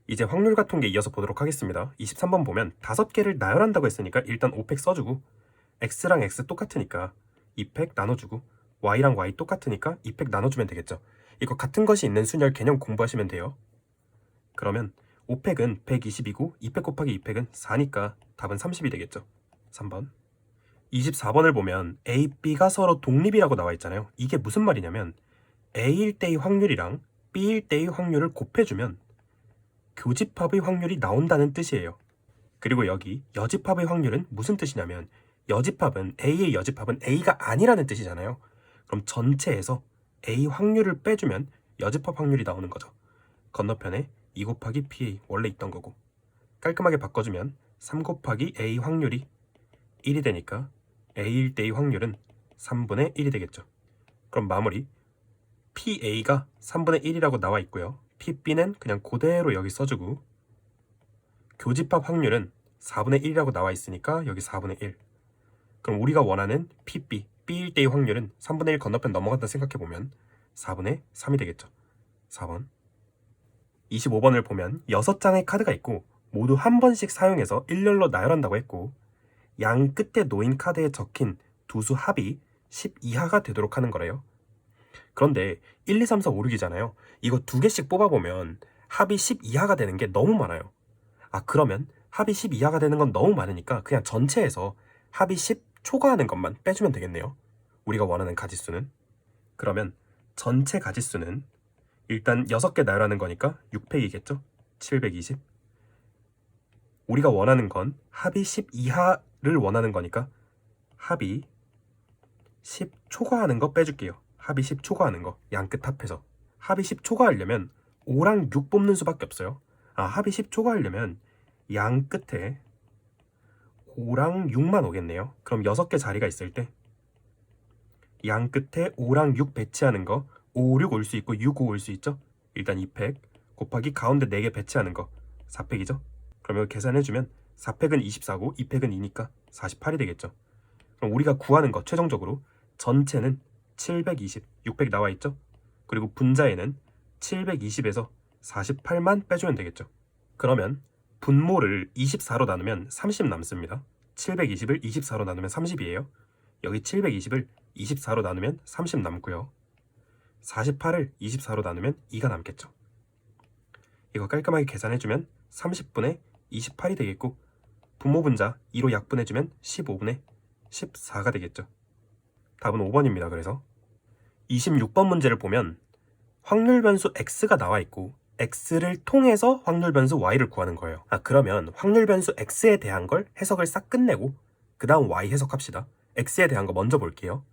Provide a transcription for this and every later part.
이제 확률과 통계 이어서 보도록 하겠습니다. 23번 보면 5개를 나열한다고 했으니까 일단 5팩 써주고 x랑 x 똑같으니까 2팩 나눠주고 y랑 y 똑같으니까 2팩 나눠주면 되겠죠. 이거 같은 것이 있는 순열 개념 공부하시면 돼요. 그러면 5팩은 120이고 2팩 곱하기 2팩은 4니까 답은 30이 되겠죠. 3번. 24번을 보면 A, B가 서로 독립이라고 나와 있잖아요. 이게 무슨 말이냐면 A일 때의 확률이랑 B일 때의 확률을 곱해주면 교집합의 확률이 나온다는 뜻이에요. 그리고 여기 여집합의 확률은 무슨 뜻이냐면 여집합은 A의 여집합은 A가 아니라는 뜻이잖아요. 그럼 전체에서 A 확률을 빼주면 여집합 확률이 나오는 거죠. 건너편에 2 곱하기 PA 원래 있던 거고 깔끔하게 바꿔주면 3 곱하기 A 확률이 1이 되니까 A일 때의 확률은 3분의 1이 되겠죠. 그럼 마무리 PA가 3분의 1이라고 나와 있고요. PB는 그냥 그대로 여기 써주고 교집합 확률은 4분의 1이라고 나와 있으니까 여기 4분의 1. 그럼 우리가 원하는 PB, B일 때의 확률은 3분의 1 건너편 넘어간다 생각해보면 4분의 3이 되겠죠. 4번. 25번을 보면 6장의 카드가 있고 모두 한 번씩 사용해서 일렬로 나열한다고 했고 양 끝에 놓인 카드에 적힌 두 수 합이 10 이하가 되도록 하는 거래요. 그런데 1, 2, 3, 4, 5, 6이잖아요. 이거 두 개씩 뽑아보면 합이 10 이하가 되는 게 너무 많아요. 그러면 합이 10 이하가 되는 건 너무 많으니까 그냥 전체에서 합이 10 초과하는 것만 빼주면 되겠네요. 우리가 원하는 가지수는. 그러면 전체 가지수는 일단 6개 나열하는 거니까 6팩이겠죠? 720. 우리가 원하는 건 합이 10 이하를 원하는 거니까 합이 10 초과하는 거 빼줄게요. 합이 10 초과하는 거 양 끝 합해서 합이 10 초과하려면 5랑 6 뽑는 수밖에 없어요. 합이 10 초과하려면 양 끝에 5랑 6만 오겠네요. 그럼 6개 자리가 있을 때 양 끝에 5랑 6 배치하는 거 5, 6 올 수 있고 6, 5 올 수 있죠. 일단 2팩 곱하기 가운데 4개 배치하는 거 4팩이죠. 그럼 이거 계산해주면 4팩은 24고 2팩은 2니까 48이 되겠죠. 그럼 우리가 구하는 거 최종적으로 전체는 720, 600 나와 있죠. 그리고 분자에는 720에서 48만 빼주면 되겠죠. 그러면 분모를 24로 나누면 30 남습니다. 720을 24로 나누면 30이에요. 여기 720을 24로 나누면 30 남고요. 48을 24로 나누면 2가 남겠죠. 이거 깔끔하게 계산해주면 30분의 28이 되겠고 분모 분자 2로 약분해주면 15분의 14가 되겠죠. 답은 5번입니다. 그래서 26번 문제를 보면 확률 변수 x가 나와 있고 x를 통해서 확률 변수 y를 구하는 거예요. 그러면 확률 변수 x에 대한 걸 해석을 싹 끝내고 그 다음 y 해석합시다. x에 대한 거 먼저 볼게요.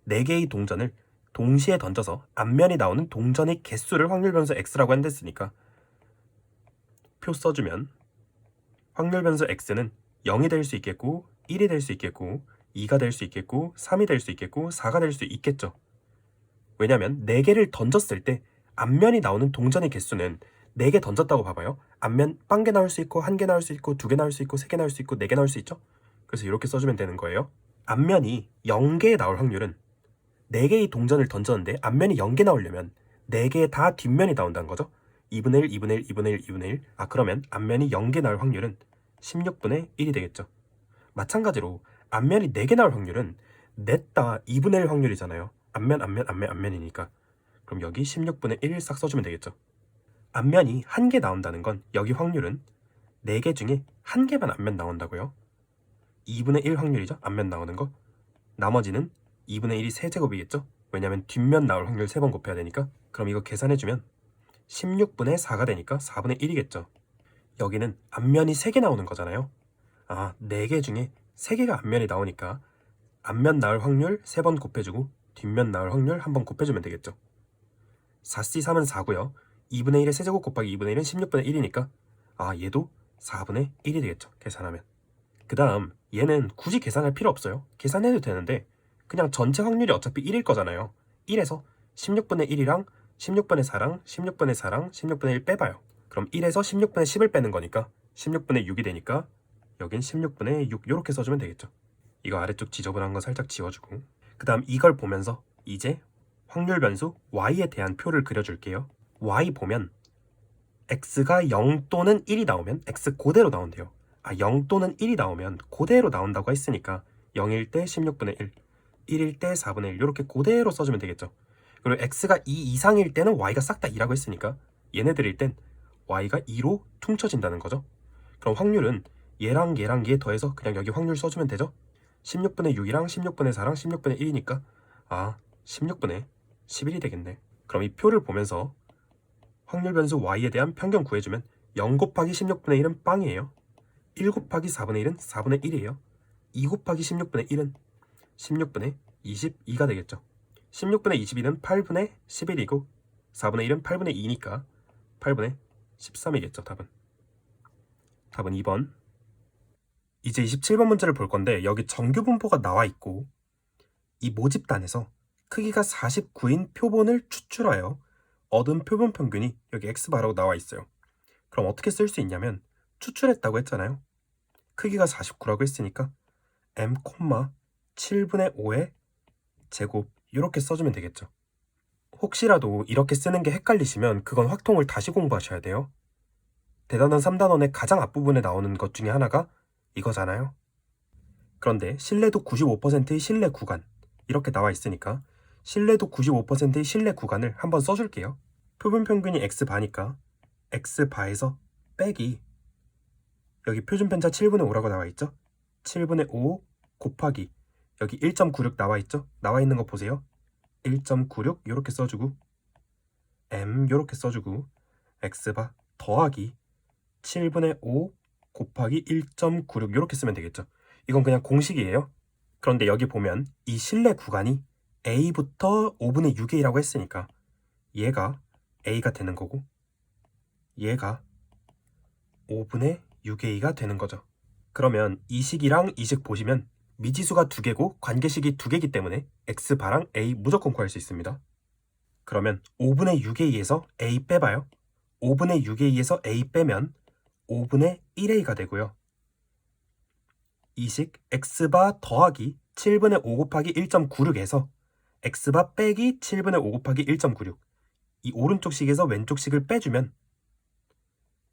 4개의 동전을 동시에 던져서 앞면이 나오는 동전의 개수를 확률 변수 x라고 한댔으니까 표 써주면 확률 변수 x는 0이 될 수 있겠고 1이 될 수 있겠고 2가 될 수 있겠고 3이 될 수 있겠고 4가 될 수 있겠죠. 왜냐면 4개를 던졌을 때 앞면이 나오는 동전의 개수는 4개 던졌다고 봐봐요. 앞면 1개 나올 수 있고 1개 나올 수 있고 2개 나올 수 있고 3개 나올 수 있고 4개 나올 수 있죠. 그래서 이렇게 써주면 되는 거예요. 앞면이 0개 나올 확률은 4개의 동전을 던졌는데 앞면이 0개 나오려면 4개 다 뒷면이 나온다는 거죠. 2분의 1, 2분의 1, 2분의 1, 2분의 1. 그러면 앞면이 0개 나올 확률은 16분의 1이 되겠죠. 마찬가지로 앞면이 4개 나올 확률은 넷다 2분의 1 확률이잖아요. 앞면이니까. 그럼 여기 16분의 1을 싹 써주면 되겠죠. 앞면이 1개 나온다는 건 여기 확률은 4개 중에 1개만 앞면 나온다고요. 2분의 1 확률이죠. 앞면 나오는 거. 나머지는 2분의 1이 세제곱이겠죠. 왜냐면 뒷면 나올 확률 3번 곱해야 되니까. 그럼 이거 계산해주면 16분의 4가 되니까 4분의 1이겠죠. 여기는 앞면이 3개 나오는 거잖아요. 4개 중에 3개가 앞면이 나오니까 앞면 나올 확률 3번 곱해주고 뒷면 나올 확률 1번 곱해주면 되겠죠. 4C3은 4고요. 2분의 1의 세제곱 곱하기 2분의 1은 16분의 1이니까 얘도 4분의 1이 되겠죠. 계산하면. 그 다음 얘는 굳이 계산할 필요 없어요. 계산해도 되는데 그냥 전체 확률이 어차피 1일 거잖아요. 1에서 16분의 1이랑 16분의 4랑 16분의 4랑 16분의 1 빼봐요. 그럼 1에서 16분의 10을 빼는 거니까 16분의 6이 되니까 여긴 16분의 6 이렇게 써주면 되겠죠. 이거 아래쪽 지저분한 거 살짝 지워주고 그 다음 이걸 보면서 이제 확률 변수 y에 대한 표를 그려줄게요. y 보면 x가 0 또는 1이 나오면 x 그대로 나온대요. 0 또는 1이 나오면 그대로 나온다고 했으니까 0일 때 16분의 1, 1일 때 4분의 1 이렇게 그대로 써주면 되겠죠. 그리고 x가 2 이상일 때는 y가 싹 다 2라고 했으니까 얘네들일 땐 y가 2로 퉁쳐진다는 거죠. 그럼 확률은 얘랑 얘랑 얘 더해서 그냥 여기 확률 써주면 되죠. 16분의 6이랑 16분의 4랑 16분의 1이니까 16분의 11이 되겠네. 그럼 이 표를 보면서 확률 변수 y에 대한 평균 구해주면 0 곱하기 16분의 1은 빵이에요. 1 곱하기 4분의 1은 4분의 1이에요. 2 곱하기 16분의 1은 16분의 22가 되겠죠. 16분의 22는 8분의 11이고 4분의 1은 8분의 2니까 8분의 13이겠죠. 답은 2번. 이제 27번 문제를 볼 건데 여기 정규분포가 나와 있고 이 모집단에서 크기가 49인 표본을 추출하여 얻은 표본 평균이 여기 x바라고 나와 있어요. 그럼 어떻게 쓸 수 있냐면 추출했다고 했잖아요. 크기가 49라고 했으니까 m, 7분의 5의 제곱 이렇게 써주면 되겠죠. 혹시라도 이렇게 쓰는 게 헷갈리시면 그건 확통을 다시 공부하셔야 돼요. 대단원 3단원의 가장 앞부분에 나오는 것 중에 하나가 이거잖아요. 그런데 신뢰도 95%의 신뢰 구간 이렇게 나와 있으니까 신뢰도 95%의 신뢰 구간을 한번 써줄게요. 표본 평균이 x바니까 x바에서 빼기 여기 표준 편차 7분의 5라고 나와 있죠? 7분의 5 곱하기 여기 1.96 나와 있죠? 나와 있는 거 보세요. 1.96 이렇게 써주고 m 이렇게 써주고 x바 더하기 7분의 5 곱하기 1.96 이렇게 쓰면 되겠죠. 이건 그냥 공식이에요. 그런데 여기 보면 이 신뢰 구간이 a부터 5분의 6a라고 했으니까 얘가 a가 되는 거고 얘가 5분의 6a가 되는 거죠. 그러면 이 식이랑 이 식 보시면 미지수가 2개고 관계식이 2개이기 때문에 x바랑 a 무조건 구할 수 있습니다. 그러면 5분의 6a에서 a 빼봐요. 5분의 6a에서 a 빼면 5분의 1a가 되고요. 이 식 x바 더하기 7분의 5 곱하기 1.96에서 x바 빼기 7분의 5 곱하기 1.96 이 오른쪽 식에서 왼쪽 식을 빼주면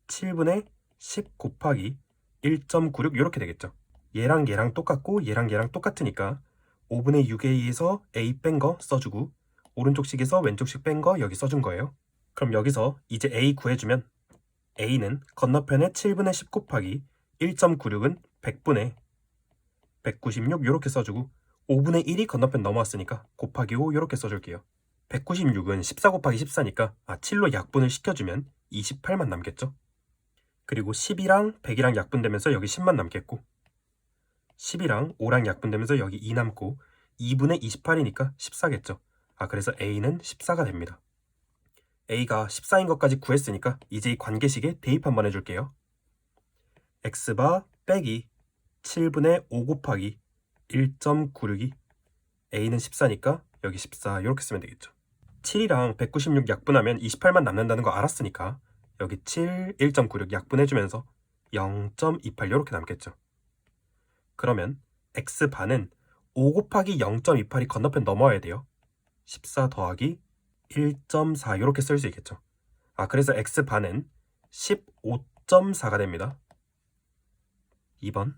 7분의 10 곱하기 1.96 이렇게 되겠죠. 얘랑 얘랑 똑같고 얘랑 얘랑 똑같으니까 5분의 6a에서 a 뺀 거 써주고 오른쪽 식에서 왼쪽 식 뺀 거 여기 써준 거예요. 그럼 여기서 이제 a 구해주면 a는 건너편에 7분의 10 곱하기 1.96은 100분의 196 이렇게 써주고 5분의 1이 건너편 넘어왔으니까 곱하기 5 이렇게 써줄게요. 196은 14 곱하기 14니까 7로 약분을 시켜주면 28만 남겠죠. 그리고 10이랑 100이랑 약분되면서 여기 10만 남겠고 10이랑 5랑 약분되면서 여기 2 남고 2분의 28이니까 14겠죠. 그래서 a는 14가 됩니다. a가 14인 것까지 구했으니까 이제 이 관계식에 대입 한번 해줄게요. x바 빼기 7분의 5 곱하기 1.96이 a는 14니까 여기 14 이렇게 쓰면 되겠죠. 7이랑 196 약분하면 28만 남는다는 거 알았으니까 여기 7, 1.96 약분해주면서 0.28 이렇게 남겠죠. 그러면 x반은 5 곱하기 0.28이 건너편 넘어와야 돼요. 14 더하기 1.4 이렇게 쓸 수 있겠죠. 그래서 x반은 15.4가 됩니다. 2번.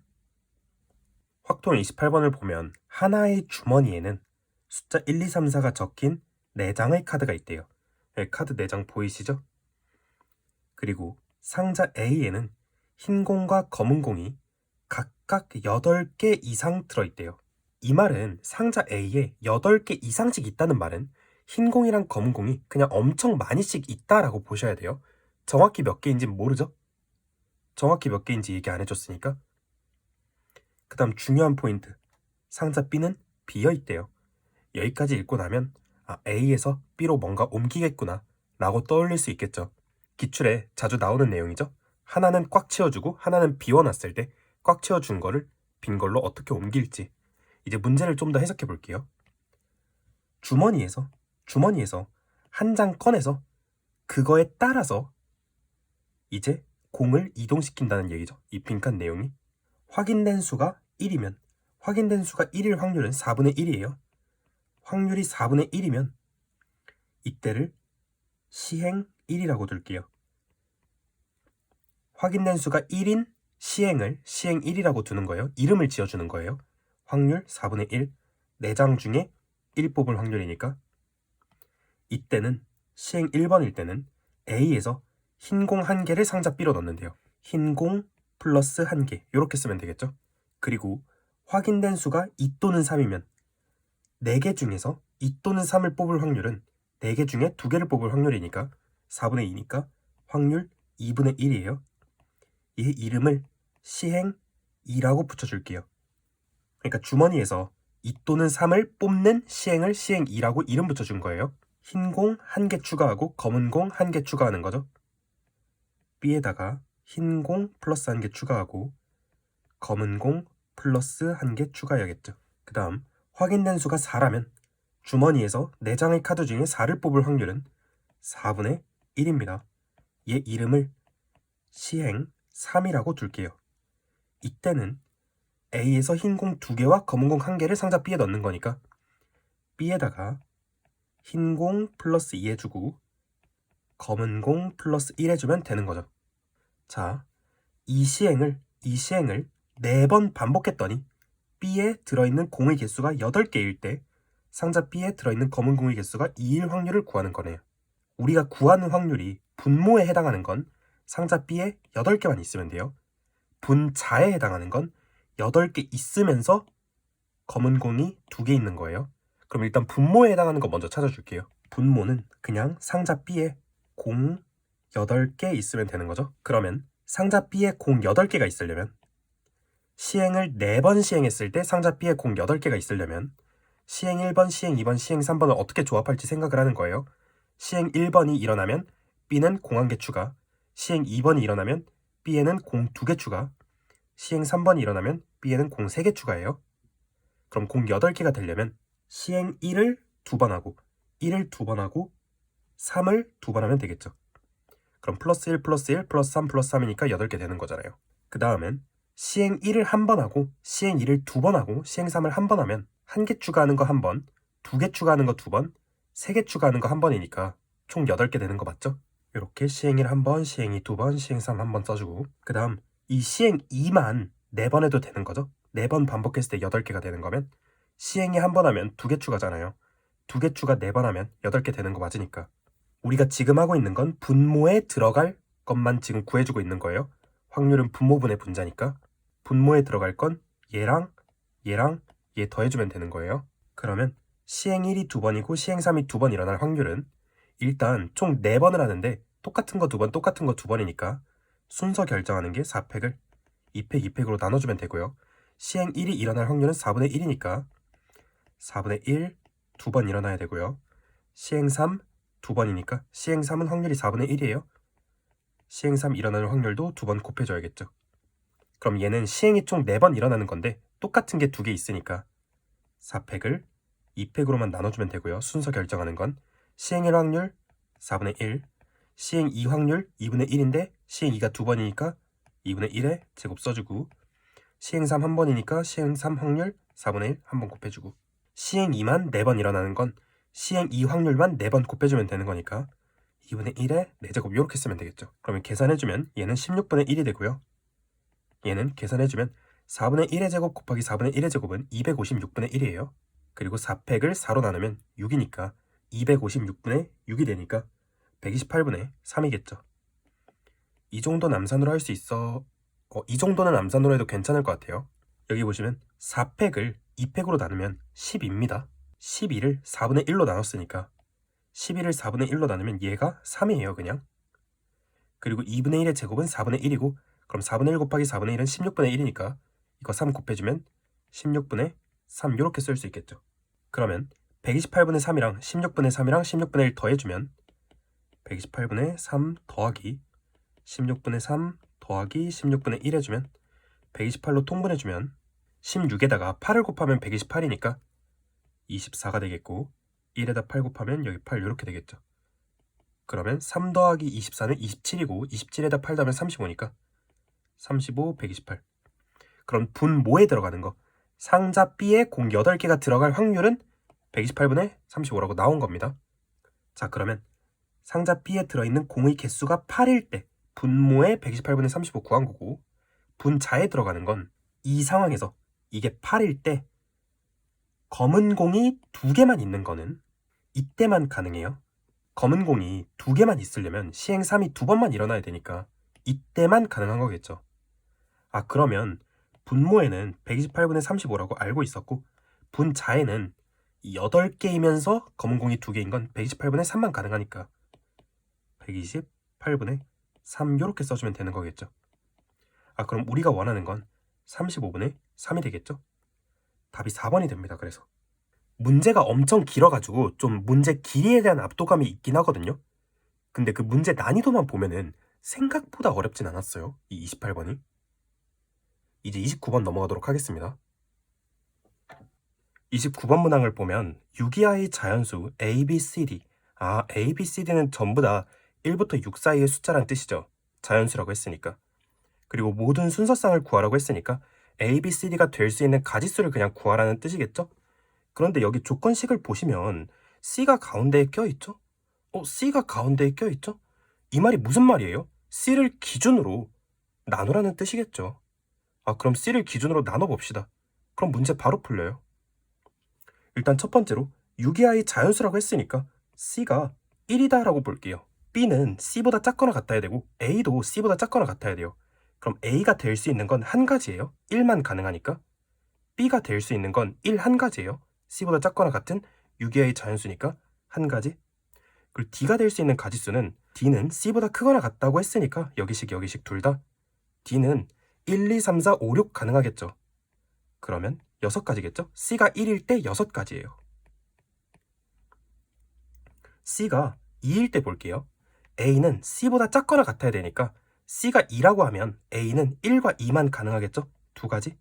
확통 28번을 보면 하나의 주머니에는 숫자 1, 2, 3, 4가 적힌 4장의 카드가 있대요. 카드 4장 보이시죠? 그리고 상자 A에는 흰 공과 검은 공이 각각 8개 이상 들어있대요. 이 말은 상자 A에 8개 이상씩 있다는 말은 흰 공이랑 검은 공이 그냥 엄청 많이씩 있다라고 보셔야 돼요. 정확히 몇 개인지는 모르죠? 정확히 몇 개인지 얘기 안 해줬으니까. 그 다음 중요한 포인트. 상자 B는 비어있대요. 여기까지 읽고 나면 A에서 B로 뭔가 옮기겠구나 라고 떠올릴 수 있겠죠. 기출에 자주 나오는 내용이죠. 하나는 꽉 채워주고 하나는 비워놨을 때 꽉 채워준 거를 빈 걸로 어떻게 옮길지. 이제 문제를 좀 더 해석해 볼게요. 주머니에서 한 장 꺼내서 그거에 따라서 이제 공을 이동시킨다는 얘기죠. 이 빈칸 내용이. 확인된 수가 1이면 확인된 수가 1일 확률은 4분의 1이에요. 확률이 4분의 1이면 이때를 시행 1이라고 둘게요. 확인된 수가 1인 시행을 시행 1이라고 두는 거예요. 이름을 지어주는 거예요. 확률 4분의 1, 4장 중에 1 뽑을 확률이니까 이때는 시행 1번일 때는 A에서 흰 공 1개를 상자 B로 넣는데요. 흰 공 플러스 1개 이렇게 쓰면 되겠죠. 그리고 확인된 수가 2 또는 3이면 4개 중에서 2 또는 3을 뽑을 확률은 4개 중에 2개를 뽑을 확률이니까 4분의 2니까 확률 2분의 1이에요. 이 이름을 시행 2라고 붙여줄게요. 그러니까 주머니에서 2 또는 3을 뽑는 시행을 시행 2라고 이름 붙여준 거예요. 흰 공 1개 추가하고 검은 공 1개 추가하는 거죠. B에다가 흰 공 플러스 1개 추가하고 검은 공 플러스 1개 추가해야겠죠. 그 다음 확인된 수가 4라면 주머니에서 4장의 카드 중에 4를 뽑을 확률은 4분의 1입니다. 얘 이름을 시행 3이라고 둘게요. 이때는 A에서 흰 공 2개와 검은 공 1개를 상자 B에 넣는 거니까 B에다가 흰 공 플러스 2 해주고 검은 공 플러스 1 해주면 되는 거죠. 자, 이 시행을 4번 반복했더니 B에 들어있는 공의 개수가 8개일 때 상자 B에 들어있는 검은 공의 개수가 2일 확률을 구하는 거네요. 우리가 구하는 확률이 분모에 해당하는 건 상자 B에 8개만 있으면 돼요. 분자에 해당하는 건 8개 있으면서 검은 공이 2개 있는 거예요. 그럼 일단 분모에 해당하는 거 먼저 찾아줄게요. 분모는 그냥 상자 B에 공 8개 있으면 되는 거죠. 그러면 상자 B에 공 8개가 있으려면 시행을 4번 시행했을 때 상자 B에 공 8개가 있으려면 시행 1번, 시행 2번, 시행 3번을 어떻게 조합할지 생각을 하는 거예요. 시행 1번이 일어나면 B는 공 1개 추가, 시행 2번이 일어나면 B에는 공 2개 추가, 시행 3번이 일어나면 B에는 공 3개 추가예요. 그럼 공 8개가 되려면 시행 1을 2번 하고 1을 2번 하고 3을 2번 하면 되겠죠. 그럼 플러스 1 플러스 1 플러스 3 플러스 3이니까 8개 되는 거잖아요. 그 다음엔 시행 1을 한 번 하고 시행 2를 2번 하고 시행 3을 한 번 하면 1개 추가하는 거 1번, 2개 추가하는 거 2번, 3개 추가하는 거 1번이니까 총 8개 되는 거 맞죠? 이렇게 시행 1 1번, 시행 2 2번, 시행 3 1번 써주고 그 다음 이 시행 2만 4번 해도 되는 거죠? 4번 반복했을 때 8개가 되는 거면 시행이 한 번 하면 2개 추가잖아요. 2개 추가 4번 하면 8개 되는 거 맞으니까 우리가 지금 하고 있는 건 분모에 들어갈 것만 지금 구해주고 있는 거예요. 확률은 분모분의 분자니까 분모에 들어갈 건 얘랑 얘랑 얘 더해주면 되는 거예요. 그러면 시행 1이 2번이고 시행 3이 2번 일어날 확률은 일단 총 4번을 하는데 똑같은 거 2번 똑같은 거 2번이니까 순서 결정하는 게 4팩을 2팩 2팩으로 나눠주면 되고요. 시행 1이 일어날 확률은 4분의 1이니까 4분의 1 2번 일어나야 되고요. 시행 3 2번이니까 시행 3은 확률이 4분의 1이에요. 시행 3 일어나는 확률도 2번 곱해줘야겠죠. 그럼 얘는 시행이 총 4번 일어나는 건데 똑같은 게 2개 있으니까 4팩을 2팩으로만 나눠주면 되고요. 순서 결정하는 건 시행 1 확률 4분의 1, 시행 2 확률 2분의 1인데 시행 2가 2번이니까 2분의 1에 제곱 써주고 시행 3 1번이니까 시행 3 확률 4분의 1 한 번 곱해주고 시행 2만 4번 일어나는 건 시행 2 확률만 4번 곱해주면 되는 거니까 2분의 1에 4제곱 이렇게 쓰면 되겠죠. 그러면 계산해주면 얘는 16분의 1이 되고요. 얘는 계산해주면 4분의 1의 제곱 곱하기 4분의 1의 제곱은 256분의 1이에요. 그리고 4팩을 4로 나누면 6이니까 256분의 6이 되니까 128분의 3이겠죠. 이 정도 남산으로 할 수 있어. 이 정도는 남산으로 해도 괜찮을 것 같아요. 여기 보시면 4팩을 2팩으로 나누면 12입니다. 12를 4분의 1로 나눴으니까 12를 4분의 1로 나누면 얘가 3이에요 그냥. 그리고 2분의 1의 제곱은 4분의 1이고 그럼 4분의 1 곱하기 4분의 1은 16분의 1이니까 이거 3 곱해주면 16분의 3 이렇게 쓸 수 있겠죠. 그러면 128분의 3이랑 16분의 3이랑 16분의 1 더해주면 128분의 3 더하기 16분의 3 더하기 16분의 1 해주면 128로 통분해주면 16에다가 8을 곱하면 128이니까 24가 되겠고 1에다 8 곱하면 여기 8 이렇게 되겠죠. 그러면 3 더하기 24는 27이고 27에다 8 더하면 35니까 35, 128. 그럼 분모에 들어가는 거 상자 B에 공 8개가 들어갈 확률은 128분의 35라고 나온 겁니다. 자 그러면 상자 B에 들어있는 공의 개수가 8일 때 분모에 128분의 35 구한 거고, 분자에 들어가는 건 이 상황에서 이게 8일 때 검은 공이 2개만 있는 거는 이때만 가능해요. 검은 공이 2개만 있으려면 시행 3이 2번만 일어나야 되니까 이때만 가능한 거겠죠. 아, 그러면 분모에는 128분의 35라고 알고 있었고, 분자에는 8개이면서 검은 공이 2개인 건 128분의 3만 가능하니까 128분의 3 요렇게 써주면 되는 거겠죠. 아, 그럼 우리가 원하는 건 35분의 3이 되겠죠? 답이 4번이 됩니다. 그래서 문제가 엄청 길어가지고 좀 문제 길이에 대한 압도감이 있긴 하거든요. 근데 그 문제 난이도만 보면은 생각보다 어렵진 않았어요. 이 28번이. 이제 29번 넘어가도록 하겠습니다. 29번 문항을 보면 유기하의 자연수 A, B, C, D. 아, A, B, C, D는 전부 다 1부터 6 사이의 숫자란 뜻이죠. 자연수라고 했으니까. 그리고 모든 순서쌍을 구하라고 했으니까 A, B, C, D가 될 수 있는 가지수를 그냥 구하라는 뜻이겠죠? 그런데 여기 조건식을 보시면 C가 가운데에 껴있죠? C가 가운데에 껴있죠? 이 말이 무슨 말이에요? C를 기준으로 나누라는 뜻이겠죠. 아, 그럼 C를 기준으로 나눠봅시다. 그럼 문제 바로 풀려요. 일단 첫 번째로 유기하의 자연수라고 했으니까 C가 1이다 라고 볼게요. B는 C보다 작거나 같아야 되고 A도 C보다 작거나 같아야 돼요. 그럼 A가 될 수 있는 건 한 가지예요. 1만 가능하니까. B가 될 수 있는 건 1 한 가지예요. C보다 작거나 같은 유기하의 자연수니까 한 가지. 그리고 D가 될 수 있는 가지수는 D는 C보다 크거나 같다고 했으니까 여기식 둘 다 D는 1, 2, 3, 4, 5, 6 가능하겠죠. 그러면 6가지겠죠? C가 1일 때 6가지예요. C가 2일 때 볼게요. A는 C보다 작거나 같아야 되니까 C가 2라고 하면 A는 1과 2만 가능하겠죠? 2가지.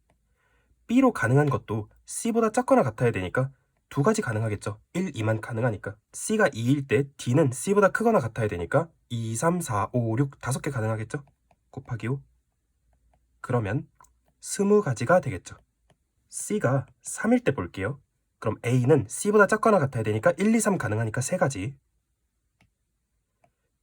B로 가능한 것도 C보다 작거나 같아야 되니까 2가지 가능하겠죠? 1, 2만 가능하니까. C가 2일 때 D는 C보다 크거나 같아야 되니까 2, 3, 4, 5, 6 5개 가능하겠죠? 곱하기 5. 그러면 20가지가 되겠죠. C가 3일 때 볼게요. 그럼 A는 C보다 작거나 같아야 되니까 1, 2, 3 가능하니까 3가지.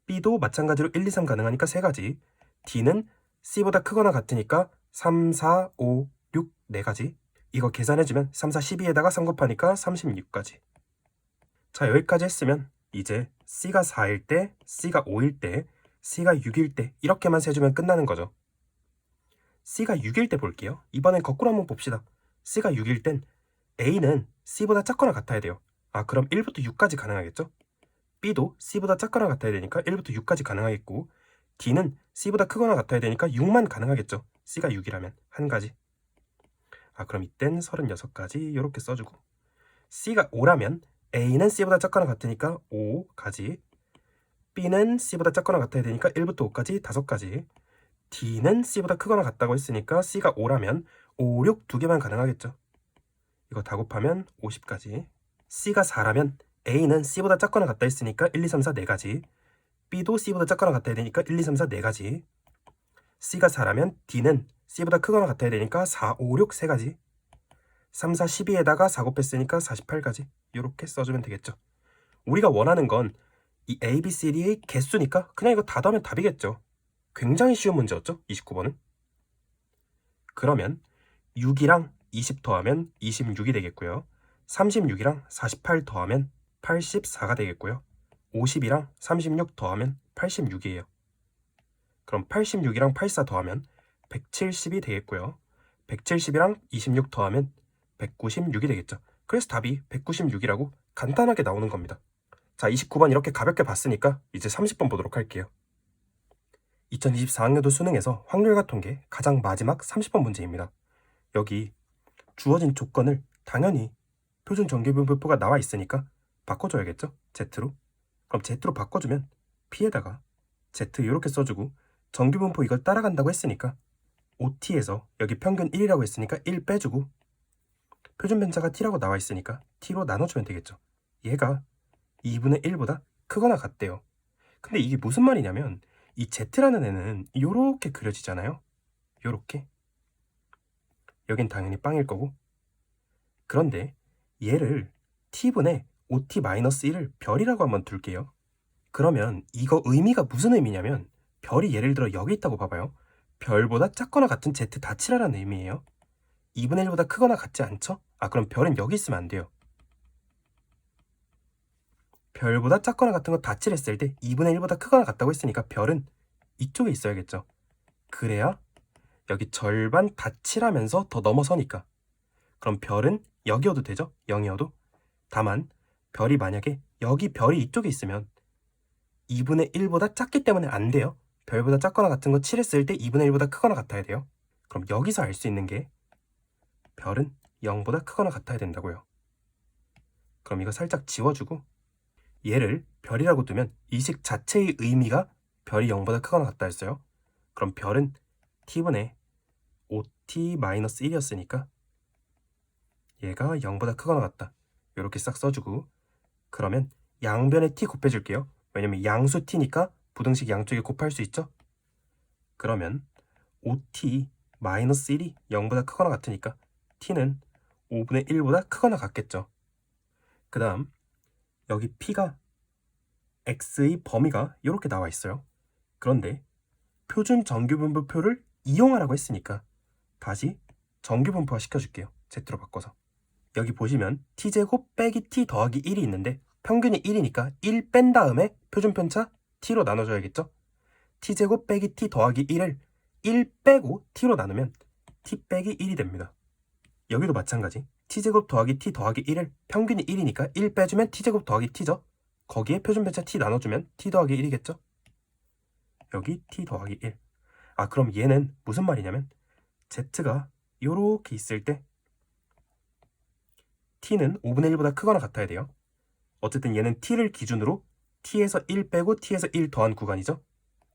B도 마찬가지로 1, 2, 3 가능하니까 3가지. D는 C보다 크거나 같으니까 3, 4, 5, 6, 4가지. 이거 계산해주면 3, 4, 12에다가 3 곱하니까 36가지. 자, 여기까지 했으면 이제 C가 4일 때, C가 5일 때, C가 6일 때 이렇게만 세주면 끝나는 거죠. C가 6일 때 볼게요. 이번엔 거꾸로 한번 봅시다. C가 6일 땐 A는 C보다 작거나 같아야 돼요. 아, 그럼 1부터 6까지 가능하겠죠? B도 C보다 작거나 같아야 되니까 1부터 6까지 가능하겠고, D는 C보다 크거나 같아야 되니까 6만 가능하겠죠. C가 6이라면 한 가지. 아, 그럼 이땐 36가지 이렇게 써주고, C가 5라면 A는 C보다 작거나 같으니까 5가지, B는 C보다 작거나 같아야 되니까 1부터 5까지 5가지, D는 C보다 크거나 같다고 했으니까 C가 5라면 5, 6 2개만 가능하겠죠. 이거 다 곱하면 50가지. C가 4라면 A는 C보다 작거나 같다 했으니까 1, 2, 3, 4 4가지. B도 C보다 작거나 같아야 되니까 1, 2, 3, 4 4가지. C가 4라면 D는 C보다 크거나 같아야 되니까 4, 5, 6 3가지. 3, 4, 12에다가 4 곱했으니까 48가지. 이렇게 써주면 되겠죠. 우리가 원하는 건 이 A, B, C, D의 개수니까 그냥 이거 다 더하면 답이겠죠. 굉장히 쉬운 문제였죠, 29번은. 그러면 6이랑 20 더하면 26이 되겠고요. 36이랑 48 더하면 84가 되겠고요. 50이랑 36 더하면 86이에요. 그럼 86이랑 84 더하면 170이 되겠고요. 170이랑 26 더하면 196이 되겠죠. 그래서 답이 196이라고 간단하게 나오는 겁니다. 자, 29번 이렇게 가볍게 봤으니까 이제 30번 보도록 할게요. 2024학년도 수능에서 확률과 통계 가장 마지막 30번 문제입니다. 여기 주어진 조건을 당연히 표준 정규분포가 나와 있으니까 바꿔줘야겠죠? Z로. 그럼 Z로 바꿔주면 P에다가 Z 이렇게 써주고, 정규분포 이걸 따라간다고 했으니까 OT에서 여기 평균 1이라고 했으니까 1 빼주고, 표준 편차가 T라고 나와 있으니까 T로 나눠주면 되겠죠. 얘가 2분의 1보다 크거나 같대요. 근데 이게 무슨 말이냐면 이 Z라는 애는 요렇게 그려지잖아요. 요렇게. 여긴 당연히 빵일 거고. 그런데 얘를 T분의 OT-1을 별이라고 한번 둘게요. 그러면 이거 의미가 무슨 의미냐면 별이 예를 들어 여기 있다고 봐봐요. 별보다 작거나 같은 z 다 칠하라는 의미예요. 2분의 1보다 크거나 같지 않죠? 그럼 별은 여기 있으면 안 돼요. 별보다 작거나 같은 거 다 칠했을 때 2분의 1보다 크거나 같다고 했으니까 별은 이쪽에 있어야겠죠. 그래야 여기 절반 다 칠하면서 더 넘어서니까. 그럼 별은 여기여도 되죠? 0이어도. 다만 별이 만약에 여기 별이 이쪽에 있으면 2분의 1보다 작기 때문에 안 돼요. 별보다 작거나 같은 거 칠했을 때 2분의 1보다 크거나 같아야 돼요. 그럼 여기서 알 수 있는 게 별은 0보다 크거나 같아야 된다고요. 그럼 이거 살짝 지워주고 얘를 별이라고 두면 이 식 자체의 의미가 별이 0보다 크거나 같다 했어요. 그럼 별은 t분의 5t-1이었으니까 얘가 0보다 크거나 같다. 이렇게 싹 써주고 그러면 양변에 t 곱해줄게요. 왜냐면 양수 t니까 부등식 양쪽에 곱할 수 있죠? 그러면 5t-1이 0보다 크거나 같으니까 t는 5분의 1보다 크거나 같겠죠. 그 다음 여기 p가 x의 범위가 이렇게 나와 있어요. 그런데 표준 정규분포표를 이용하라고 했으니까 다시 정규분포화 시켜줄게요. z로 바꿔서. 여기 보시면 t제곱 빼기 t 더하기 1이 있는데 평균이 1이니까 1 뺀 다음에 표준편차 t로 나눠줘야겠죠? t제곱 빼기 t 더하기 1을 1 빼고 t로 나누면 t 빼기 1이 됩니다. 여기도 마찬가지. t제곱 더하기 t 더하기 1을 평균이 1이니까 1 빼주면 t제곱 더하기 t죠? 거기에 표준편차 t 나눠주면 t 더하기 1이겠죠? 여기 t 더하기 1. 그럼 얘는 무슨 말이냐면 z가 요렇게 있을 때 t는 5분의 1보다 크거나 같아야 돼요. 어쨌든 얘는 t를 기준으로 t에서 1 빼고 t에서 1 더한 구간이죠.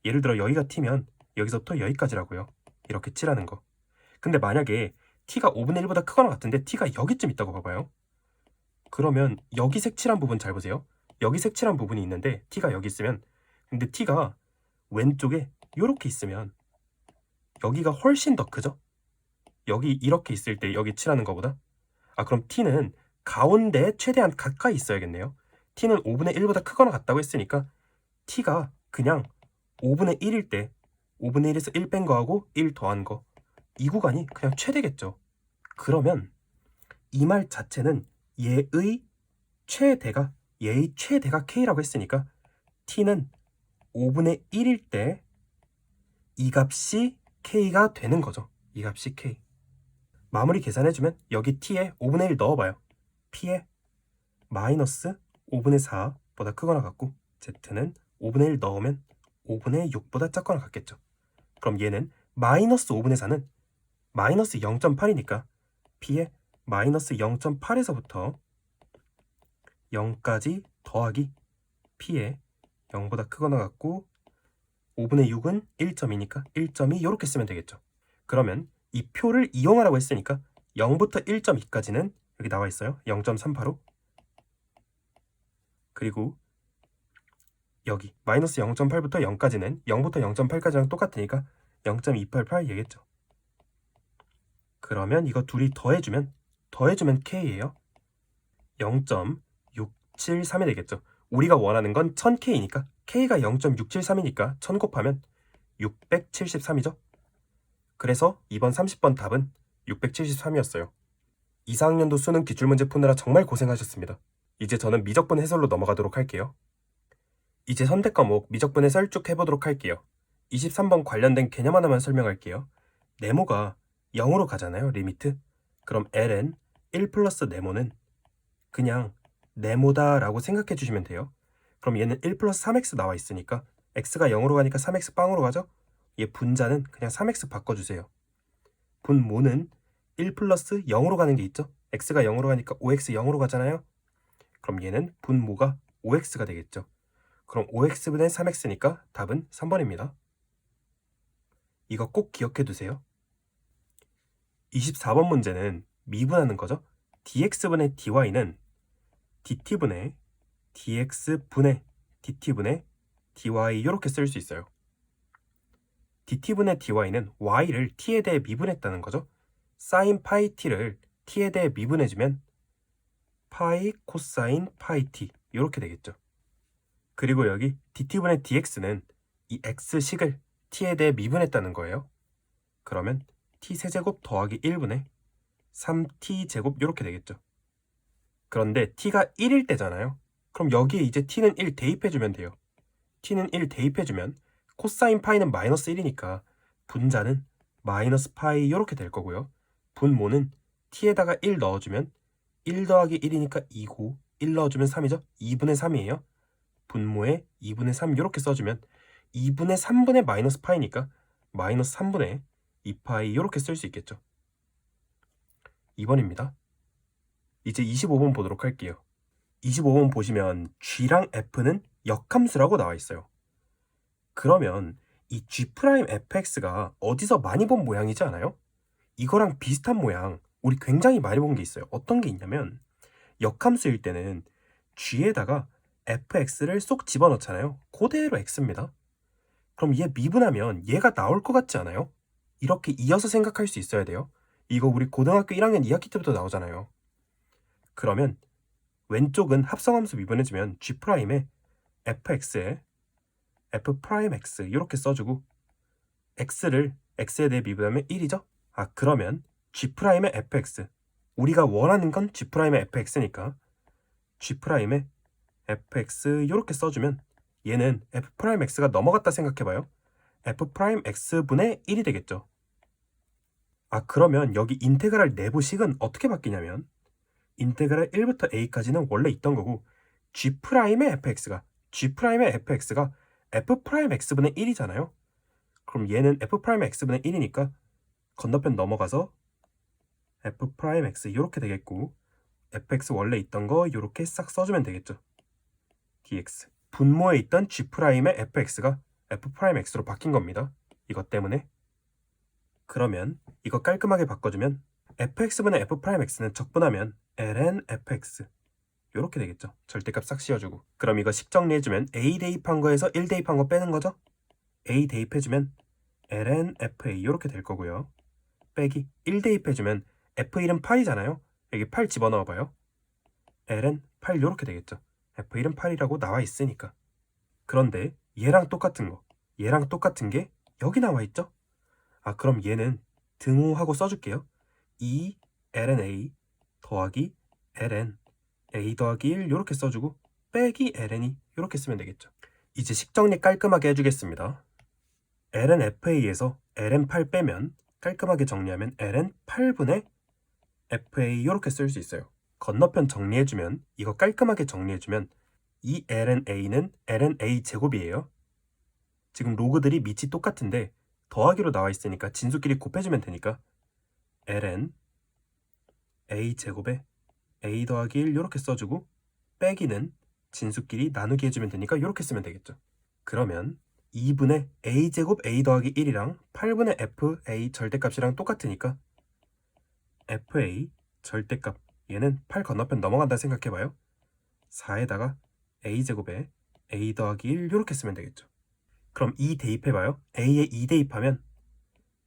예를 들어 여기가 t면 여기서부터 여기까지라고요. 이렇게 칠하는 거. 근데 만약에 t가 5분의 1보다 크거나 같은데 t가 여기쯤 있다고 봐봐요. 그러면 여기 색칠한 부분 잘 보세요. 여기 색칠한 부분이 있는데 t가 여기 있으면 근데 t가 왼쪽에 이렇게 있으면 여기가 훨씬 더 크죠? 여기 이렇게 있을 때 여기 칠하는 것보다 그럼 t는 가운데에 최대한 가까이 있어야겠네요. t는 5분의 1보다 크거나 같다고 했으니까 t가 그냥 5분의 1일 때 5분의 1에서 1 뺀 거하고 1 더한 거 이 구간이 그냥 최대겠죠. 그러면 이 말 자체는 얘의 최대가 k라고 했으니까 t는 5분의 1일 때 이 값이 k가 되는 거죠. 이 값이 k. 마무리 계산해주면 여기 t에 5분의 1 넣어봐요. p에 마이너스 5분의 4보다 크거나 같고 z는 5분의 1 넣으면 5분의 6보다 작거나 같겠죠. 그럼 얘는 마이너스 5분의 4는 마이너스 0.8이니까 p에 마이너스 0.8에서부터 0까지 더하기 p에 0보다 크거나 같고 5분의 6은 1.2니까 1.2 이렇게 쓰면 되겠죠. 그러면 이 표를 이용하라고 했으니까 0부터 1.2까지는 여기 나와 있어요. 0.385 그리고 여기 마이너스 0.8부터 0까지는 0부터 0.8까지랑 똑같으니까 0.288 얘겠죠. 그러면 이거 둘이 더해주면 k예요. 0.673이 되겠죠. 우리가 원하는 건 1000k니까 k가 0.673이니까 1000 곱하면 673이죠. 그래서 이번 30번 답은 673이었어요. 2, 4학년도 수능 기출문제 푸느라 정말 고생하셨습니다. 이제 저는 미적분 해설로 넘어가도록 할게요. 이제 선택 과목 미적분 해설 쭉 해보도록 할게요. 23번 관련된 개념 하나만 설명할게요. 네모가 0으로 가잖아요, 리미트. 그럼 ln 1 플러스 네모는 그냥 네모다 라고 생각해 주시면 돼요. 그럼 얘는 1 플러스 3x 나와 있으니까 x가 0으로 가니까 3x 빵으로 가죠? 얘 분자는 그냥 3x 바꿔주세요. 분모는 1 플러스 0으로 가는 게 있죠? x가 0으로 가니까 5x 0으로 가잖아요? 그럼 얘는 분모가 5x가 되겠죠. 그럼 5x분의 3x니까 답은 3번입니다. 이거 꼭 기억해 두세요. 24번 문제는 미분하는 거죠. dx분의 dy는 dt분의 dx분의 dt분의 dy 이렇게 쓸 수 있어요. dt분의 dy는 y를 t에 대해 미분했다는 거죠. sin 파이 t를 t에 대해 미분해주면 파이 코사인 파이 t 이렇게 되겠죠. 그리고 여기 dt분의 dx는 이 x식을 t에 대해 미분했다는 거예요. 그러면 t세제곱 더하기 1분의 3t제곱 이렇게 되겠죠. 그런데 t가 1일 때잖아요. 그럼 여기에 이제 t는 1 대입해주면 돼요. t는 1 대입해주면 코사인 파이는 마이너스 1이니까 분자는 마이너스 파이 이렇게 될 거고요. 분모는 t에다가 1 넣어주면 1 더하기 1이니까 2고 1 넣어주면 3이죠. 2분의 3이에요. 분모에 2분의 3 이렇게 써주면 2분의 3분의 마이너스 파이니까 마이너스 3분의 2파이 이렇게 쓸 수 있겠죠. 2번입니다. 이제 25번 보도록 할게요. 25번 보시면 G랑 F는 역함수라고 나와 있어요. 그러면 이 G'FX가 어디서 많이 본 모양이지 않아요? 이거랑 비슷한 모양 우리 굉장히 많이 본 게 있어요. 어떤 게 있냐면 역함수일 때는 G에다가 fx를 쏙 집어넣잖아요. 그대로 x입니다. 그럼 얘 미분하면 얘가 나올 것 같지 않아요? 이렇게 이어서 생각할 수 있어야 돼요. 이거 우리 고등학교 1학년 2학기 때부터 나오잖아요. 그러면 왼쪽은 합성함수 미분해주면 G'에 fx에 f'x 이렇게 써주고 x를 x에 대해 미분하면 1이죠? 그러면 G'의 fx 우리가 원하는 건 G'의 fx니까 G'의 fx 이렇게 써주면 얘는 f'x가 넘어갔다 생각해봐요. f'x분의 1이 되겠죠. 그러면 여기 인테그랄 내부식은 어떻게 바뀌냐면 인테그랄 1부터 a까지는 원래 있던 거고 G'의 fx가 f'x분의 1이잖아요. 그럼 얘는 f'x분의 1이니까 건너편 넘어가서 f'x 이렇게 되겠고 fx 원래 있던 거 이렇게 싹 써주면 되겠죠. dx 분모에 있던 G'의 fx가 f'x로 바뀐 겁니다. 이것 때문에 그러면 이거 깔끔하게 바꿔주면 fx분의 f'x는 적분하면 ln fx 이렇게 되겠죠. 절대값 싹 씌워주고 그럼 이거 식 정리해주면 a 대입한 거에서 1 대입한 거 빼는 거죠. a 대입해주면 ln fa 이렇게 될 거고요. 빼기 1 대입해주면 f1은 8이잖아요. 여기 8 집어넣어봐요. ln 8 이렇게 되겠죠. f1은 8이라고 나와 있으니까. 그런데 얘랑 똑같은 게 여기 나와 있죠? 그럼 얘는 등호하고 써줄게요. 2 ln a 더하기 ln a 더하기 1 이렇게 써주고 빼기 ln이 이렇게 쓰면 되겠죠. 이제 식정리 깔끔하게 해주겠습니다. ln fa에서 ln 8 빼면 깔끔하게 정리하면 ln 8분의 fa 이렇게 쓸 수 있어요. 건너편 정리해주면 이거 깔끔하게 정리해주면 이 ln a는 ln a 제곱이에요. 지금 로그들이 밑이 똑같은데 더하기로 나와 있으니까 진수끼리 곱해주면 되니까 ln a 제곱에 a 더하기 1 이렇게 써주고 빼기는 진수끼리 나누기 해주면 되니까 이렇게 쓰면 되겠죠. 그러면 2분의 a 제곱 a 더하기 1이랑 8분의 fa 절대값이랑 똑같으니까 fa 절대값 얘는 8 건너편 넘어간다 생각해봐요. 4에다가 a제곱에 a 더하기 1 이렇게 쓰면 되겠죠. 그럼 2 대입해봐요. a에 2 대입하면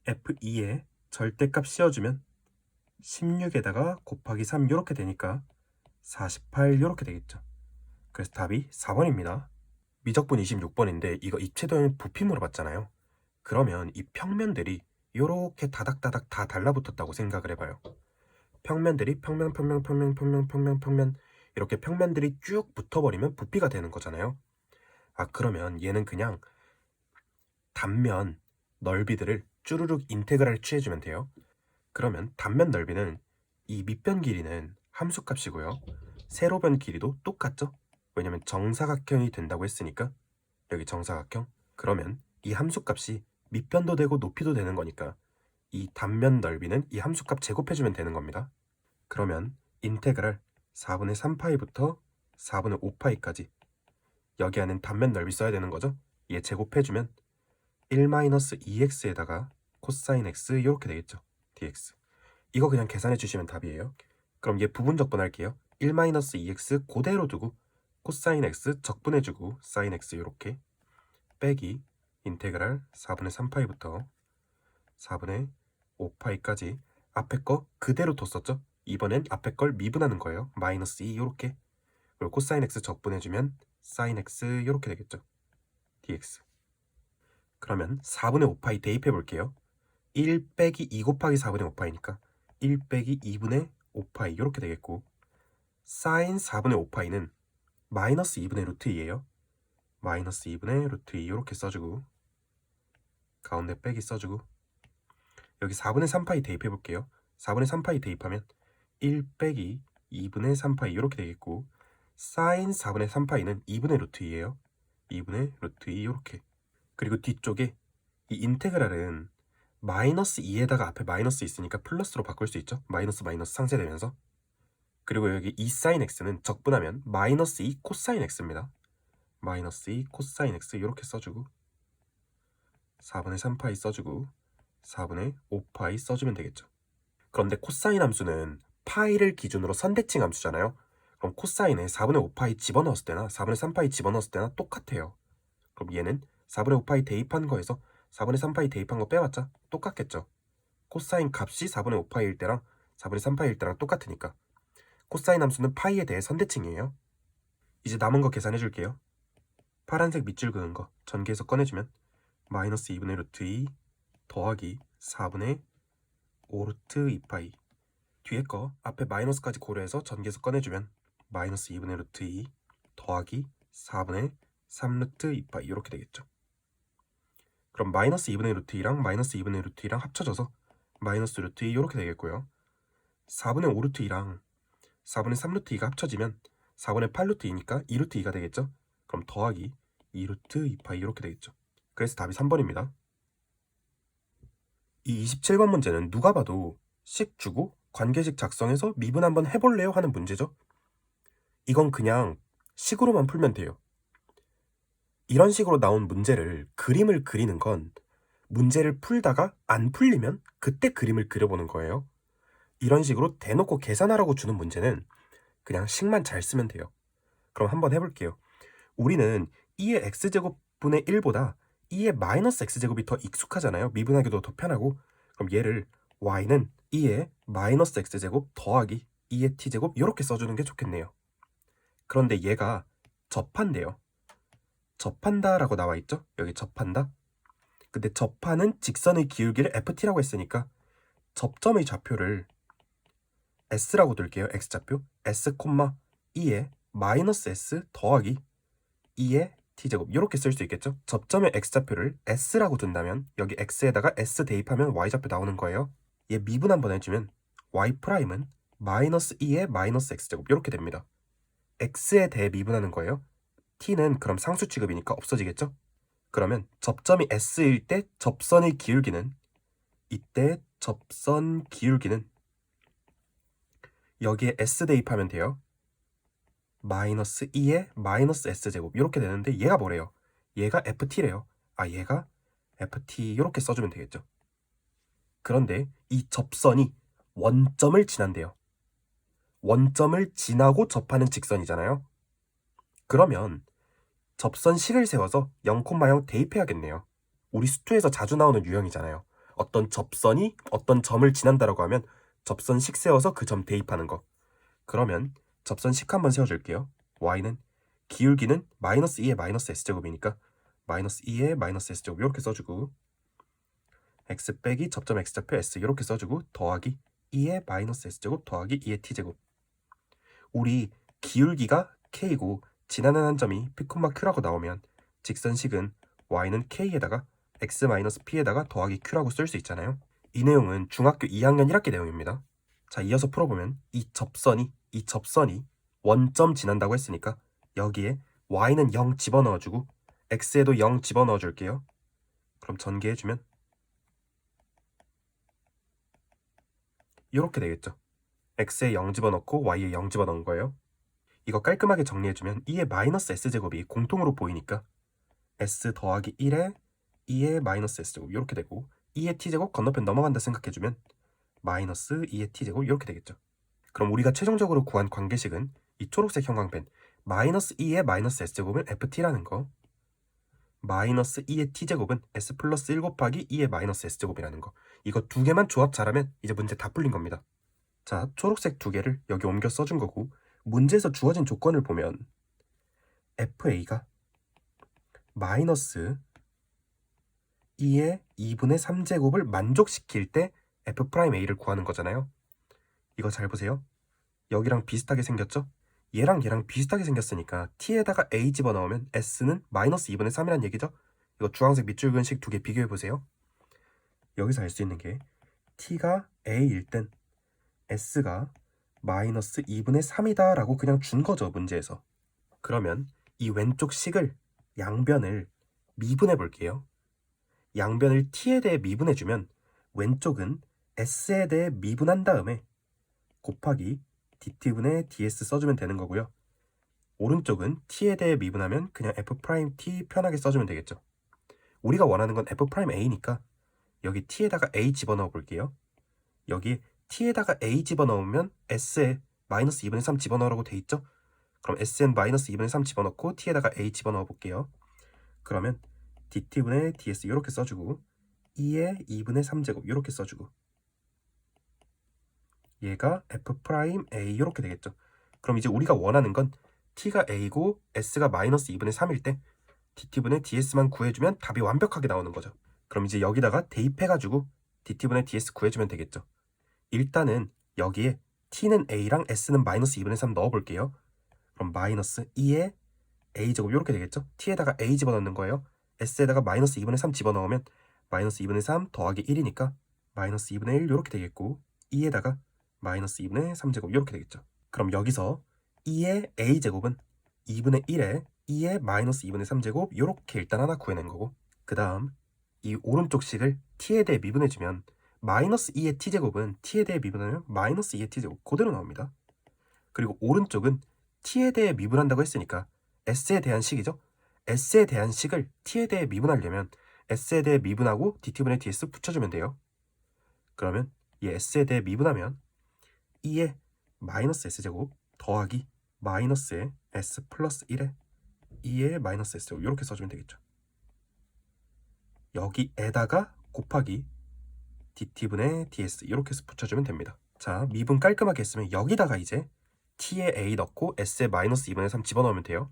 f2에 절대값 씌워주면 16에다가 곱하기 3 이렇게 되니까 48 이렇게 되겠죠. 그래서 답이 4번입니다. 미적분 26번인데 이거 입체도형 부피물어 봤잖아요. 그러면 이 평면들이 이렇게 다닥다닥 다 달라붙었다고 생각을 해봐요. 평면들이 평면 이렇게 평면들이 쭉 붙어버리면 부피가 되는 거잖아요. 그러면 얘는 그냥 단면 넓이들을 쭈루룩 인테그랄 취해주면 돼요. 그러면 단면 넓이는 이 밑변 길이는 함수값이고요. 세로변 길이도 똑같죠? 왜냐면 정사각형이 된다고 했으니까 여기 정사각형. 그러면 이 함수값이 밑변도 되고 높이도 되는 거니까 이 단면 넓이는 이 함수값 제곱해주면 되는 겁니다. 그러면 인테그랄 4분의 3파이부터 4분의 5파이까지 여기 안엔 단면 넓이 써야 되는 거죠? 얘 제곱해주면 1-2x에다가 코사인 x 이렇게 되겠죠. dx. 이거 그냥 계산해 주시면 답이에요. 그럼 얘 부분 적분할게요. 1-2x 그대로 두고 코사인 x 적분해주고 사인 x 이렇게 빼기 인테그랄 4분의 3파이부터 4분의 5파이까지 앞에 거 그대로 뒀었죠? 이번엔 앞에 걸 미분하는 거예요. 마이너스 2 이렇게. 그리고 코사인 x 적분해주면 사인 x 이렇게 되겠죠. dx. 그러면 4분의 5파이 대입해 볼게요. 1 빼기 2 곱하기 4분의 5파이니까 1 빼기 2분의 5파이 이렇게 되겠고, 사인 4분의 5파이는 마이너스 2분의 루트 2예요. 마이너스 2분의 루트 2 이렇게 써주고, 가운데 빼기 써주고, 여기 4분의 3파이 대입해 볼게요. 4분의 3파이 대입하면 1 빼기 2분의 3파이 이렇게 되겠고, 사인 4분의 3파이는 2분의 루트 2예요. 2분의 루트 2 이렇게. 그리고 뒤쪽에 이 인테그랄은 마이너스 2에다가 앞에 마이너스 있으니까 플러스로 바꿀 수 있죠. 마이너스 마이너스 상쇄되면서. 그리고 여기 2 사인 x는 적분하면 마이너스 2 코사인 x입니다. 마이너스 2 코사인 x 이렇게 써주고, 4분의 3파이 써주고, 4분의 5파이 써주면 되겠죠. 그런데 코사인 함수는 파이를 기준으로 선대칭 함수잖아요. 그럼 코사인에 4분의 5파이 집어넣었을 때나 4분의 3파이 집어넣었을 때나 똑같아요. 그럼 얘는 4분의 5파이 대입한 거에서 4분의 3파이 대입한 거 빼봤자 똑같겠죠. 코사인 값이 4분의 5파이일 때랑 4분의 3파이일 때랑 똑같으니까 코사인 함수는 파이에 대해 선대칭이에요. 이제 남은 거 계산해 줄게요. 파란색 밑줄 그은 거 전개해서 꺼내주면 마이너스 2분의 루트 2 더하기 4분의 5 루트 2파이, 뒤에 거 앞에 마이너스까지 고려해서 전개해서 꺼내주면 마이너스 2분의 루트 2 더하기 4분의 3 루트 2파이 이렇게 되겠죠. 그럼 마이너스 2분의 루트 2랑 마이너스 2분의 루트 2랑 합쳐져서 마이너스 루트 2 이렇게 되겠고요. 4분의 5 루트 2랑 4분의 3 루트 2가 합쳐지면 4분의 8 루트 2니까 2 루트 2가 되겠죠. 그럼 더하기 2 루트 2파이 이렇게 되겠죠. 그래서 답이 3번입니다. 이 27번 문제는 누가 봐도 식 주고 관계식 작성해서 미분 한번 해볼래요? 하는 문제죠. 이건 그냥 식으로만 풀면 돼요. 이런 식으로 나온 문제를 그림을 그리는 건 문제를 풀다가 안 풀리면 그때 그림을 그려보는 거예요. 이런 식으로 대놓고 계산하라고 주는 문제는 그냥 식만 잘 쓰면 돼요. 그럼 한번 해볼게요. 우리는 2의 x제곱분의 1보다 2의 마이너스 x제곱이 더 익숙하잖아요. 미분하기도 더 편하고. 그럼 얘를 y는 2의 마이너스 x제곱 더하기 2의 t제곱 이렇게 써주는 게 좋겠네요. 그런데 얘가 접한대요. 접한다라고 나와 있죠? 여기 접한다. 근데 접하는 직선의 기울기를 ft라고 했으니까 접점의 좌표를 s라고 둘게요. x좌표 s, 2의 마이너스 s 더하기 2의 t제곱 이렇게 쓸 수 있겠죠? 접점의 x좌표를 s라고 둔다면 여기 x에다가 s 대입하면 y좌표 나오는 거예요. 얘 미분 한번 해주면 y'은 마이너스 2의 마이너스 x제곱 이렇게 됩니다. x에 대해 미분하는 거예요. t는 그럼 상수 취급이니까 없어지겠죠? 그러면 접점이 s일 때 접선의 기울기는, 이때 접선 기울기는 여기에 s 대입하면 돼요. 마이너스 2의 마이너스 s제곱 이렇게 되는데 얘가 뭐래요? 얘가 ft래요. 얘가 ft 이렇게 써주면 되겠죠. 그런데 이 접선이 원점을 지난대요. 원점을 지나고 접하는 직선이잖아요. 그러면 접선식을 세워서 0,0 대입해야겠네요. 우리 수투에서 자주 나오는 유형이잖아요. 어떤 접선이 어떤 점을 지난다라고 하면 접선식 세워서 그 점 대입하는 거. 그러면 접선식 한번 세워줄게요. y는 기울기는 마이너스 2의 마이너스 s제곱이니까 마이너스 2의 마이너스 s제곱 이렇게 써주고, x 빼기 접점 x좌표 s 이렇게 써주고 더하기 2의 마이너스 s제곱 더하기 2의 t제곱. 우리 기울기가 k고 지나는 한 점이 p, q라고 나오면 직선식은 y는 k에다가 x 마이너스 p에다가 더하기 q라고 쓸 수 있잖아요. 이 내용은 중학교 2학년 1학기 내용입니다. 자, 이어서 풀어보면 이 접선이 원점 지난다고 했으니까 여기에 y는 0 집어넣어주고 x에도 0 집어넣어줄게요. 그럼 전개해주면 이렇게 되겠죠. x에 0 집어넣고 y에 0 집어넣은 거예요. 이거 깔끔하게 정리해주면 2의 마이너스 s제곱이 공통으로 보이니까 s 더하기 1에 2의 마이너스 s제곱 이렇게 되고 2의 t제곱 건너편 넘어간다 생각해주면 마이너스 2의 t제곱 이렇게 되겠죠. 그럼 우리가 최종적으로 구한 관계식은 이 초록색 형광펜 마이너스 2의 마이너스 s제곱은 ft라는 거, 마이너스 2의 t제곱은 s 플러스 1 곱하기 2의 마이너스 s제곱이라는 거. 이거 두 개만 조합 잘하면 이제 문제 다 풀린 겁니다. 자, 초록색 두 개를 여기 옮겨 써준 거고, 문제에서 주어진 조건을 보면 fa가 마이너스 2의 2분의 3제곱을 만족시킬 때 f'a를 구하는 거잖아요. 이거 잘 보세요. 여기랑 비슷하게 생겼죠? 얘랑 얘랑 비슷하게 생겼으니까 t에다가 a 집어넣으면 s는 마이너스 2분의 3이란 얘기죠? 이거 주황색 밑줄 그은 식 두 개 비교해보세요. 여기서 알 수 있는 게 t가 a일 땐 s가 마이너스 2분의 3이다 라고 그냥 준 거죠, 문제에서. 그러면 이 왼쪽 식을 양변을 미분해 볼게요. 양변을 t에 대해 미분해주면 왼쪽은 s에 대해 미분한 다음에 곱하기 dt분의 ds 써주면 되는 거고요. 오른쪽은 t에 대해 미분하면 그냥 f't 편하게 써주면 되겠죠. 우리가 원하는 건 f'a니까 여기 t에다가 a 집어넣어 볼게요. 여기 t에다가 a 집어넣으면 s에 마이너스 2분의 3 집어넣으라고 돼 있죠. 그럼 sn 마이너스 2분의 3 집어넣고 t에다가 a 집어넣어 볼게요. 그러면 dt분의 ds 이렇게 써주고 2의 2분의 3제곱 이렇게 써주고 얘가 f'a 이렇게 되겠죠. 그럼 이제 우리가 원하는 건 t가 a고 s가 마이너스 2분의 3일 때 dt분의 ds만 구해주면 답이 완벽하게 나오는 거죠. 그럼 이제 여기다가 대입해가지고 dt분의 ds 구해주면 되겠죠. 일단은 여기에 t는 a랑 s는 마이너스 2분의 3 넣어볼게요. 그럼 마이너스 2의 a제곱 이렇게 되겠죠. t에다가 a 집어넣는 거예요. s에다가 마이너스 2분의 3 집어넣으면 마이너스 2분의 3 더하기 1이니까 마이너스 2분의 1 이렇게 되겠고 2에다가 마이너스 2분의 3제곱 이렇게 되겠죠. 그럼 여기서 2의 a제곱은 2분의 1에 2의 마이너스 2분의 3제곱 이렇게 일단 하나 구해낸 거고 그 다음 이 오른쪽 식을 t에 대해 미분해주면 마이너스 2의 t제곱은 t에 대해 미분하면 마이너스 2의 t제곱 그대로 나옵니다. 그리고 오른쪽은 t에 대해 미분한다고 했으니까 s에 대한 식이죠. s에 대한 식을 t에 대해 미분하려면 s에 대해 미분하고 dt분의 ds 붙여주면 돼요. 그러면 이 s에 대해 미분하면 2의 마이너스 s제곱 더하기 마이너스의 s 플러스 1의 2의 마이너스 s제곱 이렇게 써주면 되겠죠. 여기에다가 곱하기 dt분의 ds 이렇게 해서 붙여주면 됩니다. 자, 미분 깔끔하게 했으면 여기다가 이제 t에 a 넣고 s에 마이너스 2분의 3 집어넣으면 돼요.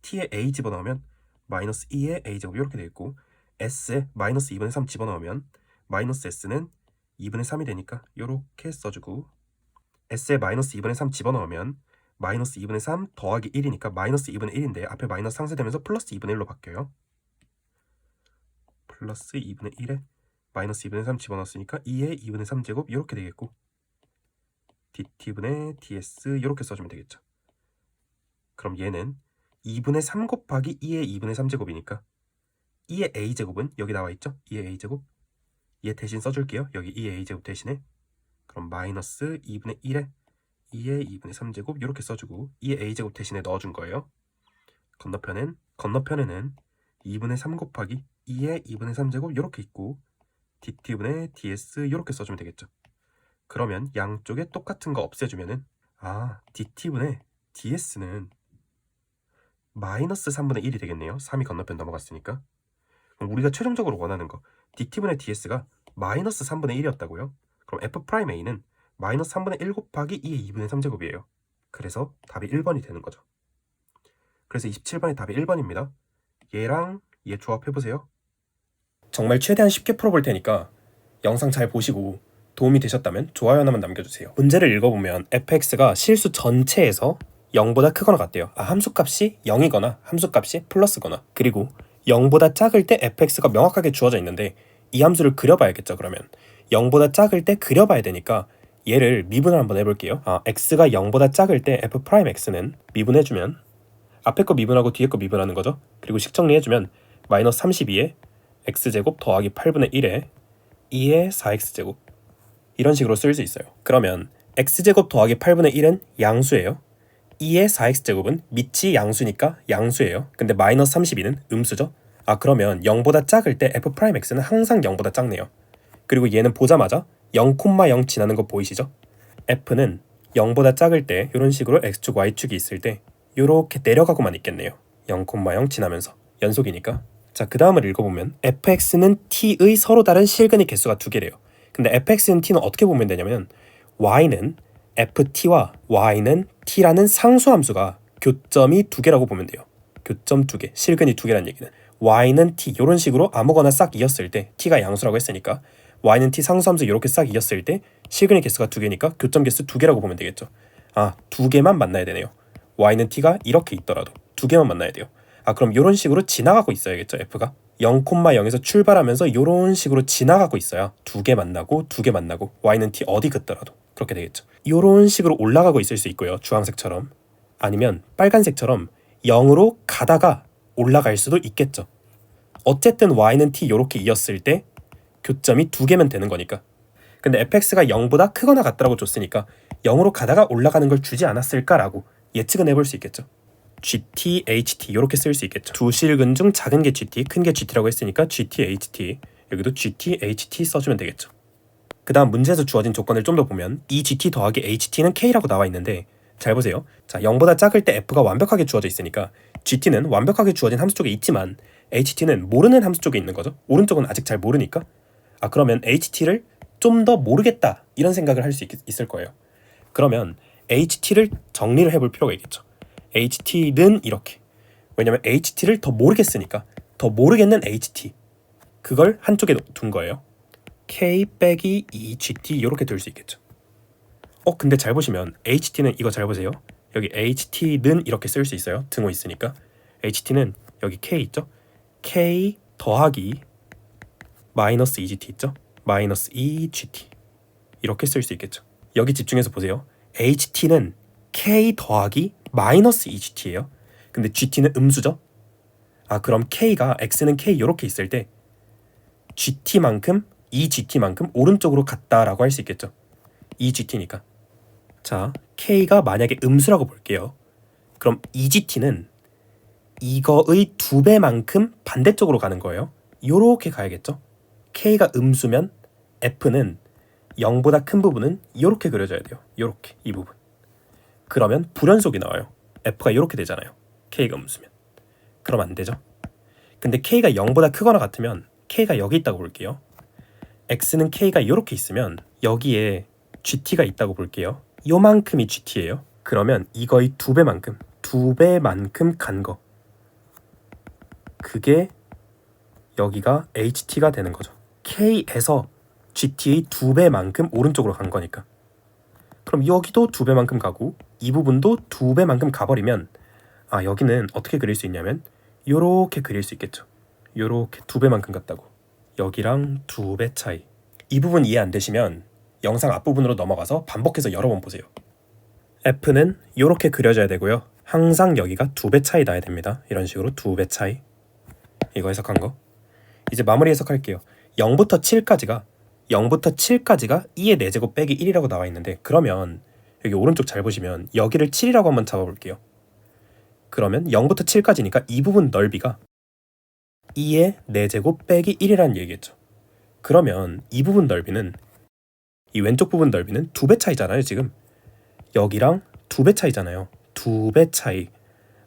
t에 a 집어넣으면 마이너스 2의 a제곱 이렇게 되겠고 s에 마이너스 2분의 3 집어넣으면 마이너스 s는 2분의 3이 되니까 이렇게 써주고 s에 마이너스 2분의 3 집어넣으면 마이너스 2분의 3 더하기 1이니까 마이너스 2분의 1인데 앞에 마이너스 상쇄되면서 플러스 2분의 1로 바뀌어요. 플러스 2분의 1에 마이너스 2분의 3 집어넣었으니까 2의 2분의 3제곱 이렇게 되겠고 dt분의 ds 이렇게 써주면 되겠죠. 그럼 얘는 2분의 3 곱하기 2의 2분의 3제곱이니까 2의 a제곱은 여기 나와 있죠? 2의 a제곱 얘 대신 써줄게요. 여기 2의 a제곱 대신에 그럼 마이너스 2분의 1에 2의 2분의 3제곱 이렇게 써주고 2의 a제곱 대신에 넣어준 거예요. 건너편에는 2분의 3 곱하기 2의 2분의 3제곱 이렇게 있고 dt분의 ds 이렇게 써주면 되겠죠. 그러면 양쪽에 똑같은 거 없애주면은 dt분의 ds는 마이너스 3분의 1이 되겠네요. 3이 건너편 넘어갔으니까. 그럼 우리가 최종적으로 원하는 거 dt분의 ds가 마이너스 3분의 1이었다고요? 그럼 f'a는 마이너스 3분의 1 곱하기 2의 2분의 3제곱이에요. 그래서 답이 1번이 되는 거죠. 그래서 27번의 답이 1번입니다. 얘랑 얘 조합해보세요. 정말 최대한 쉽게 풀어볼 테니까 영상 잘 보시고 도움이 되셨다면 좋아요 하나만 남겨주세요. 문제를 읽어보면 fx가 실수 전체에서 0보다 크거나 같대요. 함수값이 0이거나 함수값이 플러스거나 그리고 0보다 작을 때 fx가 명확하게 주어져 있는데 이 함수를 그려봐야겠죠. 그러면 0보다 작을 때 그려봐야 되니까 얘를 미분을 한번 해볼게요. x가 0보다 작을 때 f'x는 미분해주면 앞에 거 미분하고 뒤에 거 미분하는 거죠. 그리고 식 정리해주면 마이너스 32에 x제곱 더하기 8분의 1에 2의 4x제곱 이런 식으로 쓸 수 있어요. 그러면 x제곱 더하기 8분의 1은 양수예요. 2의 4x제곱은 밑이 양수니까 양수예요. 근데 마이너스 32는 음수죠. 그러면 0보다 작을 때 f'x는 항상 0보다 작네요. 그리고 얘는 보자마자 0,0 지나는 거 보이시죠? f는 0보다 작을 때 이런 식으로 x축, y축이 있을 때 이렇게 내려가고만 있겠네요. 0,0 지나면서 연속이니까. 자, 그 다음을 읽어보면 fx는 t의 서로 다른 실근의 개수가 2개래요. 근데 fx는 t는 어떻게 보면 되냐면 y는 ft와 y는 t라는 상수함수가 교점이 2개라고 보면 돼요. 교점 2개, 실근이 2개라는 얘기는 y는 t 이런 식으로 아무거나 싹 이었을 때 t가 양수라고 했으니까 y는 t 상수함수 이렇게 싹 이었을 때 실근의 개수가 2개니까 교점 개수 2개라고 보면 되겠죠. 아, 2개만 만나야 되네요. y는 t가 이렇게 있더라도 2개만 만나야 돼요. 아, 그럼 이런 식으로 지나가고 있어야겠죠. f가 0,0에서 출발하면서 이런 식으로 지나가고 있어야 2개 만나고 2개 만나고 y는 t 어디 긋더라도 그렇게 되겠죠. 이런 식으로 올라가고 있을 수 있고요. 주황색처럼. 아니면 빨간색처럼 0으로 가다가 올라갈 수도 있겠죠. 어쨌든 y는 t 이렇게 이었을 때 교점이 2개면 되는 거니까. 근데 fx가 0보다 크거나 같다라고 줬으니까 0으로 가다가 올라가는 걸 주지 않았을까라고 예측은 해볼 수 있겠죠. gt, ht 이렇게 쓸 수 있겠죠. 두 실근 중 작은 게 gt, 큰 게 gt라고 했으니까 gt, ht 여기도 gt, ht 써주면 되겠죠. 그 다음 문제에서 주어진 조건을 좀 더 보면 이 gt 더하기 ht는 k라고 나와 있는데 잘 보세요. 자, 0보다 작을 때 f가 완벽하게 주어져 있으니까 gt는 완벽하게 주어진 함수 쪽에 있지만 ht는 모르는 함수 쪽에 있는 거죠. 오른쪽은 아직 잘 모르니까. 아, 그러면 ht를 좀 더 모르겠다 이런 생각을 할 수 있을 거예요. 그러면 ht를 정리를 해볼 필요가 있겠죠. ht는 이렇게. 왜냐면 ht를 더 모르겠으니까 더 모르겠는 ht 그걸 한쪽에 둔 거예요. k 빼기 2gt 이렇게 둘 수 있겠죠. 근데 잘 보시면 ht는 이거 잘 보세요. 여기 ht는 이렇게 쓸 수 있어요. 등호 있으니까. ht는 여기 k 있죠. k 더하기 마이너스 2gt 있죠. 마이너스 2gt 이렇게 쓸 수 있겠죠. 여기 집중해서 보세요. ht는 k 더하기 마이너스 2gt예요. 근데 gt는 음수죠. 아, 그럼 k가 x는 k 이렇게 있을 때 gt만큼 2gt만큼 오른쪽으로 갔다라고 할 수 있겠죠. 2gt니까. 자, k가 만약에 음수라고 볼게요. 그럼 2gt는 이거의 2배만큼 반대쪽으로 가는 거예요. 요렇게 가야겠죠. k가 음수면 f는 0보다 큰 부분은 이렇게 그려져야 돼요. 요렇게 이 부분. 그러면 불연속이 나와요. f가 이렇게 되잖아요. k가 음수면. 그럼 안 되죠. 근데 k가 0보다 크거나 같으면 k가 여기 있다고 볼게요. x는 k가 이렇게 있으면 여기에 gt가 있다고 볼게요. 요만큼이 gt예요. 그러면 이거의 2배만큼 간 거. 그게 여기가 ht가 되는 거죠. k에서 gt의 2배만큼 오른쪽으로 간 거니까. 그럼 여기도 2배만큼 가고 이 부분도 2배만큼 가버리면 아, 여기는 어떻게 그릴 수 있냐면 요렇게 그릴 수 있겠죠. 요렇게 2배만큼 갔다고. 여기랑 2배 차이. 이 부분 이해 안 되시면 영상 앞부분으로 넘어가서 반복해서 여러 번 보세요. f는 요렇게 그려져야 되고요. 항상 여기가 2배 차이 나야 됩니다. 이런 식으로 2배 차이. 이거 해석한 거. 이제 마무리 해석할게요. 0부터 7까지가 2의 4제곱 빼기 1이라고 나와 있는데 그러면 여기 오른쪽 잘 보시면 여기를 7이라고 한번 잡아볼게요. 그러면 0부터 7까지니까 이 부분 넓이가 2의 4제곱 빼기 1이라는 얘기겠죠. 그러면 이 부분 넓이는 이 왼쪽 부분 넓이는 2배 차이잖아요. 지금 여기랑 2배 차이잖아요. 2배 차이.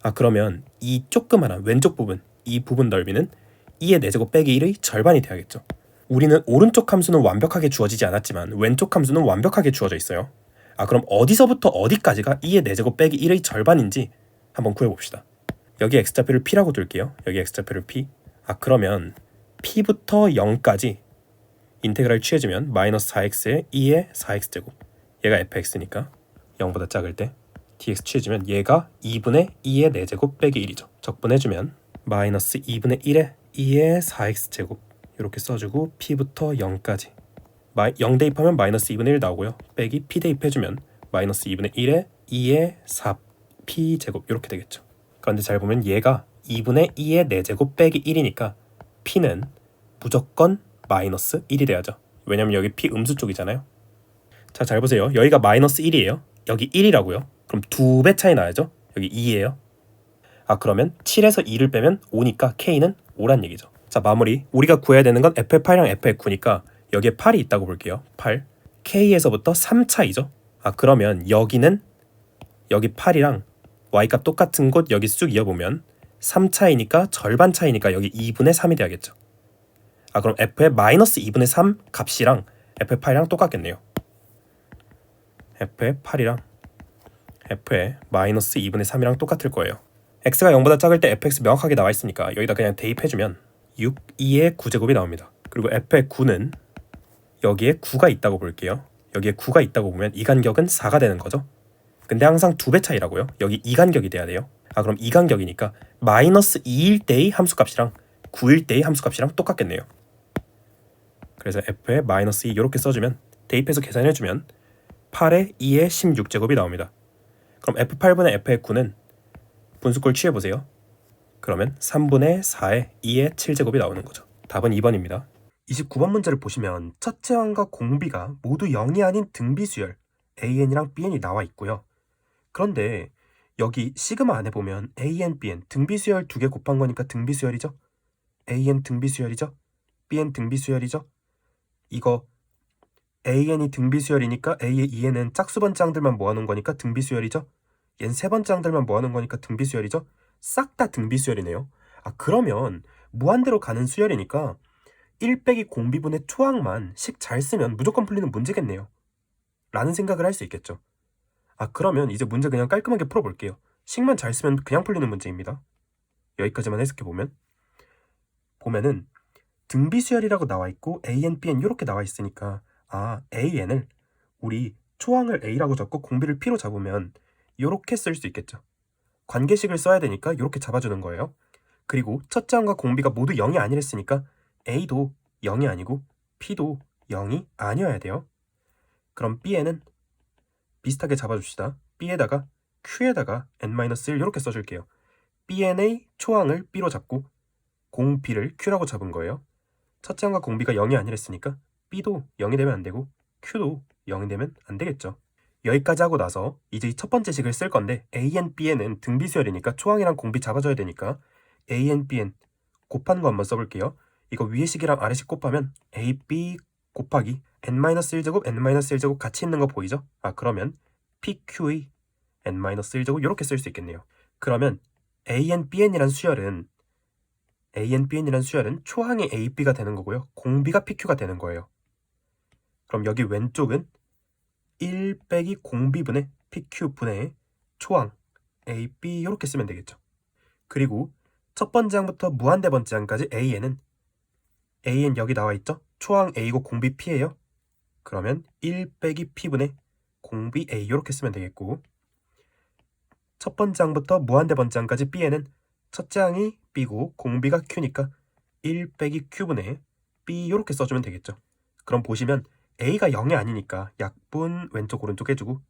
아, 그러면 이 조그마한 왼쪽 부분 이 부분 넓이는 2의 4제곱 빼기 1의 절반이 돼야겠죠. 우리는 오른쪽 함수는 완벽하게 주어지지 않았지만 왼쪽 함수는 완벽하게 주어져 있어요. 아, 그럼 어디서부터 어디까지가 2의 4제곱 빼기 1의 절반인지 한번 구해봅시다. 여기 x좌표를 p라고 둘게요. 여기 x좌표를 p. 아, 그러면 p부터 0까지 인테그랄 취해주면 마이너스 4x에 2의 4x제곱. 얘가 fx니까 0보다 작을 때 dx 취해주면 얘가 2분의 2의 4제곱 빼기 1이죠. 적분해주면 마이너스 2분의 1에 2의 4x제곱 이렇게 써주고 p부터 0까지 0 대입하면 마이너스 2분의 1 나오고요. 빼기 p 대입해주면 마이너스 2분의 1에 2의 4p제곱 이렇게 되겠죠. 그런데 잘 보면 얘가 2분의 2의 4제곱 빼기 1이니까 p는 무조건 마이너스 1이 돼야죠. 왜냐면 여기 p 음수 쪽이잖아요. 자, 잘 보세요. 여기가 마이너스 1이에요. 여기 1이라고요. 그럼 2배 차이 나야죠. 여기 2예요. 아, 그러면 7에서 2를 빼면 5니까 k는 5란 얘기죠. 자, 마무리. 우리가 구해야 되는 건 f의 8이랑 f의 9니까 여기에 8이 있다고 볼게요. 8. k에서부터 3 차이죠. 아, 그러면 여기는 여기 8이랑 y값 똑같은 곳 여기 쑥 이어보면 3 차이니까 절반 차이니까 여기 2분의 3이 돼야겠죠. 아, 그럼 f의 마이너스 2분의 3 값이랑 f의 8이랑 똑같겠네요. f의 8이랑 f의 마이너스 2분의 3이랑 똑같을 거예요. x가 0보다 작을 때 fx 명확하게 나와 있으니까 여기다 그냥 대입해주면 6, 2의 9제곱이 나옵니다. 그리고 f의 9는 여기에 9가 있다고 볼게요. 여기에 9가 있다고 보면 이 간격은 4가 되는 거죠. 근데 항상 2배 차이라고요. 여기 이 간격이 돼야 돼요. 그럼 이 간격이니까 마이너스 2일 때의 함수값이랑 9일 때의 함수값이랑 똑같겠네요. 그래서 f에 마이너스 2 이렇게 써주면 대입해서 계산해주면 8의 2의 16제곱이 나옵니다. 그럼 f8분의 f의 9는 분수꼴 취해보세요. 그러면 3분의 4의 2의 7제곱이 나오는 거죠. 답은 2번입니다. 29번 문제를 보시면 첫째 항과 공비가 모두 0이 아닌 등비수열 AN이랑 BN이 나와 있고요. 그런데 여기 시그마 안에 보면 AN, BN 등비수열 2개 곱한 거니까 등비수열이죠. AN 등비수열이죠. BN 등비수열이죠. 이거 AN이 등비수열이니까 A의 2N은 짝수번째 항들만 모아놓은 거니까 등비수열이죠. 얘는 세번째 항들만 모아놓은 거니까 등비수열이죠. 싹 다 등비수열이네요. 그러면 무한대로 가는 수열이니까 1 빼기 공비분의 투항만 식 잘 쓰면 무조건 풀리는 문제겠네요. 라는 생각을 할 수 있겠죠. 그러면 이제 문제 그냥 깔끔하게 풀어볼게요. 식만 잘 쓰면 그냥 풀리는 문제입니다. 여기까지만 해석해보면 보면은 등비수열이라고 나와 있고 AN, BN 이렇게 나와 있으니까 AN을 우리 초항을 A라고 적고 공비를 P로 잡으면 이렇게 쓸 수 있겠죠. 관계식을 써야 되니까 이렇게 잡아주는 거예요. 그리고 첫째 항과 공비가 모두 0이 아니랬으니까 A도 0이 아니고 P도 0이 아니어야 돼요. 그럼 B에는 비슷하게 잡아줍시다. B에다가 Q에다가 n-1 이렇게 써줄게요. BN의 초항을 B로 잡고 공 B를 Q라고 잡은 거예요. 첫째 항과 공비가 0이 아니랬으니까 B도 0이 되면 안 되고 Q도 0이 되면 안 되겠죠. 여기까지 하고 나서 이제 이 첫 번째 식을 쓸 건데 AN, BN은 등비수열이니까 초항이랑 공비 잡아줘야 되니까 AN, BN 곱한 거 한번 써볼게요. 이거 위의 식이랑 아래 식 곱하면 AB 곱하기 n-1제곱, n-1제곱 같이 있는 거 보이죠? 그러면 PQ의 n-1제곱 이렇게 쓸 수 있겠네요. 그러면 AN, BN이란 수열은 초항의 AB가 되는 거고요. 공비가 PQ가 되는 거예요. 그럼 여기 왼쪽은 1 빼기 공비분의 PQ분의 초항 AB 이렇게 쓰면 되겠죠. 그리고 첫 번째 항부터 무한대 번째 항까지 AN 여기 나와 있죠? 초항 A고 공비 P예요. 그러면 1 빼기 P분의 공비 A 이렇게 쓰면 되겠고 첫 번째 항부터 무한대 번째 항까지 B에는 첫째 항이 B고 공비가 Q니까 1 빼기 Q분의 B 이렇게 써주면 되겠죠. 그럼 보시면 A가 0이 아니니까 약분 왼쪽 오른쪽 해주고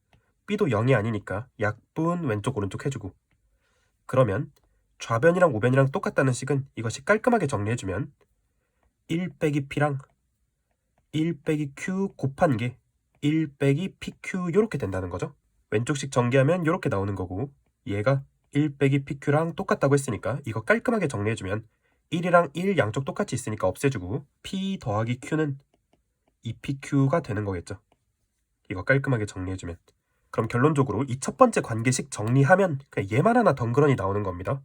B도 0이 아니니까 약분 왼쪽 오른쪽 해주고 그러면 좌변이랑 우변이랑 똑같다는 식은 이것이 깔끔하게 정리해주면 1 빼기 P랑 1 빼기 Q 곱한 게 1 빼기 PQ 이렇게 된다는 거죠. 왼쪽식 전개하면 이렇게 나오는 거고 얘가 1 빼기 PQ랑 똑같다고 했으니까 이거 깔끔하게 정리해주면 1이랑 1 양쪽 똑같이 있으니까 없애주고 P 더하기 Q는 2PQ가 되는 거겠죠. 이거 깔끔하게 정리해주면 그럼 결론적으로 이 첫 번째 관계식 정리하면 그냥 얘만 하나 덩그러니 나오는 겁니다.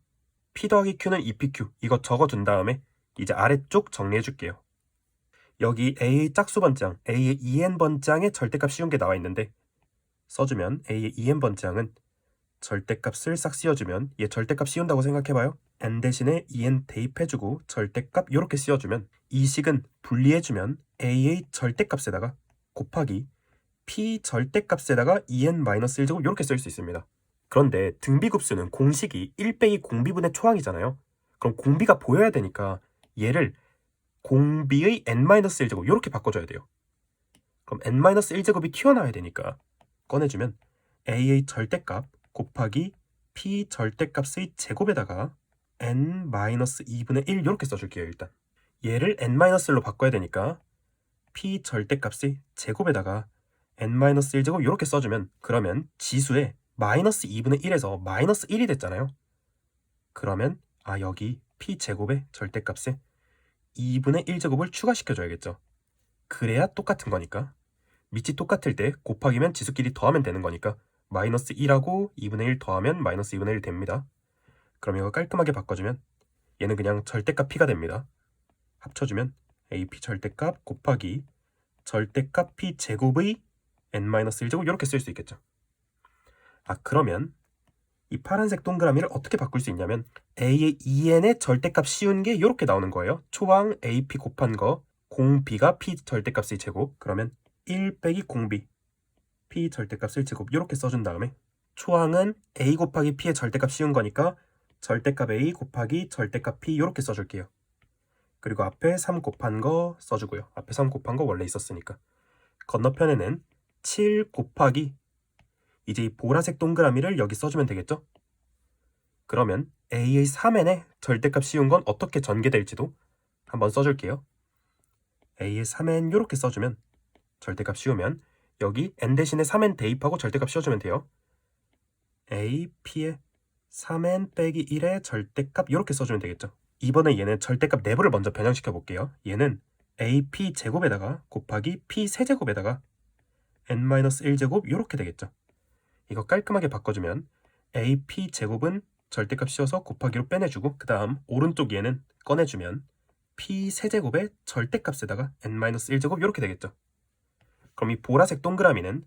P 더하기 Q는 2PQ 이거 적어둔 다음에 이제 아래쪽 정리해줄게요. 여기 A의 짝수번장, A의 2n번장에 절대값 씌운 게 나와 있는데 써주면 A의 2n번장은 절대값을 싹 씌워주면 얘 절대값 씌운다고 생각해봐요. n 대신에 2n 대입해주고 절대값 이렇게 씌워주면 이 식은 분리해주면 A의 절대값에다가 곱하기 P 절대값에다가 2n-1제곱 이렇게 쓸 수 있습니다. 그런데 등비급수는 공식이 1 빼기 공비분의 초항이잖아요. 그럼 공비가 보여야 되니까 얘를 공비의 n-1제곱 이렇게 바꿔줘야 돼요. 그럼 n-1제곱이 튀어나와야 되니까 꺼내주면 A의 절대값 곱하기 P 절대값의 제곱에다가 n-2분의 1 이렇게 써줄게요. 일단 얘를 n-1로 바꿔야 되니까 P 절대값의 제곱에다가 n-1제곱 이렇게 써주면 그러면 지수에 마이너스 2분의 1에서 마이너스 1이 됐잖아요. 그러면 여기 P 제곱의 절대값에 2분의 1제곱을 추가시켜줘야겠죠. 그래야 똑같은 거니까 밑이 똑같을 때 곱하기면 지수끼리 더하면 되는 거니까 마이너스 1하고 2분의 1 더하면 마이너스 2분의 1 됩니다. 그럼 이거 깔끔하게 바꿔주면 얘는 그냥 절대값 P가 됩니다. 합쳐주면 AP 절대값 곱하기 절대값 P 제곱의 n-1제곱 이렇게 쓸 수 있겠죠. 그러면 이 파란색 동그라미를 어떻게 바꿀 수 있냐면 A의 2n의 절대값 씌운 게 이렇게 나오는 거예요. 초항 AP 곱한 거 공B가 P 절대값의 제곱, 그러면 1 빼기 공B P 절대값을 제곱 이렇게 써준 다음에 초항은 A 곱하기 P의 절대값 씌운 거니까 절대값 A 곱하기 절대값 P 이렇게 써줄게요. 그리고 앞에 3 곱한 거 써주고요. 앞에 3 곱한 거 원래 있었으니까. 건너편에는 7 곱하기 이제 이 보라색 동그라미를 여기 써주면 되겠죠? 그러면 A의 3n에 절대값 씌운 건 어떻게 전개될지도 한번 써줄게요. A의 3n 이렇게 써주면 절대값 씌우면 여기 n 대신에 3n 대입하고 절대값 씌워주면 돼요. A, P의 3n 빼기 1의 절대값 이렇게 써주면 되겠죠. 이번에 얘는 절대값 내부를 먼저 변형시켜 볼게요. 얘는 AP 제곱에다가 곱하기 P 세제곱에다가 n-1제곱 이렇게 되겠죠. 이거 깔끔하게 바꿔주면 AP 제곱은 절대값 씌워서 곱하기로 빼내주고 그 다음 오른쪽 얘는 꺼내주면 P 세제곱의 절대값에다가 n-1제곱 이렇게 되겠죠. 그럼 이 보라색 동그라미는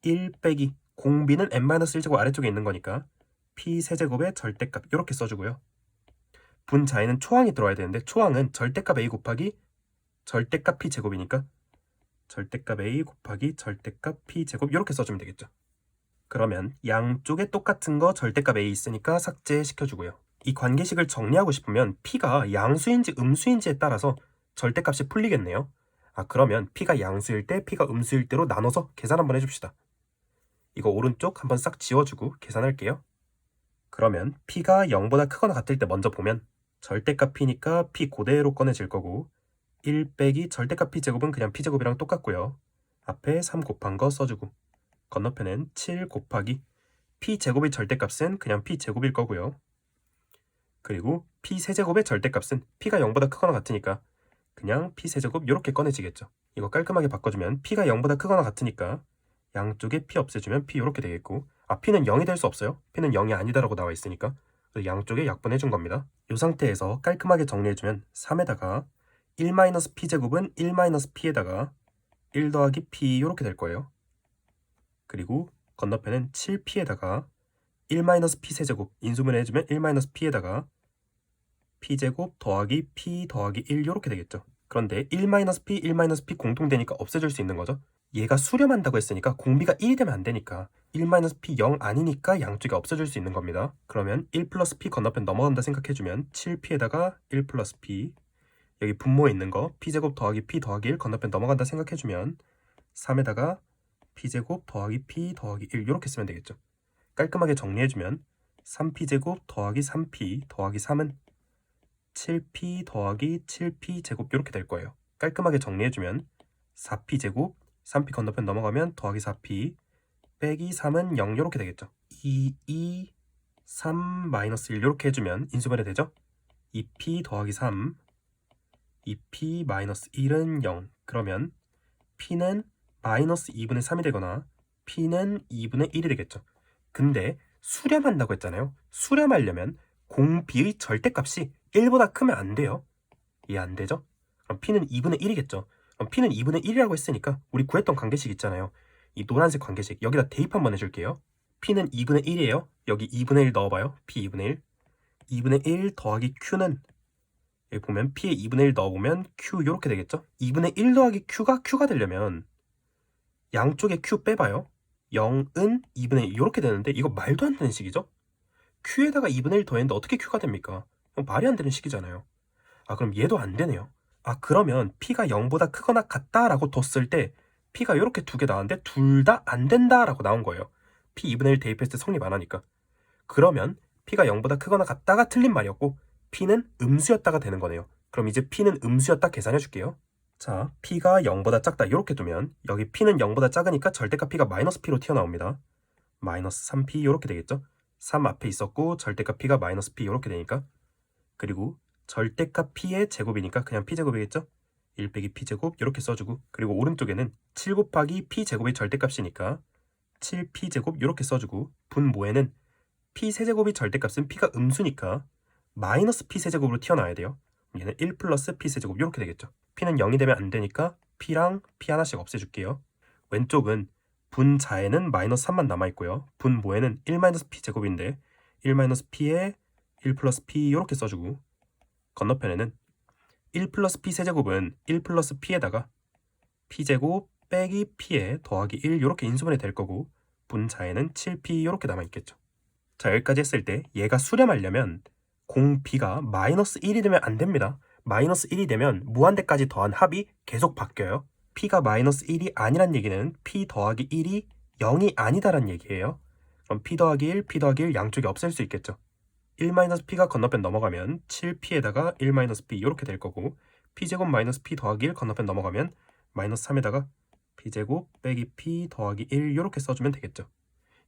1 빼기 공B는 n-1제곱 아래쪽에 있는 거니까 P 세제곱의 절대값 이렇게 써주고요. 분자에는 초항이 들어와야 되는데 초항은 절대값 A 곱하기 절대값 P 제곱이니까 절대값 A 곱하기 절대값 P 제곱 이렇게 써주면 되겠죠. 그러면 양쪽에 똑같은 거 절대값 A 있으니까 삭제시켜주고요. 이 관계식을 정리하고 싶으면 P가 양수인지 음수인지에 따라서 절대값이 풀리겠네요. 그러면 P가 양수일 때 P가 음수일 때로 나눠서 계산 한번 해줍시다. 이거 오른쪽 한번 싹 지워주고 계산할게요. 그러면 P가 0보다 크거나 같을 때 먼저 보면 절대값 P니까 P 그대로 꺼내질 거고 1 빼기 절대값 P제곱은 그냥 P제곱이랑 똑같고요. 앞에 3 곱한 거 써주고 건너편엔 7 곱하기 P제곱의 절대값은 그냥 P제곱일 거고요. 그리고 P세제곱의 절대값은 P가 0보다 크거나 같으니까 그냥 P세제곱 이렇게 꺼내지겠죠. 이거 깔끔하게 바꿔주면 P가 0보다 크거나 같으니까 양쪽에 P 없애주면 P 이렇게 되겠고 P는 0이 될 수 없어요. P는 0이 아니다라고 나와 있으니까 양쪽에 약분해준 겁니다. 이 상태에서 깔끔하게 정리해주면 3에다가 1-P제곱은 1-P에다가 1 더하기 P 이렇게 될 거예요. 그리고 건너편은 7P에다가 1-P 세제곱 인수분해 해주면 1-P에다가 P제곱 더하기 P 더하기 1 이렇게 되겠죠. 그런데 1-P, 1-P 공통되니까 없애줄 수 있는 거죠. 얘가 수렴한다고 했으니까 공비가 1이 되면 안 되니까 1-P 0 아니니까 양쪽에 없애줄 수 있는 겁니다. 그러면 1 플러스 P 건너편 넘어간다 생각해주면 7P에다가 1 플러스 P 여기 분모에 있는 거 P제곱 더하기 P 더하기 1 건너편 넘어간다 생각해주면 3에다가 P제곱 더하기 P 더하기 1 이렇게 쓰면 되겠죠. 깔끔하게 정리해주면 3P제곱 더하기 3P 더하기 3은 7P 더하기 7P 제곱 이렇게 될 거예요. 깔끔하게 정리해주면 4P제곱 3P 건너편 넘어가면 더하기 4P 빼기 3은 0 이렇게 되겠죠. 2, 3, 마이너스 1 이렇게 해주면 인수분해 되죠. 2P 더하기 3 2P 마이너스 1은 0 그러면 P는 마이너스 2분의 3이 되거나 P는 2분의 1이 되겠죠. 근데 수렴한다고 했잖아요. 수렴하려면 공B의 절대값이 1보다 크면 안 돼요. 이해 안 되죠? 그럼 P는 2분의 1이겠죠. 그럼 P는 2분의 1이라고 했으니까 우리 구했던 관계식 있잖아요. 이 노란색 관계식 여기다 대입 한번 해줄게요. P는 2분의 1이에요. 여기 2분의 1 넣어봐요. P 2분의 1 2분의 1 더하기 Q는 여기 보면 P에 2분의 1 넣어보면 Q 이렇게 되겠죠. 2분의 1 더하기 Q가 되려면 양쪽에 Q 빼봐요. 0은 2분의 1 이렇게 되는데 이거 말도 안 되는 식이죠. Q에다가 2분의 1 더했는데 어떻게 Q가 됩니까? 말이 안 되는 식이잖아요. 그럼 얘도 안 되네요. 그러면 P가 0보다 크거나 같다라고 뒀을 때 P가 이렇게 두 개 나왔는데 둘 다 안 된다라고 나온 거예요. P 2분의 1 대입했을 때 성립 안 하니까. 그러면 P가 0보다 크거나 같다가 틀린 말이었고 P는 음수였다가 되는 거네요. 그럼 이제 P는 음수였다 계산해 줄게요. 자, P가 0보다 작다 이렇게 두면 여기 P는 0보다 작으니까 절대값 P가 마이너스 P로 튀어나옵니다. 마이너스 3P 이렇게 되겠죠. 3 앞에 있었고 절대값 P가 마이너스 P 이렇게 되니까 그리고 절대값 P의 제곱이니까 그냥 P제곱이겠죠. 1 빼기 P제곱 이렇게 써주고 그리고 오른쪽에는 7 곱하기 P제곱의 절대값이니까 7P제곱 이렇게 써주고 분모에는 P세제곱의 절대값은 P가 음수니까 마이너스 P세제곱으로 튀어나와야 돼요. 얘는 1 플러스 P세제곱 이렇게 되겠죠. P는 0이 되면 안 되니까 P랑 P 하나씩 없애줄게요. 왼쪽은 분자에는 마이너스 3만 남아있고요. 분모에는 1 마이너스 P제곱인데 1-p에 1 플러스 p 이렇게 써주고 건너편에는 1 플러스 p 세제곱은 1 플러스 p에다가 p제곱 빼기 p에 더하기 1 이렇게 인수분해 될 거고 분자에는 7p 이렇게 남아있겠죠. 자, 여기까지 했을 때 얘가 수렴하려면 공 b가 마이너스 1이 되면 안 됩니다. 마이너스 1이 되면 무한대까지 더한 합이 계속 바뀌어요. p가 마이너스 1이 아니란 얘기는 p 더하기 1이 0이 아니다란 얘기예요. 그럼 p 더하기 1, p 더하기 1 양쪽이 없앨 수 있겠죠. 1-p가 건너편 넘어가면 7p에다가 1-p 이렇게 될 거고 p제곱 마이너스 p 더하기 1 건너편 넘어가면 마이너스 3에다가 p제곱 빼기 p 더하기 1 이렇게 써주면 되겠죠.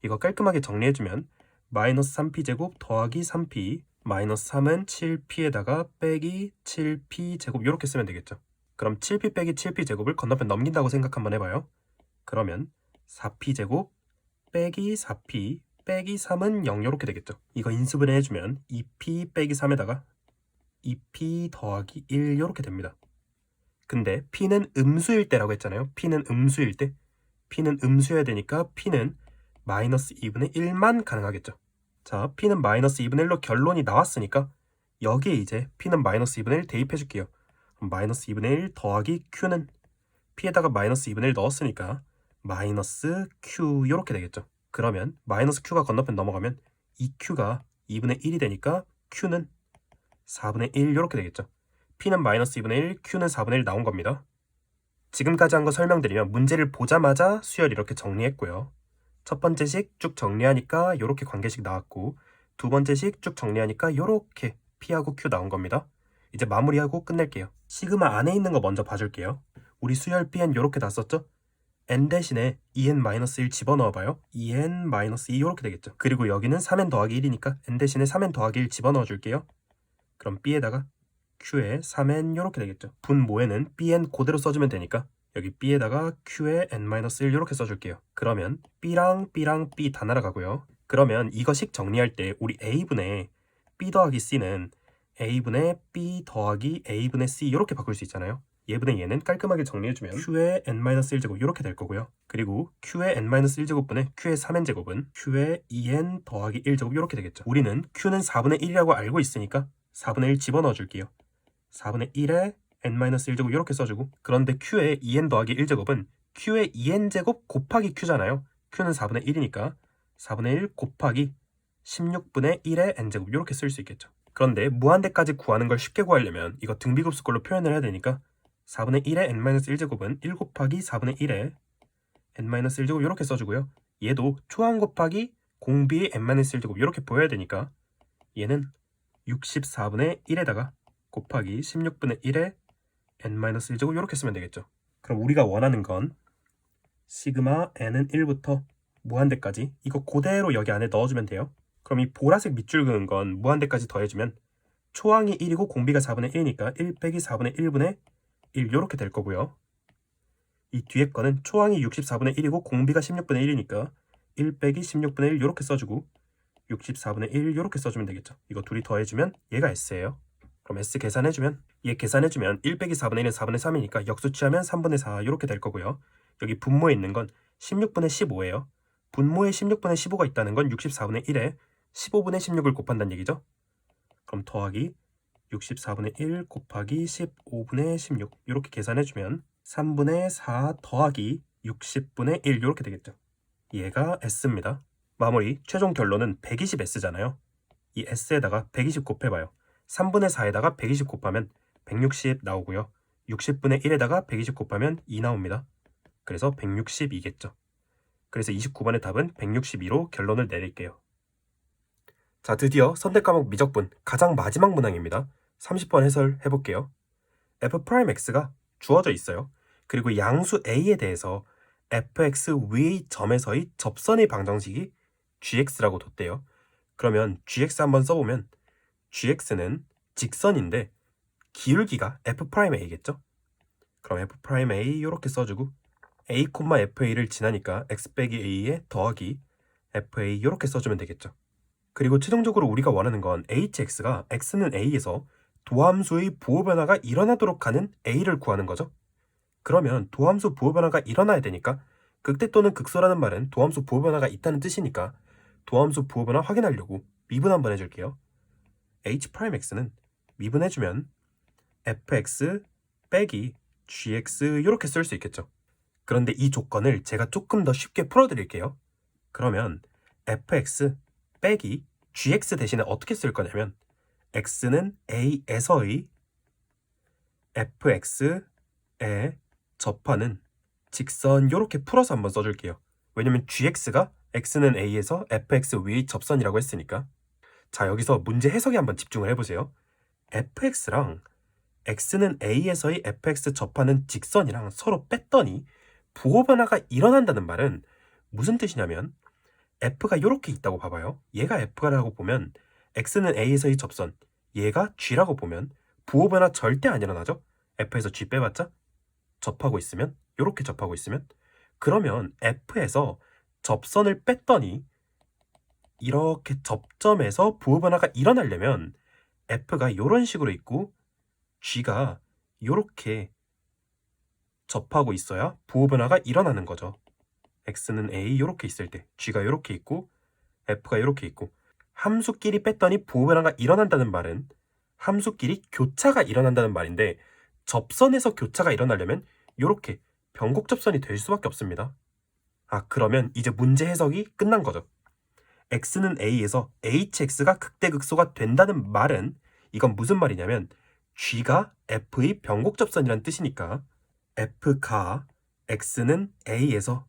이거 깔끔하게 정리해주면 마이너스 3p제곱 더하기 3p 마이너스 3은 7p에다가 빼기 7p 제곱 이렇게 쓰면 되겠죠. 그럼 7p 빼기 7p 제곱을 건너편 넘긴다고 생각 한번 해봐요. 그러면 4p 제곱 빼기 4p 빼기 3은 0 이렇게 되겠죠. 이거 인수분해 해주면 2p 빼기 3에다가 2p 더하기 1 이렇게 됩니다. 근데 p는 음수일 때라고 했잖아요. p는 음수일 때 p는 음수여야 되니까 p는 마이너스 2분의 1만 가능하겠죠. 자, p는 마이너스 2분의 1로 결론이 나왔으니까 여기에 이제 p는 마이너스 2분의 1 대입해 줄게요. 마이너스 2분의 1 더하기 q는 p에다가 마이너스 2분의 1 넣었으니까 마이너스 q 이렇게 되겠죠. 그러면 마이너스 q가 건너편 넘어가면 2q가 2분의 1이 되니까 q는 4분의 1 이렇게 되겠죠. p는 마이너스 2분의 1, q는 4분의 1 나온 겁니다. 지금까지 한 거 설명드리면 문제를 보자마자 수열 이렇게 정리했고요. 첫 번째 식 쭉 정리하니까 이렇게 관계식 나왔고 두 번째 식 쭉 정리하니까 이렇게 p하고 q 나온 겁니다. 이제 마무리하고 끝낼게요. 시그마 안에 있는 거 먼저 봐줄게요. 우리 수열 pn 이렇게 다 썼죠? n 대신에 2n-1 집어넣어봐요. 2n-2 이렇게 되겠죠. 그리고 여기는 3n 더하기 1이니까 n 대신에 3n 더하기 1 집어넣어 줄게요. 그럼 b에다가 q에 3n 이렇게 되겠죠. 분모에는 bn 그대로 써주면 되니까 여기 b에다가 q에 n-1 이렇게 써줄게요. 그러면 b랑 b랑 b 다 날아가고요. 그러면 이거 식 정리할 때 우리 a분의 b 더하기 c는 a분의 b 더하기 a분의 c 이렇게 바꿀 수 있잖아요. 얘분의 얘는 깔끔하게 정리해주면 q의 n-1제곱 이렇게 될 거고요. 그리고 q의 n-1제곱분의 q의 3n제곱은 q의 2n 더하기 1제곱 이렇게 되겠죠. 우리는 q는 4분의 1이라고 알고 있으니까 4분의 1 집어넣어 줄게요. 4분의 1에 n-1제곱 이렇게 써주고 그런데 q의 2n 더하기 1제곱은 q의 2n제곱 곱하기 q잖아요. q는 4분의 1이니까 4분의 1 곱하기 16분의 1의 n제곱 이렇게 쓸 수 있겠죠. 그런데 무한대까지 구하는 걸 쉽게 구하려면 이거 등비급수꼴로 표현을 해야 되니까 4분의 1의 n-1제곱은 1 곱하기 4분의 1의 n-1제곱 이렇게 써주고요. 얘도 초항 곱하기 공비의 n-1제곱 이렇게 보여야 되니까 얘는 64분의 1에다가 곱하기 16분의 1의 n-1제곱 이렇게 쓰면 되겠죠. 그럼 우리가 원하는 건 시그마 n은 1부터 무한대까지 이거 그대로 여기 안에 넣어주면 돼요. 그럼 이 보라색 밑줄 그은 건 무한대까지 더해주면 초항이 1이고 공비가 4분의 1이니까 1 빼기 4분의 1분의 1 이렇게 될 거고요. 이 뒤에 거는 초항이 64분의 1이고 공비가 16분의 1이니까 1 빼기 16분의 1 이렇게 써주고 64분의 1 이렇게 써주면 되겠죠. 이거 둘이 더해주면 얘가 s예요. 그럼 s 계산해주면 얘 계산해주면 1 빼기 4분의 1은 4분의 3이니까 역수 취하면 3분의 4 이렇게 될 거고요. 여기 분모에 있는 건 16분의 15예요. 분모에 16분의 15가 있다는 건 64분의 1에 15분의 16을 곱한다는 얘기죠. 그럼 더하기 64분의 1 곱하기 15분의 16 이렇게 계산해주면 3분의 4 더하기 60분의 1 이렇게 되겠죠. 얘가 s입니다. 마무리 최종 결론은 120s잖아요. 이 s에다가 120 곱해봐요. 3분의 4에다가 120 곱하면 160 나오고요. 60분의 1에다가 120 곱하면 2 나옵니다. 그래서 162겠죠. 그래서 29번의 답은 162로 결론을 내릴게요. 자, 드디어 선택과목 미적분 가장 마지막 문항입니다. 30번 해설해볼게요. f'x가 주어져 있어요. 그리고 양수 a에 대해서 fx 위의 점에서의 접선의 방정식이 gx라고 뒀대요. 그러면 gx 한번 써보면 gx는 직선인데 기울기가 f'a겠죠? 그럼 f'a 이렇게 써주고 a, fa를 지나니까 x 빼기 a에 더하기 fa 이렇게 써주면 되겠죠. 그리고 최종적으로 우리가 원하는 건 hx가 x는 a에서 도함수의 부호 변화가 일어나도록 하는 a를 구하는 거죠. 그러면 도함수 부호 변화가 일어나야 되니까 극대 또는 극소라는 말은 도함수 부호 변화가 있다는 뜻이니까 도함수 부호 변화 확인하려고 미분 한번 해줄게요. h'x는 미분해주면 fx 빼기 gx 이렇게 쓸 수 있겠죠. 그런데 이 조건을 제가 조금 더 쉽게 풀어드릴게요. 그러면 fx 빼기 gx 대신에 어떻게 쓸 거냐면 x는 a에서의 fx에 접하는 직선 이렇게 풀어서 한번 써줄게요. 왜냐면 gx가 x는 a에서 fx 위의 접선이라고 했으니까. 자, 여기서 문제 해석에 한번 집중을 해보세요. fx랑 x는 a에서의 fx 접하는 직선이랑 서로 뺐더니 부호 변화가 일어난다는 말은 무슨 뜻이냐면 f가 이렇게 있다고 봐봐요. 얘가 f라고 보면 x는 a에서의 접선, 얘가 g라고 보면 부호 변화 절대 안 일어나죠? f에서 g 빼봤자 접하고 있으면, 이렇게 접하고 있으면, 그러면 f에서 접선을 뺐더니 이렇게 접점에서 부호 변화가 일어나려면 f가 이런 식으로 있고 g가 이렇게 접하고 있어야 부호 변화가 일어나는 거죠. x는 a 이렇게 있을 때 g가 이렇게 있고 f가 이렇게 있고, 함수끼리 뺐더니 부호 변화가 일어난다는 말은 함수끼리 교차가 일어난다는 말인데, 접선에서 교차가 일어나려면 이렇게 변곡 접선이 될 수밖에 없습니다. 그러면 이제 문제 해석이 끝난 거죠. x는 a에서 hx가 극대극소가 된다는 말은 이건 무슨 말이냐면 g가 f의 변곡 접선이란 뜻이니까 f가 x는 a에서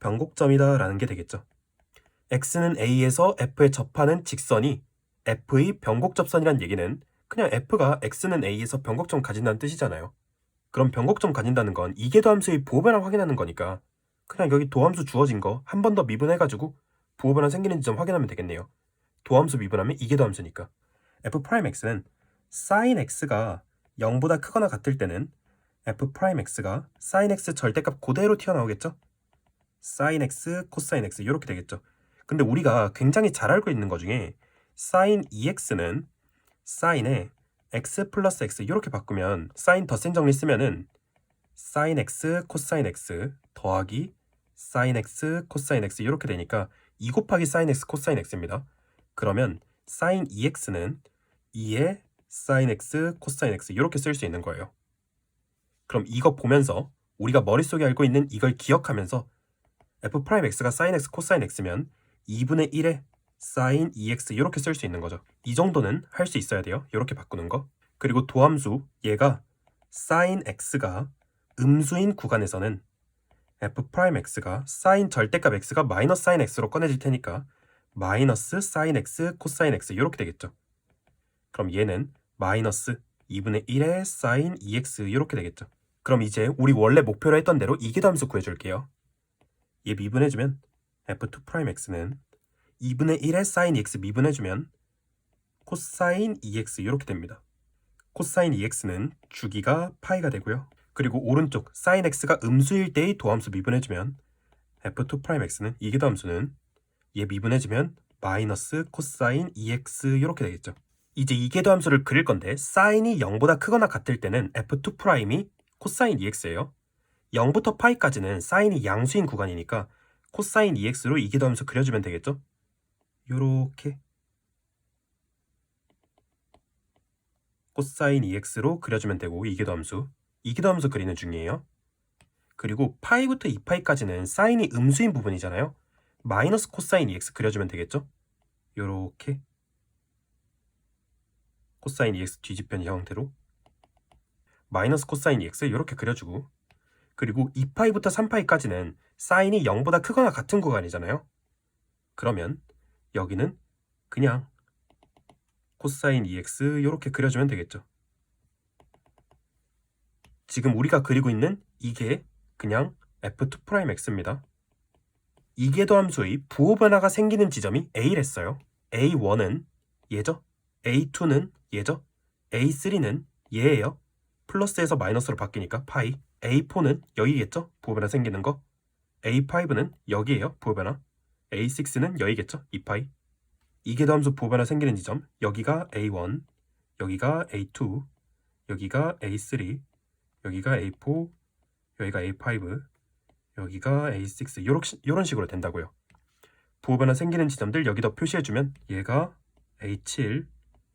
변곡점이다 라는 게 되겠죠. x는 a에서 f에 접하는 직선이 f의 변곡 접선이란 얘기는 그냥 f가 x는 a에서 변곡점 가진다는 뜻이잖아요. 그럼 변곡점 가진다는 건 이계도함수의 부호변화 확인하는 거니까 그냥 여기 도함수 주어진 거 한 번 더 미분해가지고 부호변화 생기는 지점 확인하면 되겠네요. 도함수 미분하면 이계도함수니까. f'x는 sin x가 0보다 크거나 같을 때는 f'x가 sin x 절대값 그대로 튀어나오겠죠? sin x, cosine x 이렇게 되겠죠. 근데 우리가 굉장히 잘 알고 있는 것 중에 sin 2x는 sin에 x 플러스 x 이렇게 바꾸면 sin 덧셈 정리 쓰면은 sin x, cosine x 더하기 sin x, cosine x 이렇게 되니까 2 곱하기 sin x, cosine x입니다. 그러면 sin 2x는 2의 sin x, cosine x 이렇게 쓸 수 있는 거예요. 그럼 이거 보면서 우리가 머릿속에 알고 있는 이걸 기억하면서 f'x가 sin x, cosine x면 2분의 1의 sin 2x 이렇게 쓸 수 있는 거죠. 이 정도는 할 수 있어야 돼요. 이렇게 바꾸는 거. 그리고 도함수 얘가 sin x가 음수인 구간에서는 f'x가 sin 절대값 x가 마이너스 sin x로 꺼내질 테니까 마이너스 sin x, cosine x 이렇게 되겠죠. 그럼 얘는 마이너스 2분의 1의 sin 2x 이렇게 되겠죠. 그럼 이제 우리 원래 목표로 했던 대로 이계도함수 구해줄게요. 얘 미분해주면 f2'x는 2분의 1의 sin 2x 미분해주면 cosine 2x 이렇게 됩니다. cosine 2x는 주기가 파이가 되고요. 그리고 오른쪽 sin x가 음수일 때의 도함수 미분해주면 f2'x는 이계도함수는 얘 미분해주면 마이너스 cosine 2x 이렇게 되겠죠. 이제 이계도함수를 그릴 건데 sine이 0보다 크거나 같을 때는 f2'이 cosine 2x예요. 0부터 파이까지는 sine이 양수인 구간이니까 cosine 2x로 이계도함수 그려주면 되겠죠? 요렇게 cosine 2x로 그려주면 되고 이계도함수 그리는 중이에요. 그리고 파이부터 2파이까지는 sine이 음수인 부분이잖아요. 마이너스 cosine 2x 그려주면 되겠죠? 요렇게 cosine 2x 뒤집힌 형태로 마이너스 cosine 2x 이렇게 그려주고, 그리고 2파이부터 3파이까지는 사인이 0보다 크거나 같은 구간이잖아요. 그러면 여기는 그냥 코사인 2x 이렇게 그려주면 되겠죠. 지금 우리가 그리고 있는 이게 그냥 f2'x입니다. 이계도함수의 부호 변화가 생기는 지점이 A랬어요. A1은 얘죠. A2는 얘죠. A3는 얘예요. 플러스에서 마이너스로 바뀌니까 파이. A4는 여기겠죠? 부호 변화 생기는 거. A5는 여기에요. 부호 변화. A6는 여기겠죠? 2파이. 이계도함수 부호 변화 생기는 지점. 여기가 A1, 여기가 A2, 여기가 A3, 여기가 A4, 여기가 A5, 여기가 A6 이런 식으로 된다고요. 부호변화 생기는 지점들 여기다 표시해주면 얘가 A7,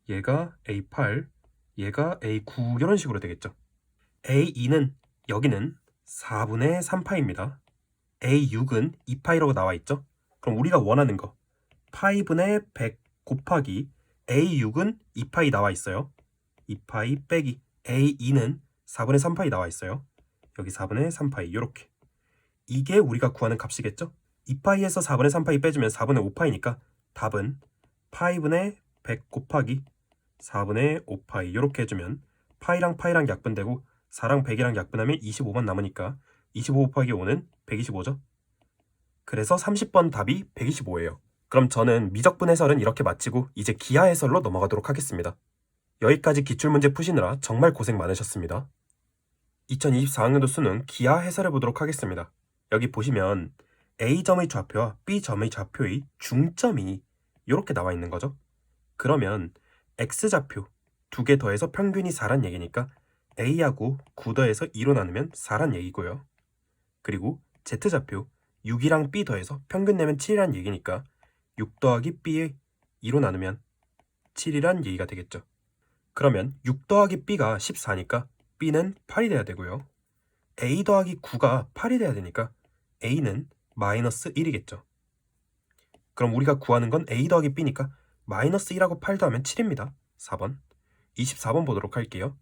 얘가 A8, 얘가 A9 이런 식으로 되겠죠. A2는 여기는 4분의 3파입니다. A6은 2파이라고 나와 있죠. 그럼 우리가 원하는 거 파이분의 100 곱하기 A6은 2파이 나와 있어요. 2파이 빼기 A2는 4분의 3파이 나와 있어요. 여기 4분의 3파이 이렇게. 이게 우리가 구하는 값이겠죠? 2파이에서 4분의 3파이 빼주면 4분의 5파이니까 답은 파이분의 100 곱하기 4분의 5파이 이렇게 해주면 파이랑 파이랑 약분되고 4랑 100이랑 약분하면 25만 남으니까 25 곱하기 5는 125죠? 그래서 30번 답이 125예요. 그럼 저는 미적분 해설은 이렇게 마치고 이제 기하 해설로 넘어가도록 하겠습니다. 여기까지 기출문제 푸시느라 정말 고생 많으셨습니다. 2024학년도 수능 기하 해설해 보도록 하겠습니다. 여기 보시면 A점의 좌표와 B점의 좌표의 중점이 이렇게 나와 있는 거죠. 그러면 X좌표 2개 더해서 평균이 4란 얘기니까 A하고 9 더해서 2로 나누면 4란 얘기고요. 그리고 Z좌표 6이랑 B 더해서 평균 내면 7이란 얘기니까 6 더하기 B의 2로 나누면 7이란 얘기가 되겠죠. 그러면 6 더하기 B가 14니까 B는 8이 돼야 되고요. A 더하기 9가 8이 돼야 되니까 A는 마이너스 1이겠죠. 그럼 우리가 구하는 건 A 더하기 B니까 마이너스 1하고 8 더하면 7입니다. 4번. 24번 보도록 할게요.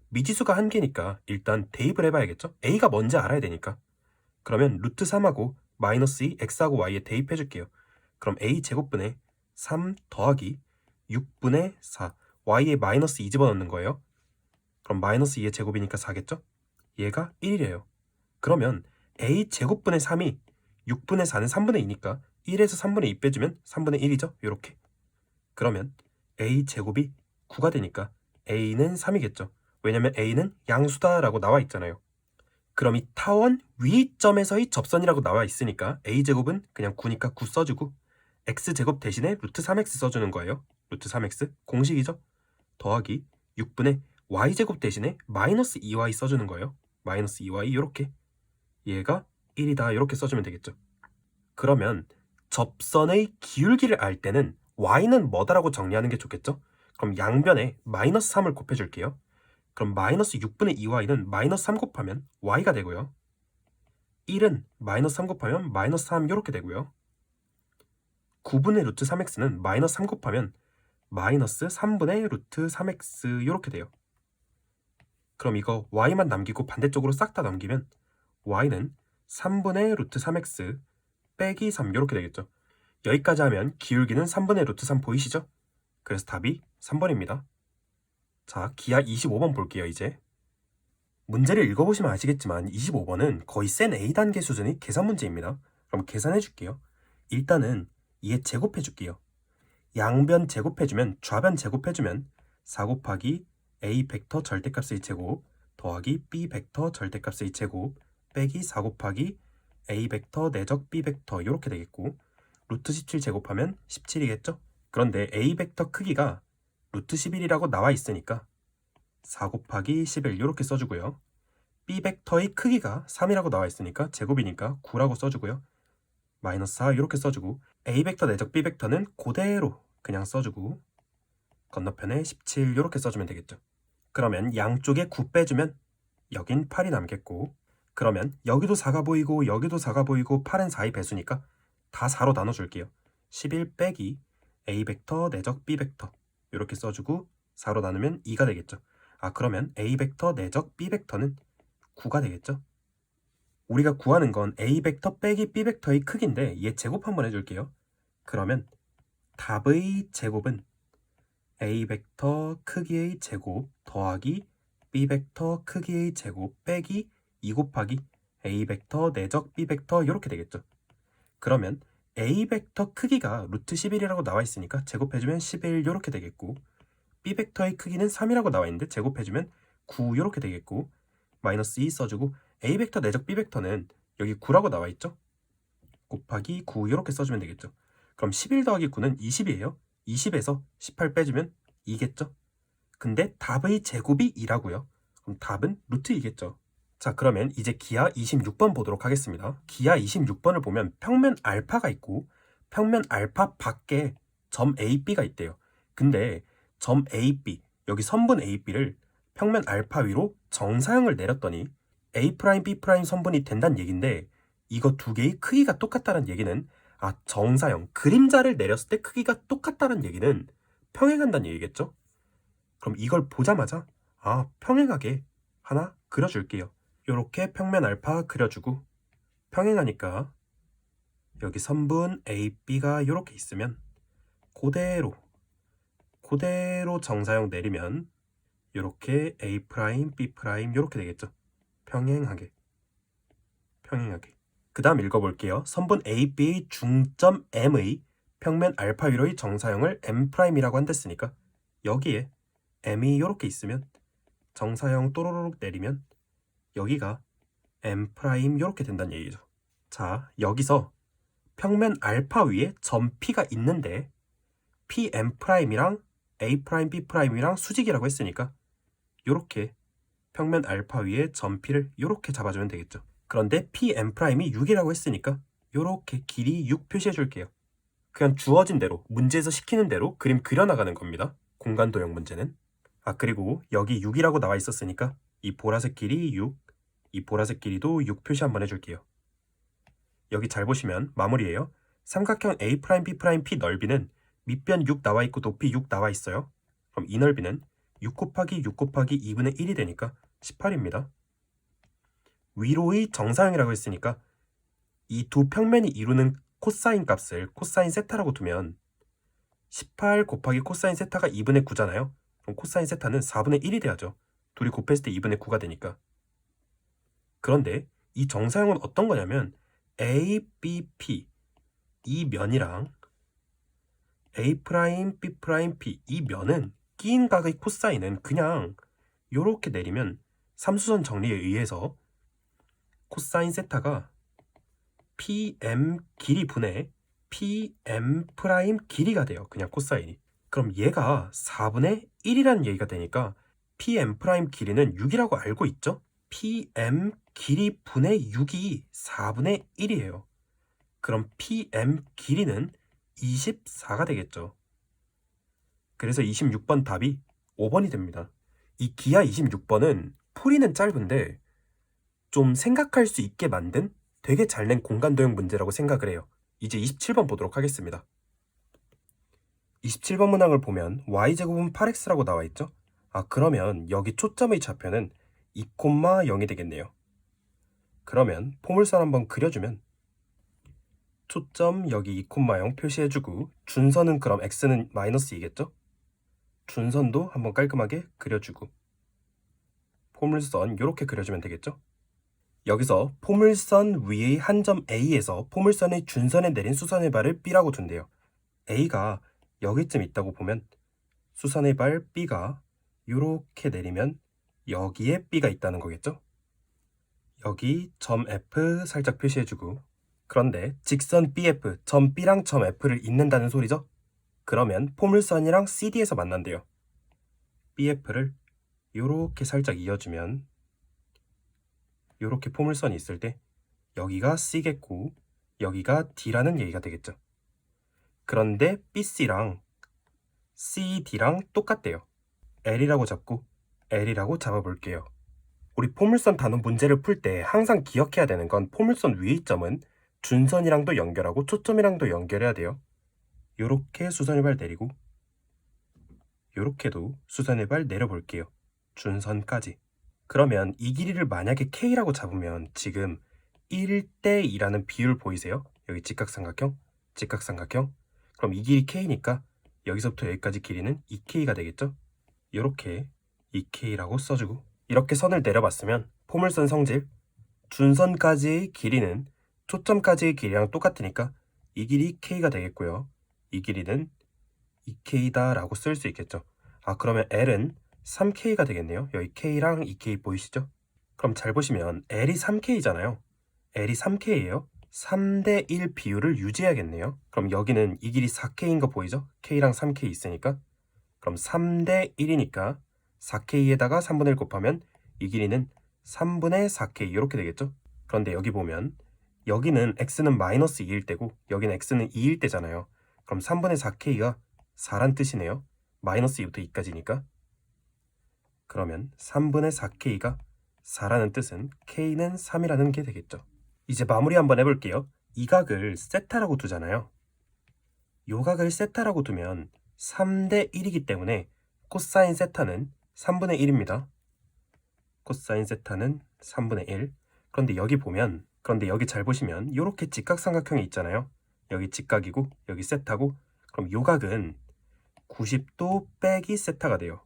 미지수가 한 개니까 일단 대입을 해봐야겠죠. A가 뭔지 알아야 되니까. 그러면 루트 3하고 마이너스 2 X하고 Y에 대입해 줄게요. 그럼 A 제곱분의 3 더하기 6분의 4 Y에 마이너스 2 집어넣는 거예요. 그럼 마이너스 2의 제곱이니까 4겠죠? 얘가 1이래요. 그러면 A 제곱분의 3이 6분의 4는 3분의 2니까 1에서 3분의 2 빼주면 3분의 1이죠? 요렇게. 그러면 A 제곱이 9가 되니까 A는 3이겠죠? 왜냐면 A는 양수다 라고 나와 있잖아요. 그럼 이 타원 위점에서의 접선이라고 나와 있으니까 A제곱은 그냥 9니까 9 써주고 X제곱 대신에 루트 3X 써주는 거예요. 루트 3X 공식이죠? 더하기 6분의 Y제곱 대신에 마이너스 2Y 써주는 거예요. 마이너스 2Y 이렇게. 얘가 1이다 이렇게 써주면 되겠죠. 그러면 접선의 기울기를 알 때는 Y는 뭐다라고 정리하는 게 좋겠죠? 그럼 양변에 마이너스 3을 곱해줄게요. 그럼 마이너스 6분의 2y는 마이너스 3 곱하면 y가 되고요. 1은 마이너스 3 곱하면 마이너스 3 이렇게 되고요. 9분의 루트 3x는 마이너스 3 곱하면 마이너스 3분의 루트 3x 이렇게 돼요. 그럼 이거 y만 남기고 반대쪽으로 싹 다 넘기면 y는 3분의 루트 3x 빼기 3 이렇게 되겠죠. 여기까지 하면 기울기는 3분의 루트 3 보이시죠? 그래서 답이 3번입니다. 자, 기하 25번 볼게요, 이제. 문제를 읽어보시면 아시겠지만 25번은 거의 센 A단계 수준의 계산 문제입니다. 그럼 계산해 줄게요. 일단은 얘 제곱해 줄게요. 양변 제곱해주면 좌변 제곱해주면 4 곱하기 A 벡터 절대값의 제곱 더하기 B 벡터 절대값의 제곱 빼기 4 곱하기 A 벡터 내적 B 벡터 이렇게 되겠고 루트 17 제곱하면 17이겠죠? 그런데 A 벡터 크기가 루트 11이라고 나와 있으니까 4 곱하기 11 이렇게 써주고요. B 벡터의 크기가 3이라고 나와 있으니까 제곱이니까 9라고 써주고요. 마이너스 4 이렇게 써주고 A 벡터 내적 B 벡터는 그대로 그냥 써주고 건너편에 17 이렇게 써주면 되겠죠. 그러면 양쪽에 9 빼주면 여긴 8이 남겠고 그러면 여기도 4가 보이고 여기도 4가 보이고 8은 4의 배수니까 다 4로 나눠줄게요. 11 빼기 A 벡터 내적 B 벡터 이렇게 써주고 4로 나누면 2가 되겠죠. 그러면 A 벡터 내적 B 벡터는 9가 되겠죠. 우리가 구하는 건 A 벡터 빼기 B 벡터의 크기인데 얘 제곱 한번 해줄게요. 그러면 답의 제곱은 A 벡터 크기의 제곱 더하기 B 벡터 크기의 제곱 빼기 2 곱하기 A 벡터 내적 B 벡터 이렇게 되겠죠. 그러면 A 벡터 크기가 루트 11이라고 나와 있으니까 제곱해주면 11 이렇게 되겠고 B 벡터의 크기는 3이라고 나와 있는데 제곱해주면 9 이렇게 되겠고 마이너스 2 써주고 A 벡터 내적 B 벡터는 여기 9라고 나와 있죠? 곱하기 9 이렇게 써주면 되겠죠. 그럼 11 더하기 9는 20이에요. 20에서 18 빼주면 2겠죠? 근데 답의 제곱이 2라고요. 그럼 답은 루트 2겠죠. 자, 그러면 이제 기하 26번 보도록 하겠습니다. 기하 26번을 보면 평면 알파가 있고 평면 알파 밖에 점 AB가 있대요. 근데 점 AB, 여기 선분 AB를 평면 알파 위로 정사형을 내렸더니 A', B' 선분이 된다는 얘기인데 이거 두 개의 크기가 똑같다는 얘기는 정사형, 그림자를 내렸을 때 크기가 똑같다는 얘기는 평행한다는 얘기겠죠? 그럼 이걸 보자마자 평행하게 하나 그려줄게요. 요렇게 평면 알파 그려주고 평행하니까 여기 선분 A, B가 요렇게 있으면 그대로 정사형 내리면 요렇게 A', B' 요렇게 되겠죠. 평행하게. 그 다음 읽어볼게요. 선분 A, B의 중점 M의 평면 알파 위로의 정사형을 M'이라고 한댔으니까 여기에 M이 이렇게 있으면 정사형 또로록 내리면 여기가 M' 이렇게 된다는 얘기죠. 자, 여기서 평면 알파 위에 점 P가 있는데 P'M'i랑 A', B'이랑 수직이라고 했으니까 이렇게 평면 알파 위에 점 P를 이렇게 잡아주면 되겠죠. 그런데 P'M'i 6이라고 했으니까 이렇게 길이 6 표시해 줄게요. 그냥 주어진 대로, 문제에서 시키는 대로 그림 그려나가는 겁니다. 공간 도형 문제는. 그리고 여기 6이라고 나와 있었으니까 이 보라색 길이 6, 이 보라색 길이도 6 표시 한번 해줄게요. 여기 잘 보시면 마무리예요. 삼각형 A', B', P 넓이는 밑변 6 나와 있고 높이 6 나와 있어요. 그럼 이 넓이는 6 곱하기 6 곱하기 2분의 1이 되니까 18입니다. 위로의 정사형이라고 했으니까 이 두 평면이 이루는 코사인 값을 코사인 세타라고 두면 18 곱하기 코사인 세타가 2분의 9잖아요. 그럼 코사인 세타는 4분의 1이 돼야죠. 둘이 곱했을 때 2분의 9가 되니까. 그런데 이 정사형은 어떤 거냐면 A, B, P 이 면이랑 A', B', P 이 면은 끼인 각의 코사인은 그냥 요렇게 내리면 삼수선 정리에 의해서 코사인 세타가 PM 길이 분의 PM 프라임 길이가 돼요. 그냥 코사인이. 그럼 얘가 4분의 1이라는 얘기가 되니까 PM 프라임 길이는 6이라고 알고 있죠? PM 길이 분의 6이 4분의 1이에요. 그럼 PM 길이는 24가 되겠죠. 그래서 26번 답이 5번이 됩니다. 이 기하 26번은 풀이는 짧은데 좀 생각할 수 있게 만든 되게 잘 낸 공간 도형 문제라고 생각을 해요. 이제 27번 보도록 하겠습니다. 27번 문항을 보면 y제곱은 8x라고 나와 있죠? 그러면 여기 초점의 좌표는 2,0이 되겠네요. 그러면 포물선 한번 그려주면 초점 여기 2,0 표시해주고 준선은 그럼 x는 마이너스 2겠죠? 준선도 한번 깔끔하게 그려주고 포물선 이렇게 그려주면 되겠죠? 여기서 포물선 위의 한 점 A에서 포물선의 준선에 내린 수선의 발을 B라고 둔대요. A가 여기쯤 있다고 보면 수선의 발 B가 이렇게 내리면 여기에 B가 있다는 거겠죠? 여기 점 F 살짝 표시해주고 그런데 직선 BF, 점 B랑 점 F를 잇는다는 소리죠? 그러면 포물선이랑 CD에서 만난대요. BF를 이렇게 살짝 이어주면 이렇게 포물선이 있을 때 여기가 C겠고 여기가 D라는 얘기가 되겠죠. 그런데 BC랑 CD랑 똑같대요. L이라고 잡고 L이라고 잡아볼게요. 우리 포물선 단원 문제를 풀 때 항상 기억해야 되는 건 포물선 위의 점은 준선이랑도 연결하고 초점이랑도 연결해야 돼요. 요렇게 수선의 발 내리고 요렇게도 수선의 발 내려볼게요. 준선까지. 그러면 이 길이를 만약에 K라고 잡으면 지금 1대 2라는 비율 보이세요? 여기 직각삼각형, 직각삼각형. 그럼 이 길이 K니까 여기서부터 여기까지 길이는 2K가 되겠죠? 이렇게 2K라고 써주고 이렇게 선을 내려봤으면 포물선 성질 준선까지의 길이는 초점까지의 길이랑 똑같으니까 이 길이 K가 되겠고요. 이 길이는 2K다 라고 쓸 수 있겠죠. 그러면 L은 3K가 되겠네요. 여기 K랑 2K 보이시죠? 그럼 잘 보시면 L이 3K잖아요. L이 3K예요. 3대 1 비율을 유지해야겠네요. 그럼 여기는 이 길이 4K인 거 보이죠? K랑 3K 있으니까. 그럼 3대 1이니까 4K에다가 3분의 1 곱하면 이 길이는 3분의 4K 이렇게 되겠죠? 그런데 여기 보면 여기는 x는 마이너스 2일 때고 여기는 x는 2일 때잖아요. 그럼 3분의 4k가 4란 뜻이네요. 마이너스 2부터 2까지니까. 그러면 3분의 4k가 4라는 뜻은 k는 3이라는 게 되겠죠. 이제 마무리 한번 해볼게요. 이 각을 세타라고 두잖아요. 요 각을 세타라고 두면 3대 1이기 때문에 코사인 세타는 3분의 1입니다. 코사인 세타는 3분의 1. 그런데 여기 잘 보시면 이렇게 직각삼각형이 있잖아요. 여기 직각이고 여기 세타고, 그럼 요 각은 90도 빼기 세타가 돼요.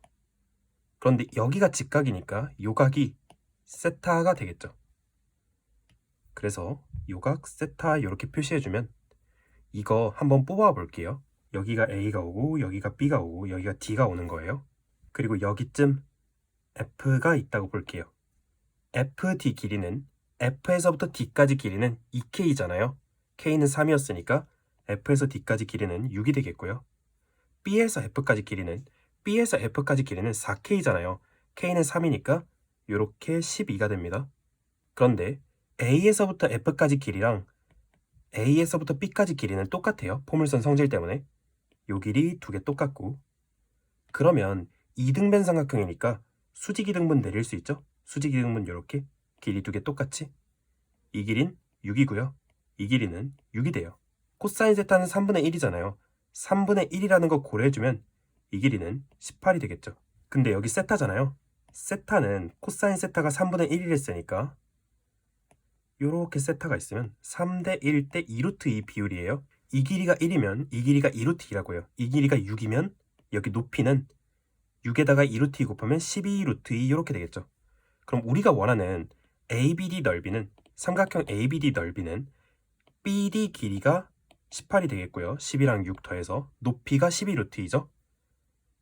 그런데 여기가 직각이니까 요 각이 세타가 되겠죠. 그래서 요 각 세타 이렇게 표시해주면 이거 한번 뽑아 볼게요. 여기가 A가 오고 여기가 B가 오고 여기가 D가 오는 거예요. 그리고 여기쯤 F가 있다고 볼게요. FD 길이는 F에서부터 D까지 길이는 2K잖아요. K는 3이었으니까 F에서 D까지 길이는 6이 되겠고요. B에서 F까지 길이는 4K잖아요. K는 3이니까 이렇게 12가 됩니다. 그런데 A에서부터 F까지 길이랑 A에서부터 B까지 길이는 똑같아요. 포물선 성질 때문에. 요 길이 두 개 똑같고, 그러면 이등변 삼각형이니까 수직이등분 내릴 수 있죠? 수직이등분 이렇게 길이 두 개 똑같이. 이 길이는 6이고요. 이 길이는 6이 돼요. 코사인 세타는 3분의 1이잖아요. 3분의 1이라는 거 고려해주면 이 길이는 18이 되겠죠. 근데 여기 세타잖아요. 세타는 코사인 세타가 3분의 1이랬으니까 요렇게 세타가 있으면 3대 1 대 2루트 2 비율이에요. 이 길이가 1이면 이 길이가 2루트 2라고요. 이 길이가 6이면 여기 높이는 6에다가 2루트 2 곱하면 12루트 2 이렇게 되겠죠. 그럼 우리가 원하는 ABD 넓이는, 삼각형 ABD 넓이는 BD 길이가 18이 되겠고요. 10이랑 6 더해서 높이가 12루트 2죠.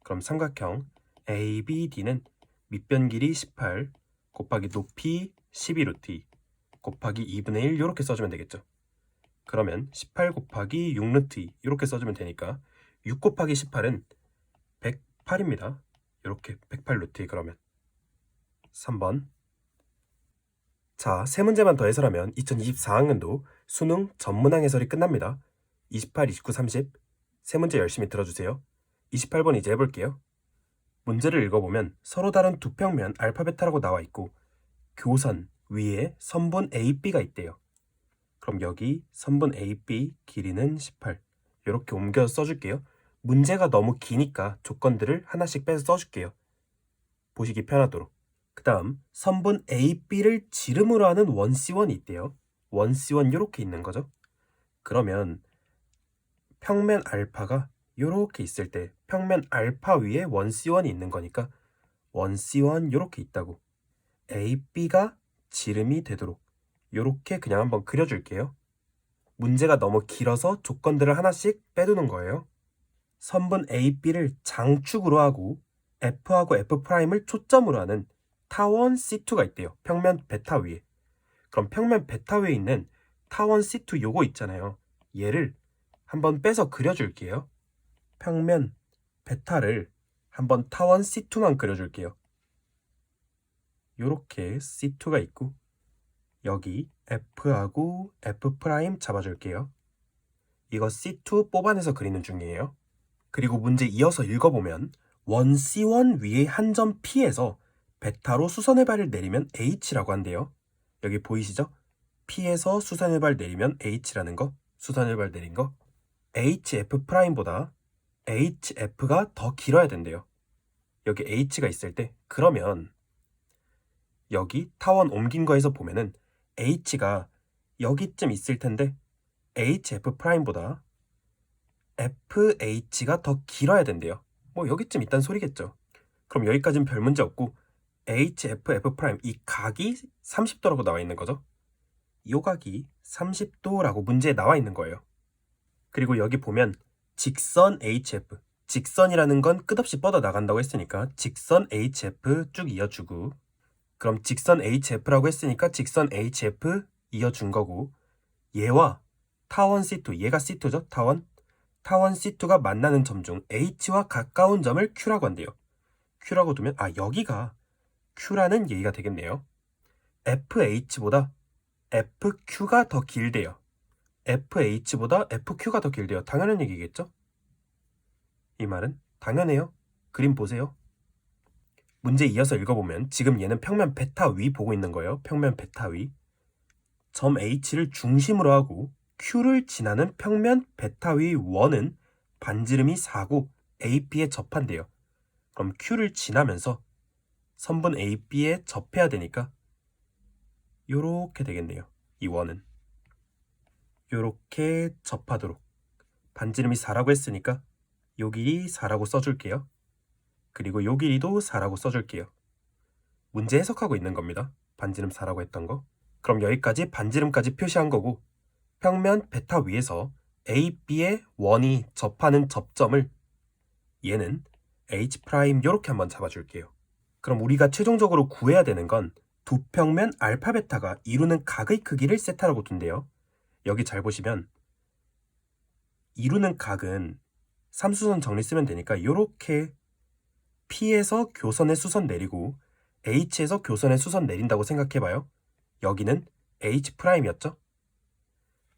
그럼 삼각형 ABD는 밑변 길이 18 곱하기 높이 12루트 2 곱하기 2분의 1 이렇게 써주면 되겠죠. 그러면 18 곱하기 6루트 2 이렇게 써주면 되니까 6 곱하기 18은 108입니다. 이렇게 108루트 2. 그러면 3번. 자, 세 문제만 더 해설하면 2024학년도 수능 전문항 해설이 끝납니다. 28, 29, 30. 세 문제 열심히 들어주세요. 28번 이제 해볼게요. 문제를 읽어보면 서로 다른 두 평면 알파 베타라고 나와 있고 교선 위에 선분 AB가 있대요. 그럼 여기 선분 AB 길이는 18. 이렇게 옮겨 써줄게요. 문제가 너무 기니까 조건들을 하나씩 빼서 써줄게요. 보시기 편하도록. 그 다음 선분 AB를 지름으로 하는 원C원이 있대요. 원C원 이렇게 있는 거죠. 그러면 평면 알파가 이렇게 있을 때 평면 알파 위에 원C원이 있는 거니까 원C원 이렇게 있다고. AB가 지름이 되도록 이렇게 그냥 한번 그려줄게요. 문제가 너무 길어서 조건들을 하나씩 빼두는 거예요. 선분 AB를 장축으로 하고 F하고 F'을 초점으로 하는 타원 C2가 있대요. 평면 베타 위에. 그럼 평면 베타 위에 있는 타원 C2 요거 있잖아요. 얘를 한번 빼서 그려줄게요. 평면 베타를 한번 타원 C2만 그려줄게요. 요렇게 C2가 있고 여기 F하고 F' 잡아줄게요. 이거 C2 뽑아내서 그리는 중이에요. 그리고 문제 이어서 읽어보면 원C1 위에 한 점 P에서 베타로 수선의 발을 내리면 H라고 한대요. 여기 보이시죠? P에서 수선의 발 내리면 H라는 거, 수선의 발 내린 거. HF'보다 HF가 더 길어야 된대요. 여기 H가 있을 때, 그러면 여기 타원 옮긴 거에서 보면은 H가 여기쯤 있을 텐데 HF'보다 FH가 더 길어야 된대요. 뭐 여기쯤 있단 소리겠죠. 그럼 여기까지는 별 문제 없고 HF, F' 이 각이 30도라고 나와 있는 거죠. 이 각이 30도라고 문제에 나와 있는 거예요. 그리고 여기 보면 직선 HF, 직선이라는 건 끝없이 뻗어 나간다고 했으니까 직선 HF 쭉 이어주고, 그럼 직선 HF라고 했으니까 직선 HF 이어준 거고, 얘와 타원 C2, 얘가 C2죠? 타원 C2가 만나는 점 중 H와 가까운 점을 Q라고 한대요. Q라고 두면 여기가 Q라는 얘기가 되겠네요. FH보다 FQ가 더 길대요. FH보다 FQ가 더 길대요. 당연한 얘기겠죠? 이 말은 당연해요. 그림 보세요. 문제 이어서 읽어보면 지금 얘는 평면 베타 위 보고 있는 거예요. 평면 베타 위. 점 H를 중심으로 하고 Q를 지나는 평면 베타 위 원은 반지름이 4고 AB에 접한대요. 그럼 Q를 지나면서 선분 AB에 접해야 되니까 요렇게 되겠네요. 이 원은 요렇게 접하도록 반지름이 4라고 했으니까 요 길이 4라고 써줄게요. 그리고 요 길이도 4라고 써줄게요. 문제 해석하고 있는 겁니다. 반지름 4라고 했던 거. 그럼 여기까지 반지름까지 표시한 거고 평면 베타 위에서 A, B의 원이 접하는 접점을 얘는 H' 요렇게 한번 잡아줄게요. 그럼 우리가 최종적으로 구해야 되는 건 두 평면 알파 베타가 이루는 각의 크기를 세타라고 둔대요. 여기 잘 보시면 이루는 각은 삼수선 정리 쓰면 되니까 이렇게 P에서 교선의 수선 내리고 H에서 교선의 수선 내린다고 생각해봐요. 여기는 H'이었죠?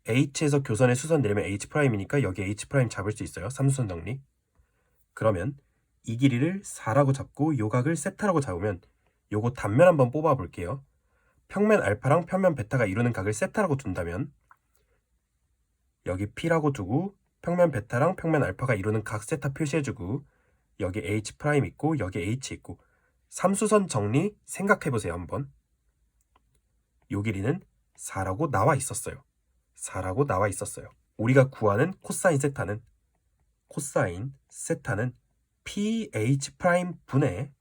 H에서 교선의 수선 내리면 H'이니까 여기 H' 잡을 수 있어요. 삼수선 정리. 그러면 이 길이를 4라고 잡고 요 각을 세타라고 잡으면 요거 단면 한번 뽑아 볼게요. 평면 알파랑 평면 베타가 이루는 각을 세타라고 둔다면 여기 P라고 두고 평면 베타랑 평면 알파가 이루는 각 세타 표시해주고 여기 H' 있고 여기 H 있고 삼수선 정리 생각해보세요 한번. 요 길이는 4라고 나와 있었어요. 4라고 나와 있었어요. 우리가 구하는 코사인 세타는 PH' 분의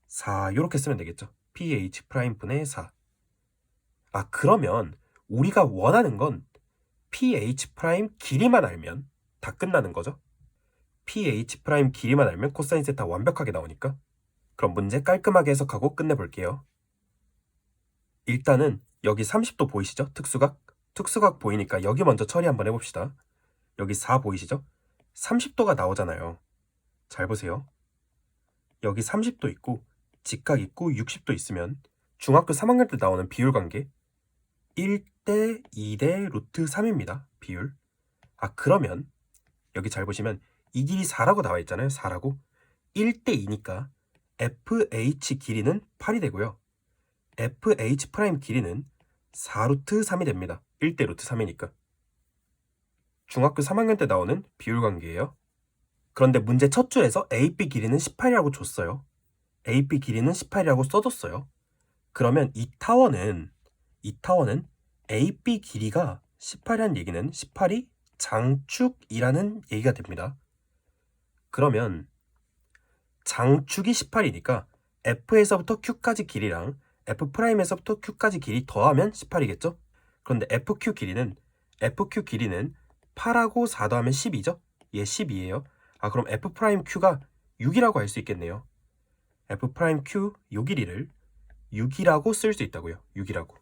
4 이렇게 쓰면 되겠죠. PH' 분의 4. 그러면 우리가 원하는 건 PH' 길이만 알면 다 끝나는 거죠. PH' 길이만 알면 코사인 세타 완벽하게 나오니까. 그럼 문제 깔끔하게 해석하고 끝내볼게요. 일단은 여기 30도 보이시죠? 특수각 보이니까 여기 먼저 처리 한번 해봅시다. 여기 4 보이시죠? 30도가 나오잖아요. 잘 보세요. 여기 30도 있고 직각 있고 60도 있으면 중학교 3학년 때 나오는 비율 관계 1대 2대 루트 3입니다. 비율. 그러면 여기 잘 보시면 이 길이 4라고 나와 있잖아요. 4라고. 1대 2니까 FH 길이는 8이 되고요. FH' 길이는 4루트 3이 됩니다. 1대 루트 3이니까. 중학교 3학년 때 나오는 비율 관계예요. 그런데 문제 첫 줄에서 AB 길이는 18이라고 줬어요. AB 길이는 18이라고 써줬어요. 그러면 이 타원은 AB 길이가 18이라는 얘기는 18이 장축이라는 얘기가 됩니다. 그러면 장축이 18이니까 F에서부터 Q까지 길이랑 F'에서부터 Q까지 길이 더하면 18이겠죠? 그런데 FQ 길이는 8하고 4 더하면 12죠? 얘 12예요. 그럼 F'Q가 6이라고 할 수 있겠네요. F'Q 요 길이를 6이라고 쓸 수 있다고요. 6이라고.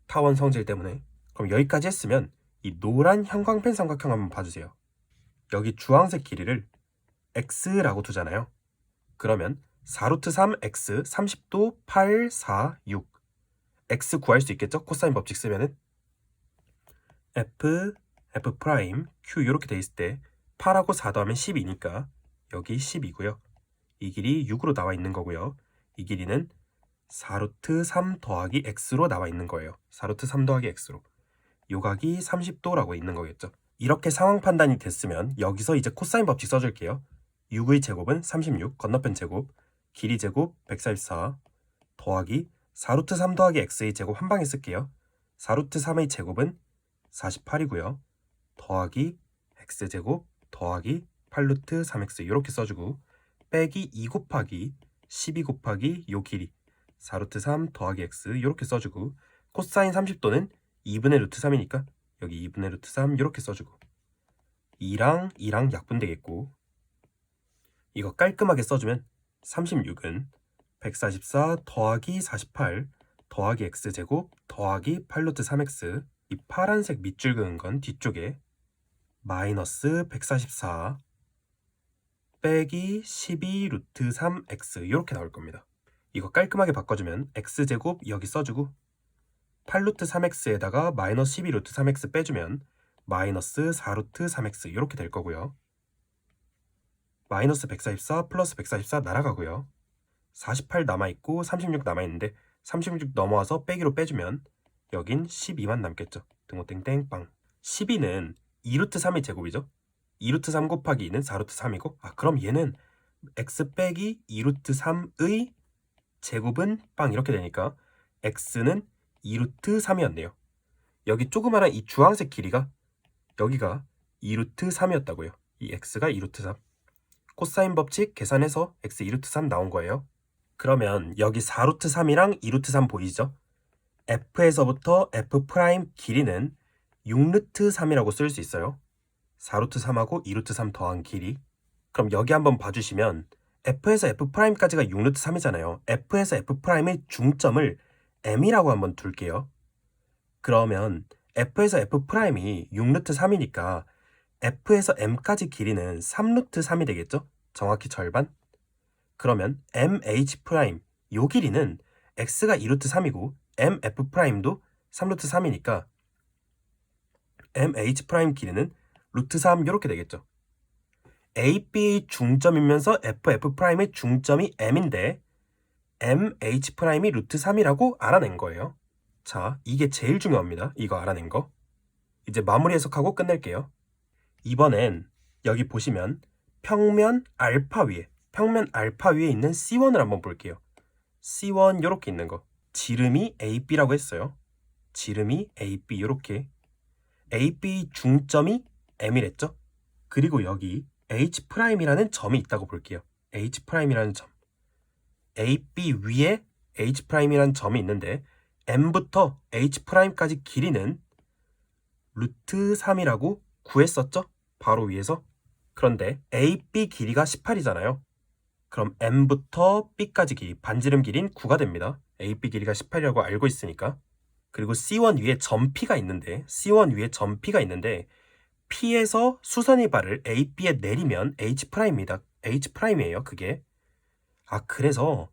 타원 성질 때문에. 그럼 여기까지 했으면 이 노란 형광펜 삼각형 한번 봐주세요. 여기 주황색 길이를 X라고 두잖아요. 그러면 4루트 3X 30도 8, 4, 6 X 구할 수 있겠죠? 코사인 법칙 쓰면은 F, Q 이렇게 돼 있을 때 8하고 4 더하면 12니까 여기 10이고요. 이 길이 6으로 나와 있는 거고요. 이 길이는 4루트 3 더하기 X로 나와 있는 거예요. 4루트 3 더하기 X로. 요 각이 30도라고 있는 거겠죠. 이렇게 상황 판단이 됐으면 여기서 이제 코사인 법칙 써줄게요. 6의 제곱은 36, 건너편 제곱, 길이 제곱 144 더하기 4루트 3 더하기 X의 제곱 한 방에 쓸게요. 4루트 3의 제곱은 48이고요. 더하기 X제곱 더하기 8루트 3X 이렇게 써주고 빼기 2 곱하기 12 곱하기 요 길이 4루트 3 더하기 X 이렇게 써주고 코사인 30도는 2분의 루트 3이니까 여기 2분의 루트 3 이렇게 써주고 2랑 약분 되겠고 이거 깔끔하게 써주면 36은 144 더하기 48 더하기 X제곱 더하기 8루트 3X 이 파란색 밑줄 그은 건 뒤쪽에 마이너스 144 빼기 12 루트 3X 이렇게 나올 겁니다. 이거 깔끔하게 바꿔주면 X제곱 여기 써주고 8루트 3x에다가 마이너스 12 루트 3x 빼주면 마이너스 4 루트 3x 이렇게 될 거고요. 마이너스 144 플러스 144 날아가고요. 48 남아있고 36 남아있는데 36 넘어와서 빼기로 빼주면 여긴 12만 남겠죠. 등호땡땡 빵. 12는 2루트 3의 제곱이죠. 2루트 3 곱하기 2는 4루트 3이고 그럼 얘는 x 빼기 2루트 3의 제곱은 빵 이렇게 되니까 x는 2루트 3이었네요. 여기 조그마한 이 주황색 길이가 여기가 2루트 3이었다고요. 이 x가 2루트 3. 코사인 법칙 계산해서 x 2루트 3 나온 거예요. 그러면 여기 4루트 3이랑 2루트 3 보이죠? f에서부터 f' 길이는 6루트 3이라고 쓸 수 있어요. 4루트 3하고 2루트 3 더한 길이. 그럼 여기 한번 봐주시면 f에서 f'까지가 6루트 3이잖아요. f에서 f'의 중점을 m이라고 한번 둘게요. 그러면 f에서 f'이 6루트 3이니까 f에서 m까지 길이는 3루트 3이 되겠죠? 정확히 절반. 그러면 mh' 요 길이는 x가 2루트 3이고 mf'도 3루트 3이니까 mh' 길이는 루트 3 이렇게 되겠죠. AB의 중점이면서 FF'의 중점이 M인데 MH'이 루트 3이라고 알아낸 거예요. 자, 이게 제일 중요합니다. 이거 알아낸 거. 이제 마무리 해석하고 끝낼게요. 이번엔 여기 보시면 평면 알파 위에 있는 C1을 한번 볼게요. C1 이렇게 있는 거. 지름이 AB라고 했어요. 지름이 AB 이렇게. AB 중점이 M이랬죠? 그리고 여기 H'이라는 점이 있다고 볼게요. H'이라는 점. AB 위에 H'이라는 점이 있는데 M부터 H'까지 길이는 루트 3이라고 구했었죠? 바로 위에서. 그런데 AB 길이가 18이잖아요. 그럼 M부터 B까지 길이, 반지름 길이는 9가 됩니다. AB 길이가 18이라고 알고 있으니까. 그리고 C1 위에 점 P가 있는데 P에서 수선의 발을 AB에 내리면 H'입니다. H'이에요, 그게. 그래서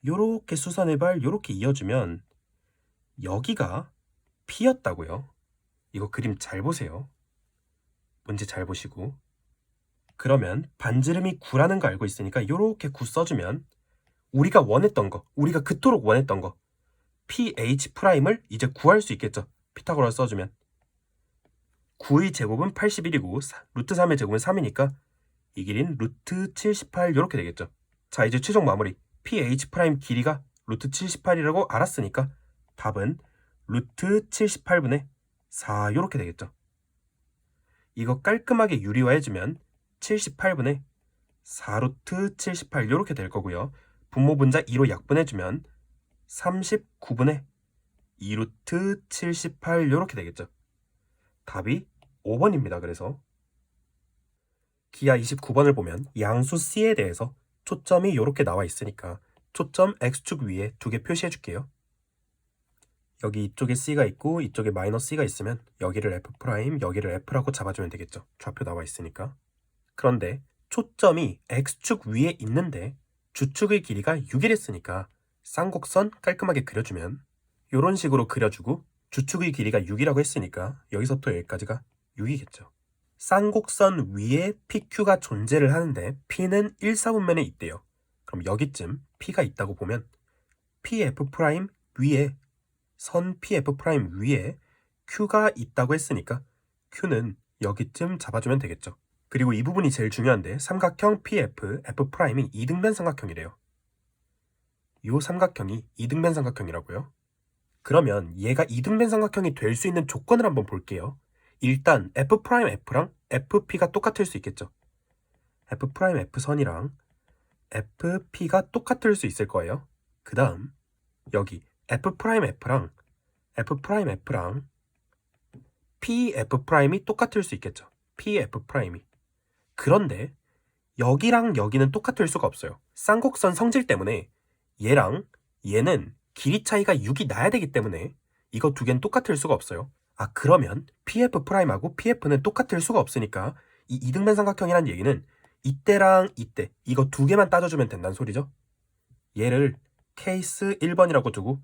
요렇게 수선의 발 요렇게 이어주면 여기가 P였다고요. 이거 그림 잘 보세요. 문제 잘 보시고. 그러면 반지름이 9라는 거 알고 있으니까 요렇게 9 써주면 우리가 그토록 원했던 거 PH'을 이제 구할 수 있겠죠. 피타고라스 써주면 9의 제곱은 81이고 루트 3의 제곱은 3이니까 이 길이는 루트 78 이렇게 되겠죠. 자, 이제 최종 마무리. PH' 길이가 루트 78이라고 알았으니까 답은 루트 78분의 4 이렇게 되겠죠. 이거 깔끔하게 유리화해주면 78분의 4루트 78 이렇게 될 거고요. 분모 분자 2로 약분해주면 39분의 2루트 78 이렇게 되겠죠. 답이 5번입니다. 그래서 기하 29번을 보면 양수 C에 대해서 초점이 이렇게 나와 있으니까 초점 X축 위에 2개 표시해 줄게요. 여기 이쪽에 C가 있고 이쪽에 마이너스 C가 있으면 여기를 F', 여기를 F라고 잡아주면 되겠죠. 좌표 나와 있으니까. 그런데 초점이 X축 위에 있는데 주축의 길이가 6이랬으니까 쌍곡선 깔끔하게 그려주면 이런 식으로 그려주고 주축의 길이가 6이라고 했으니까 여기서부터 여기까지가 6이겠죠. 쌍곡선 위에 PQ가 존재를 하는데 P는 1사분면에 있대요. 그럼 여기쯤 P가 있다고 보면 PF' 위에 선 PF' 위에 Q가 있다고 했으니까 Q는 여기쯤 잡아주면 되겠죠. 그리고 이 부분이 제일 중요한데 삼각형 PF, F'이 이등변 삼각형이래요. 이 삼각형이 이등변 삼각형이라고요. 그러면 얘가 이등변 삼각형이 될 수 있는 조건을 한번 볼게요. 일단 F'F랑 FP가 똑같을 수 있겠죠. F'F선이랑 FP가 똑같을 수 있을 거예요. 그 다음 여기 F'F랑 PF'이 똑같을 수 있겠죠. PF'이. 그런데 여기랑 여기는 똑같을 수가 없어요. 쌍곡선 성질 때문에 얘랑 얘는 길이 차이가 6이 나야 되기 때문에 이거 두 개는 똑같을 수가 없어요. 그러면 PF'하고 PF는 똑같을 수가 없으니까 이 이등변 삼각형이란 얘기는 이때랑 이때 이거 두 개만 따져주면 된다는 소리죠. 얘를 케이스 1번이라고 두고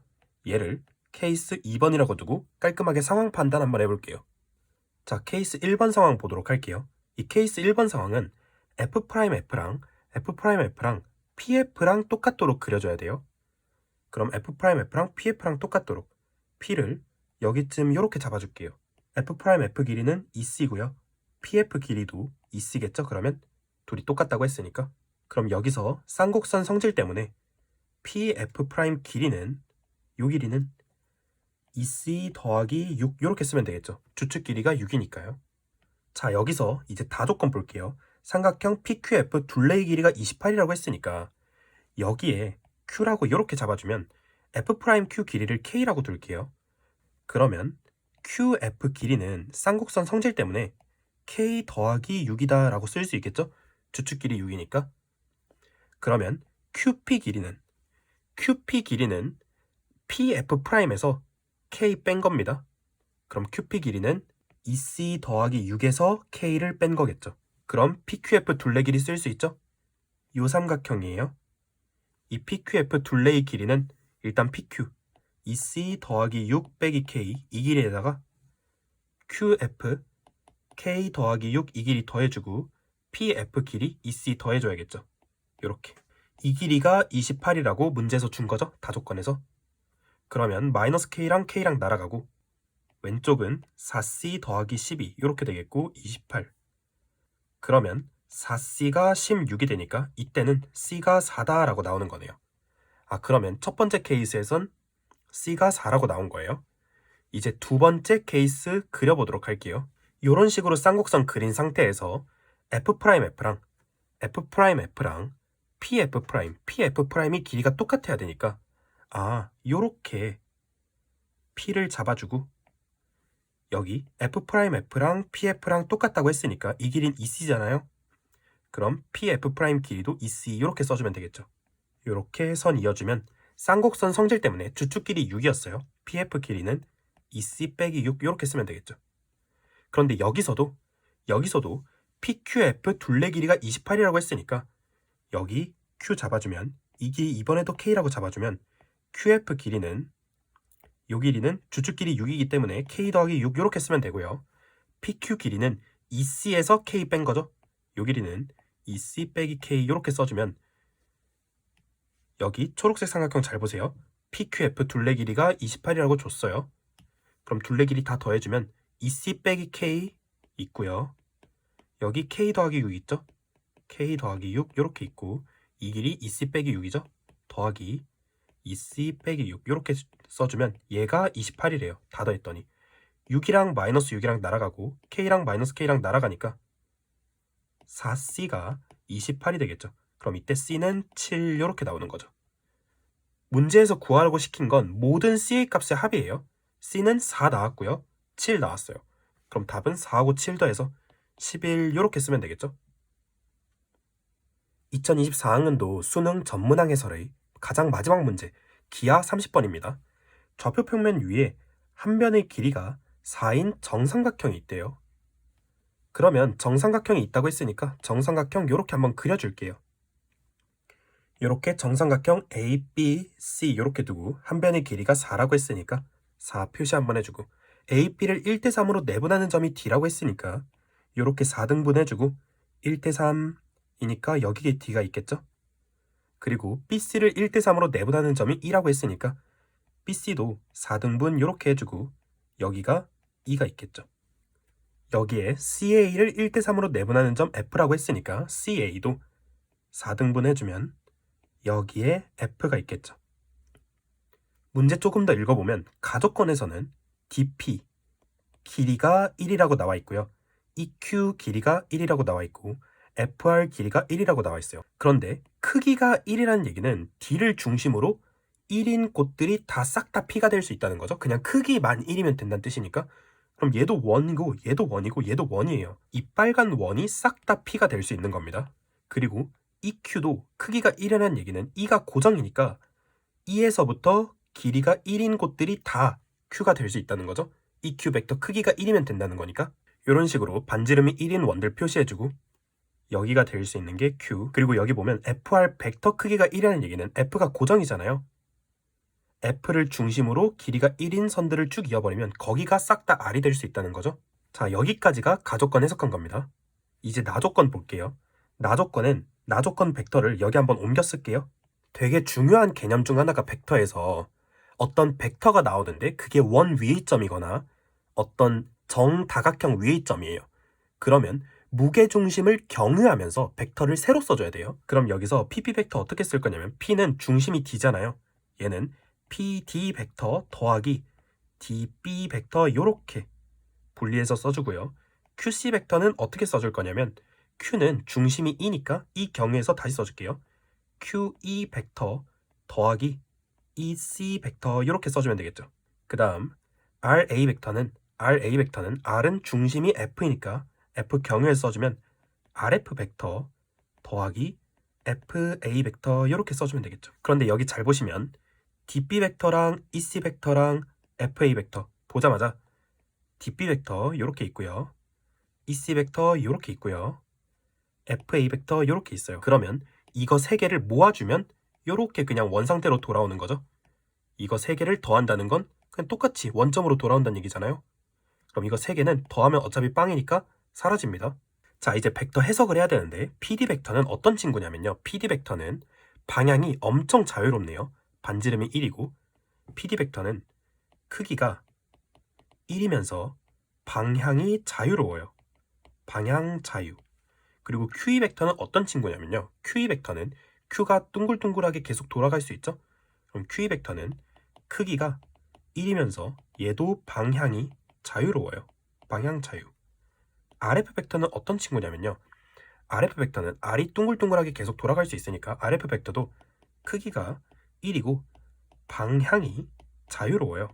얘를 케이스 2번이라고 두고 깔끔하게 상황 판단 한번 해볼게요. 자, 케이스 1번 상황 보도록 할게요. 이 케이스 1번 상황은 F'F랑 F'F랑 PF랑 똑같도록 그려줘야 돼요. 그럼 F'F랑 PF랑 똑같도록 P를 여기쯤 이렇게 잡아줄게요. F'F 길이는 2C고요. PF 길이도 2C겠죠? 그러면 둘이 똑같다고 했으니까. 그럼 여기서 쌍곡선 성질 때문에 PF' 길이는 요 길이는 2C 더하기 6 이렇게 쓰면 되겠죠. 주축 길이가 6이니까요. 자, 여기서 이제 다조건 볼게요. 삼각형 PQF 둘레의 길이가 28이라고 했으니까 여기에 Q라고 이렇게 잡아주면 F'Q 길이를 K라고 둘게요. 그러면 QF 길이는 쌍곡선 성질 때문에 K 더하기 6이다 라고 쓸 수 있겠죠? 주축 길이 6이니까. 그러면 QP 길이는 PF'에서 K 뺀 겁니다. 그럼 QP 길이는 2C 더하기 6에서 K를 뺀 거겠죠. 그럼 PQF 둘레 길이 쓸 수 있죠? 요 삼각형이에요. 이 PQF 둘레의 길이는 일단 PQ 2C 더하기 6 빼기 K 이 길이에다가 QF K 더하기 6 이 길이 더해주고 PF 길이 2C 더해줘야겠죠. 요렇게 이 길이가 28이라고 문제에서 준 거죠. 다조건에서. 그러면 마이너스 K랑 K랑 날아가고 왼쪽은 4C 더하기 12 이렇게 되겠고 28. 그러면 4C가 16이 되니까 이때는 C가 4다 라고 나오는 거네요. 아, 그러면 첫 번째 케이스에선 C가 4라고 나온 거예요. 이제 두 번째 케이스 그려보도록 할게요. 이런 식으로 쌍곡선 그린 상태에서 F'F랑 PF'이 길이가 똑같아야 되니까 요렇게 P를 잡아주고 여기 F'F랑 PF랑 똑같다고 했으니까 이 길이는 2C잖아요. 그럼 PF' 길이도 2C 이렇게 써주면 되겠죠. 이렇게 선 이어주면 쌍곡선 성질 때문에 주축 길이 6이었어요. PF 길이는 2C 빼기 6 이렇게 쓰면 되겠죠. 그런데 여기서도 PQF 둘레 길이가 28이라고 했으니까 여기 Q 잡아주면 이 길이 이번에도 K라고 잡아주면 QF 길이는 요 길이는 주축 길이 6이기 때문에 K 더하기 6 이렇게 쓰면 되고요. PQ 길이는 2C에서 K 뺀 거죠. 요 길이는 2C 빼기 K 이렇게 써주면 여기 초록색 삼각형 잘 보세요. PQF 둘레 길이가 28이라고 줬어요. 그럼 둘레 길이 다 더해주면 2C 빼기 K 있고요. 여기 K 더하기 6 있죠? K 더하기 6 이렇게 있고 이 길이 2C 빼기 6이죠? 더하기 2C 빼기 6 이렇게 써주면 얘가 28이래요. 다 더했더니 6이랑 마이너스 6이랑 날아가고 K랑 마이너스 K랑 날아가니까 4C가 28이 되겠죠. 그럼 이때 C는 7 이렇게 나오는 거죠. 문제에서 구하라고 시킨 건 모든 C의 값의 합이에요. C는 4 나왔고요. 7 나왔어요. 그럼 답은 4하고 7 더해서 11 이렇게 쓰면 되겠죠. 2024학년도 수능 전문항 해설의 가장 마지막 문제 기하 30번입니다. 좌표 평면 위에 한 변의 길이가 4인 정삼각형이 있대요. 그러면 정삼각형이 있다고 했으니까 정삼각형 이렇게 한번 그려줄게요. 이렇게 정삼각형 A, B, C 이렇게 두고 한 변의 길이가 4라고 했으니까 4 표시 한번 해주고 A, B를 1대3으로 내분하는 점이 D라고 했으니까 이렇게 4등분 해주고 1대3이니까 여기에 D가 있겠죠? 그리고 BC를 1대3으로 내분하는 점이 E라고 했으니까 BC도 4등분 이렇게 해주고 여기가 E가 있겠죠. 여기에 CA를 1대3으로 내분하는 점 F라고 했으니까 CA도 4등분 해주면 여기에 F가 있겠죠. 문제 조금 더 읽어보면 가조건에서는 DP 길이가 1이라고 나와 있고요. EQ 길이가 1이라고 나와 있고 FR 길이가 1이라고 나와 있어요. 그런데 크기가 1이라는 얘기는 D를 중심으로 1인 곳들이 다 싹 다 P가 될 수 있다는 거죠. 그냥 크기만 1이면 된다는 뜻이니까. 그럼 얘도 1이고 얘도 1이고 얘도 1이에요. 이 빨간 원이 싹 다 P가 될 수 있는 겁니다. 그리고 EQ도 크기가 1이라는 얘기는 E가 고정이니까 E에서부터 길이가 1인 곳들이 다 Q가 될 수 있다는 거죠. EQ 벡터 크기가 1이면 된다는 거니까. 이런 식으로 반지름이 1인 원들 표시해주고 여기가 될 수 있는 게 Q. 그리고 여기 보면 FR 벡터 크기가 1이라는 얘기는 F가 고정이잖아요. F를 중심으로 길이가 1인 선들을 쭉 이어버리면 거기가 싹 다 R이 될 수 있다는 거죠. 자, 여기까지가 가조건 해석한 겁니다. 이제 나조건 볼게요. 나조건은 나조건 벡터를 여기 한번 옮겨 쓸게요. 되게 중요한 개념 중 하나가 벡터에서 어떤 벡터가 나오는데 그게 원 위의 점이거나 어떤 정다각형 위의 점이에요. 그러면 무게중심을 경유하면서 벡터를 새로 써줘야 돼요. 그럼 여기서 PP 벡터 어떻게 쓸 거냐면 P는 중심이 D잖아요. 얘는 PD 벡터 더하기 DB 벡터 이렇게 분리해서 써주고요. QC 벡터는 어떻게 써줄 거냐면 Q는 중심이 E니까 이 경우에서 다시 써줄게요. QE 벡터 더하기 EC 벡터 이렇게 써주면 되겠죠. 그 다음 RA 벡터는 R은 중심이 F이니까 F 경우에 써주면 RF 벡터 더하기 FA 벡터 이렇게 써주면 되겠죠. 그런데 여기 잘 보시면 DB 벡터랑 EC 벡터랑 FA 벡터 보자마자 DB 벡터 이렇게 있고요. EC 벡터 이렇게 있고요. FA 벡터 이렇게 있어요. 그러면 이거 세 개를 모아주면 이렇게 그냥 원상태로 돌아오는 거죠. 이거 세 개를 더한다는 건 그냥 똑같이 원점으로 돌아온다는 얘기잖아요. 그럼 이거 세 개는 더하면 어차피 빵이니까 사라집니다. 자, 이제 벡터 해석을 해야 되는데 PD 벡터는 어떤 친구냐면요. PD 벡터는 방향이 엄청 자유롭네요. 반지름이 1이고 PD 벡터는 크기가 1이면서 방향이 자유로워요. 방향 자유. 그리고 QE 벡터는 어떤 친구냐면요. QE 벡터는 Q가 둥글둥글하게 계속 돌아갈 수 있죠. 그럼 QE 벡터는 크기가 1이면서 얘도 방향이 자유로워요. 방향 자유. RF 벡터는 어떤 친구냐면요. RF 벡터는 R이 둥글둥글하게 계속 돌아갈 수 있으니까 RF 벡터도 크기가 1이고 방향이 자유로워요.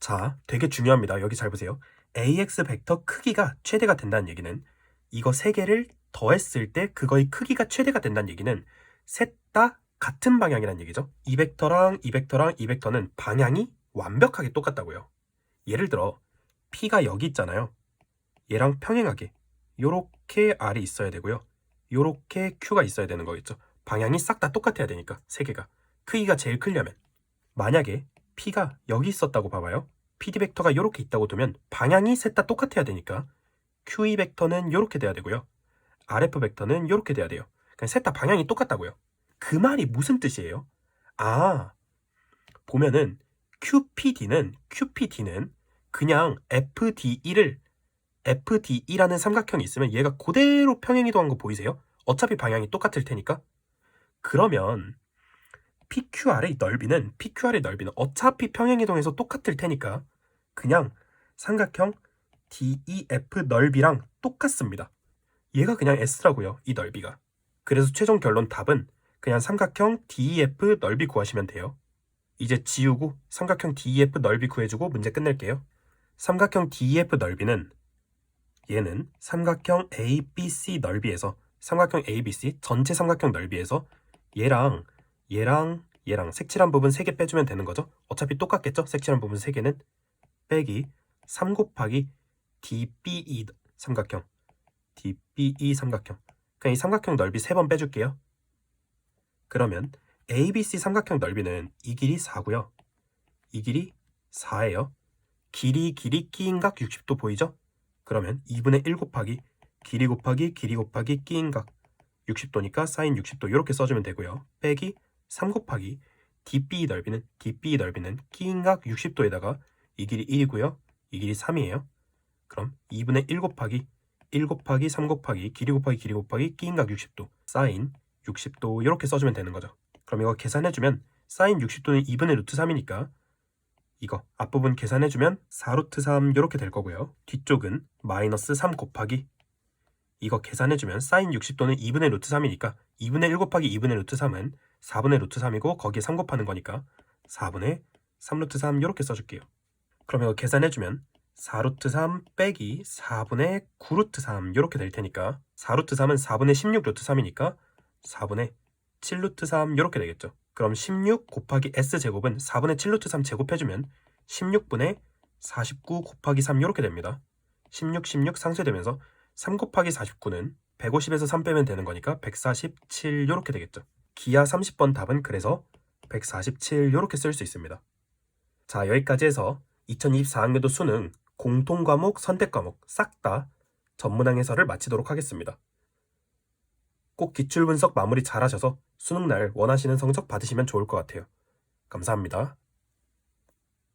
자, 되게 중요합니다. 여기 잘 보세요. AX 벡터 크기가 최대가 된다는 얘기는 이거 세 개를 더했을 때 그거의 크기가 최대가 된다는 얘기는 셋 다 같은 방향이라는 얘기죠. 이 벡터랑 이 벡터랑 이 벡터는 방향이 완벽하게 똑같다고요. 예를 들어 P가 여기 있잖아요. 얘랑 평행하게 요렇게 R이 있어야 되고요. 요렇게 Q가 있어야 되는 거겠죠. 방향이 싹 다 똑같아야 되니까 세 개가. 크기가 제일 크려면 만약에 P가 여기 있었다고 봐봐요. PD 벡터가 요렇게 있다고 두면 방향이 셋 다 똑같아야 되니까 QE 벡터는 요렇게 돼야 되고요. RF 벡터는 요렇게 돼야 돼요. 그냥 셋 다 방향이 똑같다고요. 그 말이 무슨 뜻이에요? 아, 보면은 QPD는 그냥 FDE라는 삼각형이 있으면 얘가 그대로 평행이동한 거 보이세요? 어차피 방향이 똑같을 테니까. 그러면 PQR의 넓이는 어차피 평행이동해서 똑같을 테니까 그냥 삼각형 DEF 넓이랑 똑같습니다. 얘가 그냥 S라고요. 이 넓이가. 그래서 최종 결론 답은 그냥 삼각형 DEF 넓이 구하시면 돼요. 이제 지우고 삼각형 DEF 넓이 구해주고 문제 끝낼게요. 삼각형 DEF 넓이는 얘는 삼각형 ABC 넓이에서 삼각형 ABC 전체 삼각형 넓이에서 얘랑 색칠한 부분 3개 빼주면 되는 거죠. 어차피 똑같겠죠? 색칠한 부분 3개는 빼기 3 곱하기 DBE 삼각형 그냥 이 삼각형 넓이 3번 빼줄게요. 그러면 ABC 삼각형 넓이는 이 길이 4고요. 이 길이 4예요. 길이 끼인각 60도 보이죠? 그러면 2분의 1 곱하기 길이 곱하기 끼인각 60도니까 사인 60도 이렇게 써주면 되고요. 빼기 3 곱하기 DB 넓이는 끼인각 60도에다가 이 길이 1이고요. 이 길이 3이에요. 그럼 2분의 1 곱하기 3 곱하기 길이 곱하기 끼인각 60도 사인 60도 이렇게 써주면 되는 거죠. 그럼 이거 계산해주면 사인 60도는 2분의 루트 3이니까 이거 앞부분 계산해주면 4루트 3 이렇게 될 거고요. 뒤쪽은 마이너스 3 곱하기 이거 계산해주면 사인 60도는 2분의 루트 3이니까 2분의 1 곱하기 2분의 루트 3은 4분의 루트 3이고 거기에 3 곱하는 거니까 4분의 3루트 3 이렇게 써줄게요. 그럼 이거 계산해주면 4루트 3 빼기 4분의 9루트 3 이렇게 될 테니까 4루트 3은 4분의 16 루트 3이니까 4분의 7루트 3 이렇게 되겠죠. 그럼 16 곱하기 S제곱은 4분의 7루트 3 제곱해주면 16분의 49 곱하기 3 이렇게 됩니다. 16 상쇄되면서 3 곱하기 49는 150에서 3 빼면 되는 거니까 147 이렇게 되겠죠. 기하 30번 답은 그래서 147 이렇게 쓸 수 있습니다. 자, 여기까지 해서 2024학년도 수능 공통과목, 선택과목 싹 다 전문항 해설을 마치도록 하겠습니다. 꼭 기출분석 마무리 잘 하셔서 수능날 원하시는 성적 받으시면 좋을 것 같아요. 감사합니다.